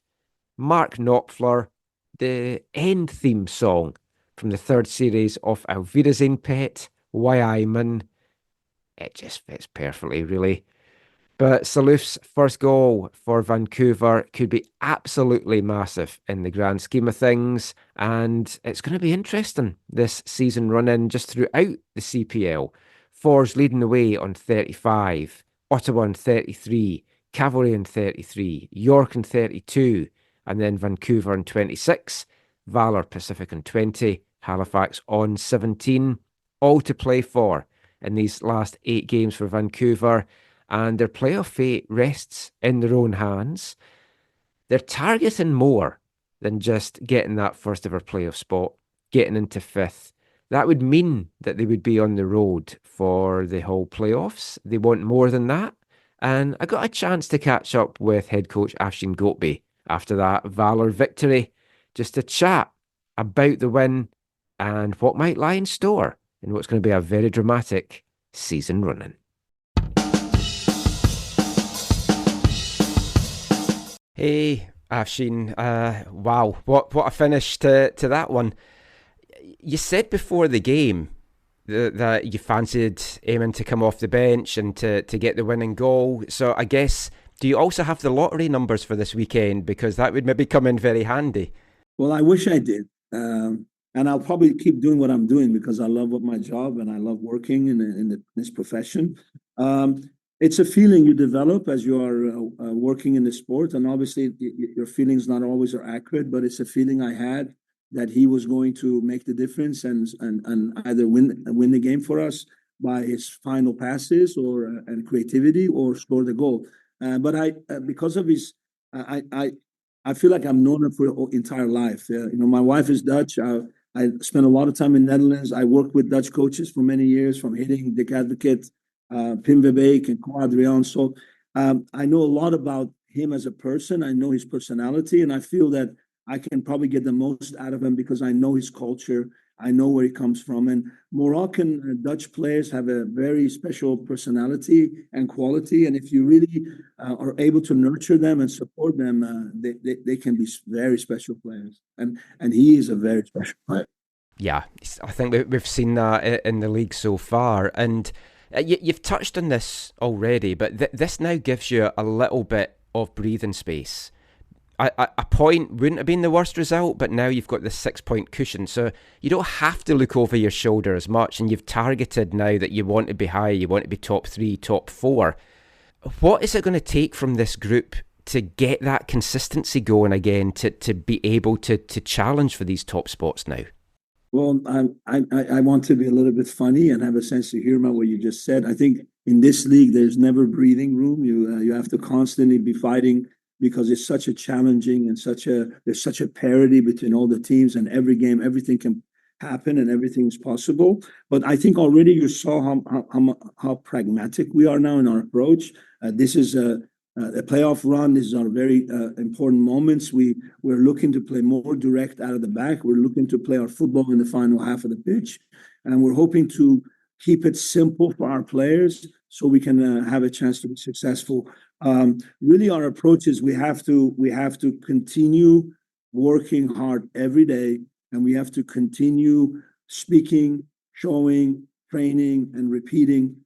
Mark Knopfler, the end theme song from the third series of Auf Wiedersehen Pet, Wyman. It just fits perfectly, really. But Salouf's first goal for Vancouver could be absolutely massive in the grand scheme of things, and it's going to be interesting this season run-in just throughout the CPL. Forge leading the way on 35, Ottawa on 33, Cavalry on 33, York on 32, and then Vancouver on 26, Valor Pacific on 20, Halifax on 17, all to play for in these last 8 games for Vancouver. And their playoff fate rests in their own hands. They're targeting more than just getting that first ever playoff spot, getting into 5th. That would mean that they would be on the road for the whole playoffs. They want more than that. And I got a chance to catch up with head coach Afshin Gotbi after that Valor victory, just to chat about the win and what might lie in store in what's going to be a very dramatic season running. Hey, Afshin, wow, what a finish to that one. You said before the game that you fancied Eamon to come off the bench and to get the winning goal. So I guess, do you also have the lottery numbers for this weekend? Because that would maybe come in very handy. Well, I wish I did. And I'll probably keep doing what I'm doing because I love my job and I love working in this profession. It's a feeling you develop as you are working in the sport, and obviously your feelings not always are accurate, but it's a feeling I had that he was going to make the difference and either win the game for us by his final passes and creativity, or score the goal. But because of his, I feel like I've known him for his entire life. My wife is Dutch. I spent a lot of time in Netherlands. I worked with Dutch coaches for many years, from Hiddink, Dick Advocate, Pim Verbeek, and Adriaan. So I know a lot about him as a person. I know his personality, and I feel that I can probably get the most out of him because I know his culture. I know where he comes from. And Moroccan Dutch players have a very special personality and quality. And if you really are able to nurture them and support them, they can be very special players. And he is a very special player. Yeah, I think we've seen that in the league so far. And you've touched on this already, but this now gives you a little bit of breathing space. A point wouldn't have been the worst result, but now you've got this 6-point cushion, so you don't have to look over your shoulder as much, and you've targeted now that you want to be high, you want to be top 3, top 4. What is it going to take from this group to get that consistency going again, to be able to challenge for these top spots now? Well, I want to be a little bit funny and have a sense of humor what you just said. I think in this league, there's never breathing room. You have to constantly be fighting because it's such a challenging and there's such a parity between all the teams, and every game, everything can happen and everything is possible. But I think already you saw how pragmatic we are now in our approach. This is a playoff run. These are very important moments. We're looking to play more direct out of the back. We're looking to play our football in the final half of the pitch. And we're hoping to keep it simple for our players so we can have a chance to be successful. Really, our approach is we have to continue working hard every day, and we have to continue speaking, showing, training, and repeating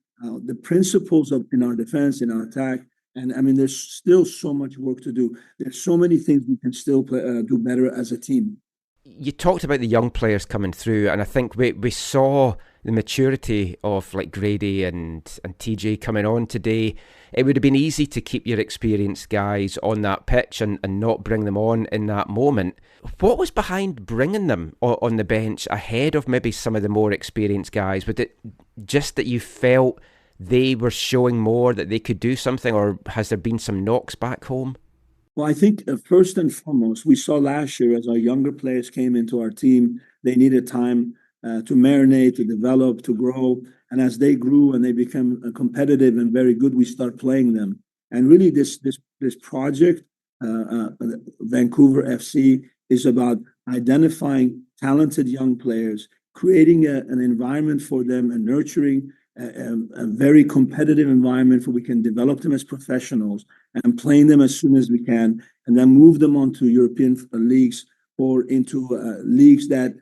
the principles in our defense, in our attack. And I mean, there's still so much work to do. There's so many things we can still do better as a team. You talked about the young players coming through, and I think we saw the maturity of like Grady and TJ coming on today. It would have been easy to keep your experienced guys on that pitch and not bring them on in that moment. What was behind bringing them on the bench ahead of maybe some of the more experienced guys? Was it just that you felt they were showing more, that they could do something, or has there been some knocks back home? Well, I think first and foremost, we saw last year as our younger players came into our team, they needed time to marinate, to develop, to grow. And as they grew and they became competitive and very good, we start playing them. And really this project, Vancouver FC, is about identifying talented young players, creating an environment for them and nurturing a very competitive environment where we can develop them as professionals and playing them as soon as we can, and then move them on to European leagues or into leagues that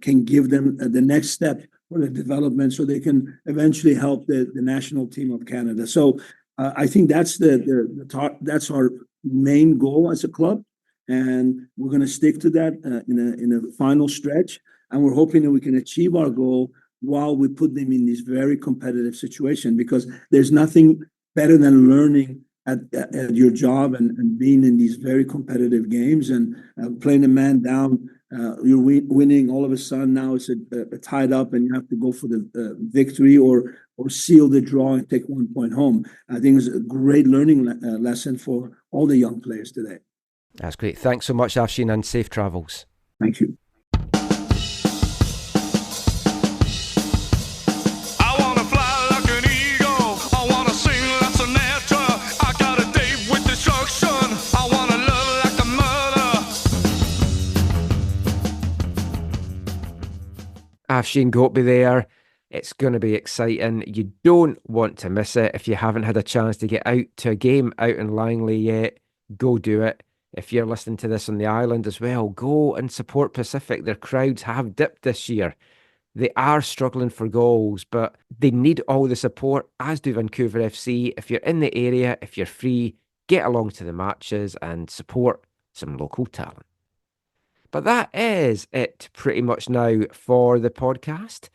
can give them the next step for the development so they can eventually help the national team of Canada. So I think that's that's our main goal as a club, and we're going to stick to that in a final stretch, and we're hoping that we can achieve our goal while we put them in this very competitive situation, because there's nothing better than learning at your job and being in these very competitive games and playing a man down. You're winning, all of a sudden now it's a tied up and you have to go for the victory or seal the draw and take 1 point home. I think it's a great learning lesson for all the young players today. That's great. Thanks so much, Afshin, and safe travels. Thank you. Afshin Gauld there. It's going to be exciting. You don't want to miss it. If you haven't had a chance to get out to a game out in Langley yet, go do it. If you're listening to this on the island as well, go and support Pacific. Their crowds have dipped this year. They are struggling for goals, but they need all the support, as do Vancouver FC. If you're in the area, if you're free, get along to the matches and support some local talent. But that is it pretty much now for the podcast.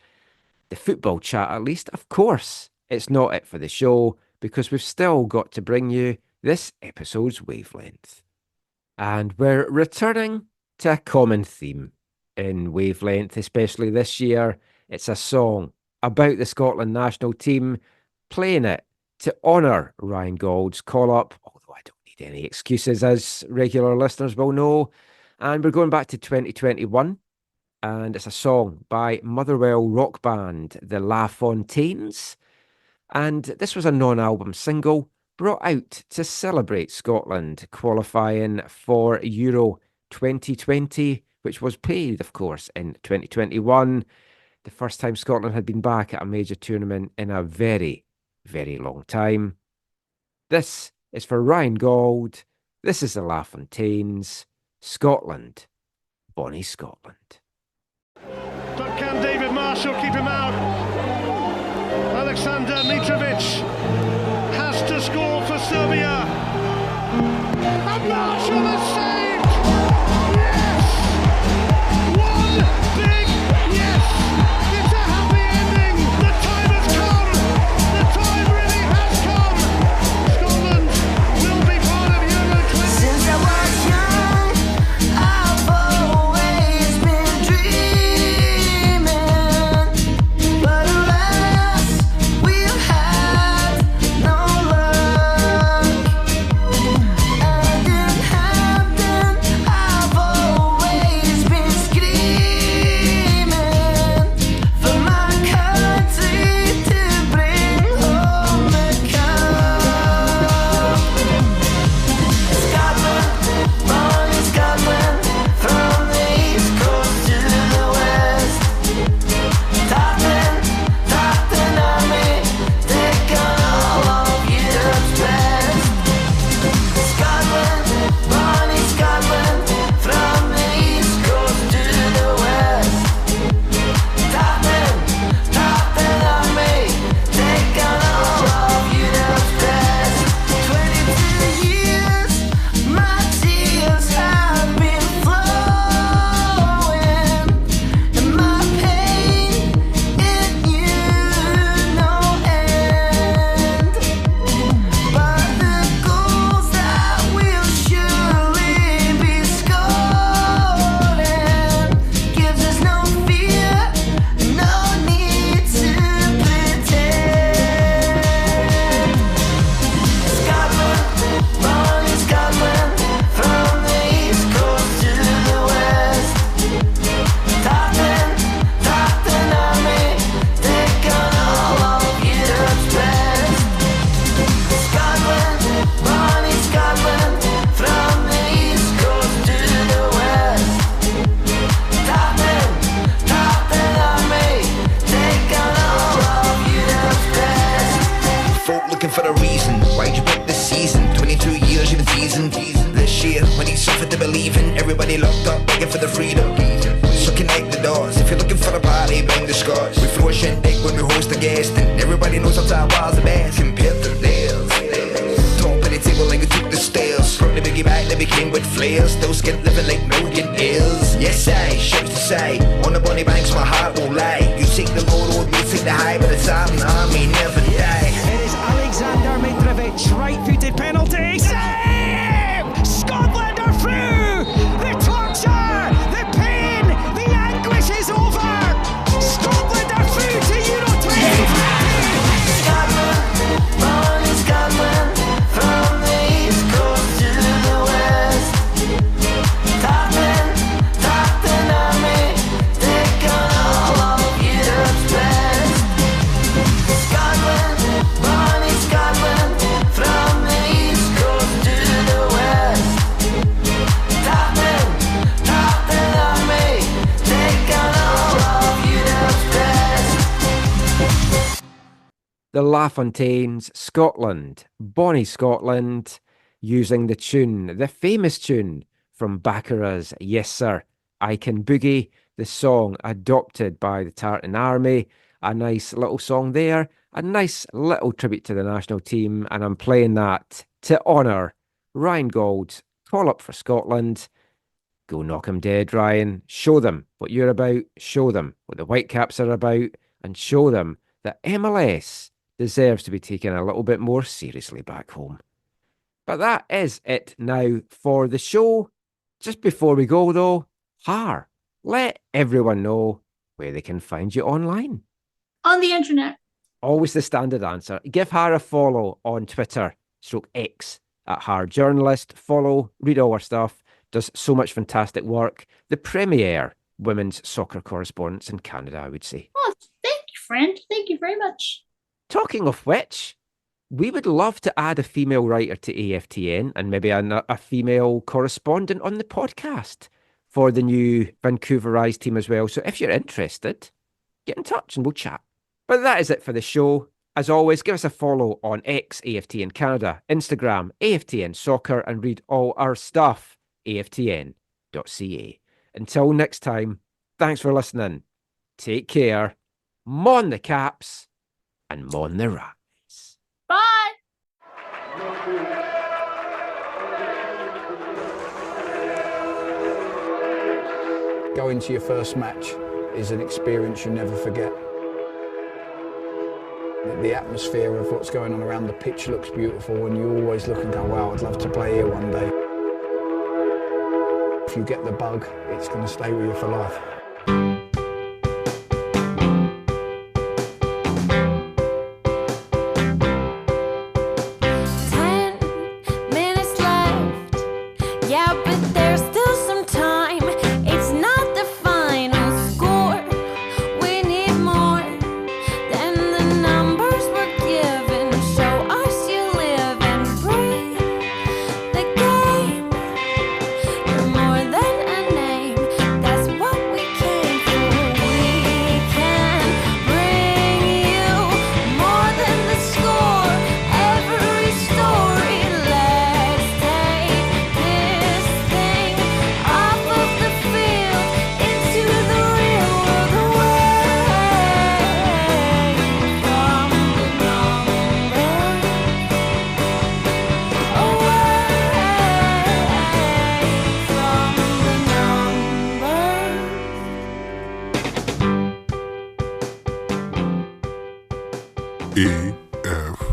The football chat, at least. Of course, it's not it for the show, because we've still got to bring you this episode's wavelength. And we're returning to a common theme in Wavelength, especially this year. It's a song about the Scotland national team, playing it to honour Ryan Gauld's call-up, although I don't need any excuses, as regular listeners will know. And we're going back to 2021, and it's a song by Motherwell rock band, the La Fontaines. And this was a non-album single brought out to celebrate Scotland qualifying for Euro 2020, which was paid, of course, in 2021, the first time Scotland had been back at a major tournament in a very, very long time. This is for Ryan Gauld. This is the LaFontaines. Scotland. Bonnie Scotland. But can David Marshall keep him out? Alexander Mitrovic has to score for Serbia. And Marshall has saved! Yes! One big yes! It's a happy ending! The time has come! The time really has come! Scotland will be part of Euro 20. Since I was young, I've always been dreaming, but alas, we've had no luck. And in Hampton, I've always been screaming for my country to bring home the cup. Scotland, born in Scotland, from the east coast to the west. Tottenham army, take on all of Europe's best. Scotland, born in Scotland, from the east coast to the west. Tottenham army, take on all of Europe's best. 22 years, my tears have been flowing, and my pain, it knew no end. But the goals that will surely be scoring gives us no fear, no need to pretend. Scotland, born in Scotland, from the east coast to the west. Tottenham army, take on all of Europe's best. Scotland, born in Scotland, from the east coast to the west. Tottenham army, take on all of Europe's best. Folk looking for a reason. Why'd you pick this season? 22 years you've been teasing. This year, when he suffered to believe in, everybody locked up begging for the freedom. So connect the dots. If you're looking for a party, bring the Scots. We throw a shindig when we host a guest, and everybody knows our time was the best compared to theirs. Top of the table like we took the stairs. From the biggie back, they became with flares. Still skin living like millionaires. Yes, I should to say, on the bonny banks, my heart will lie. You take the low road, we take the high, but the time the army never die. It is Alexander Mitrovic, right-footed penalty. Save! Scotland are through! The torture, the pain, the anguish is over! Scotland are through to Euro 2020! Scotland, born in Scotland, from the east coast to the west. Tottenham army, take on all of Europe's best. Scotland, born in Scotland, from the east coast to the west. Tottenham army, take on all of Europe's best. The LaFontaines, Scotland, Bonnie Scotland, using the tune, the famous tune from Baccarat's Yes Sir, I Can Boogie, the song adopted by the Tartan Army. A nice little song there, a nice little tribute to the national team, and I'm playing that to honour Ryan Gauld's call up for Scotland. Go knock 'em dead, Ryan. Show them what you're about, show them what the Whitecaps are about, and show them that MLS deserves to be taken a little bit more seriously back home. But that is it now for the show. Just before we go, though, let everyone know where they can find you online. On the internet. Always the standard answer. Give Har a follow on Twitter, /X, at Har Journalist. Follow, read all our stuff. Does so much fantastic work. The premier women's soccer correspondent in Canada, I would say. Oh, thank you, friend. Thank you very much. Talking of which, we would love to add a female writer to AFTN and maybe a female correspondent on the podcast for the new Vancouver Rise team as well. So if you're interested, get in touch and we'll chat. But that is it for the show. As always, give us a follow on X, AFTN Canada, Instagram, AFTN Soccer, and read all our stuff, aftn.ca. Until next time, thanks for listening. Take care. Mon the Caps and Mon the Rise. Bye. Going to your first match is an experience you never forget. The atmosphere of what's going on around the pitch looks beautiful, and you always look and go, wow, I'd love to play here one day. If you get the bug, it's going to stay with you for life. AFTN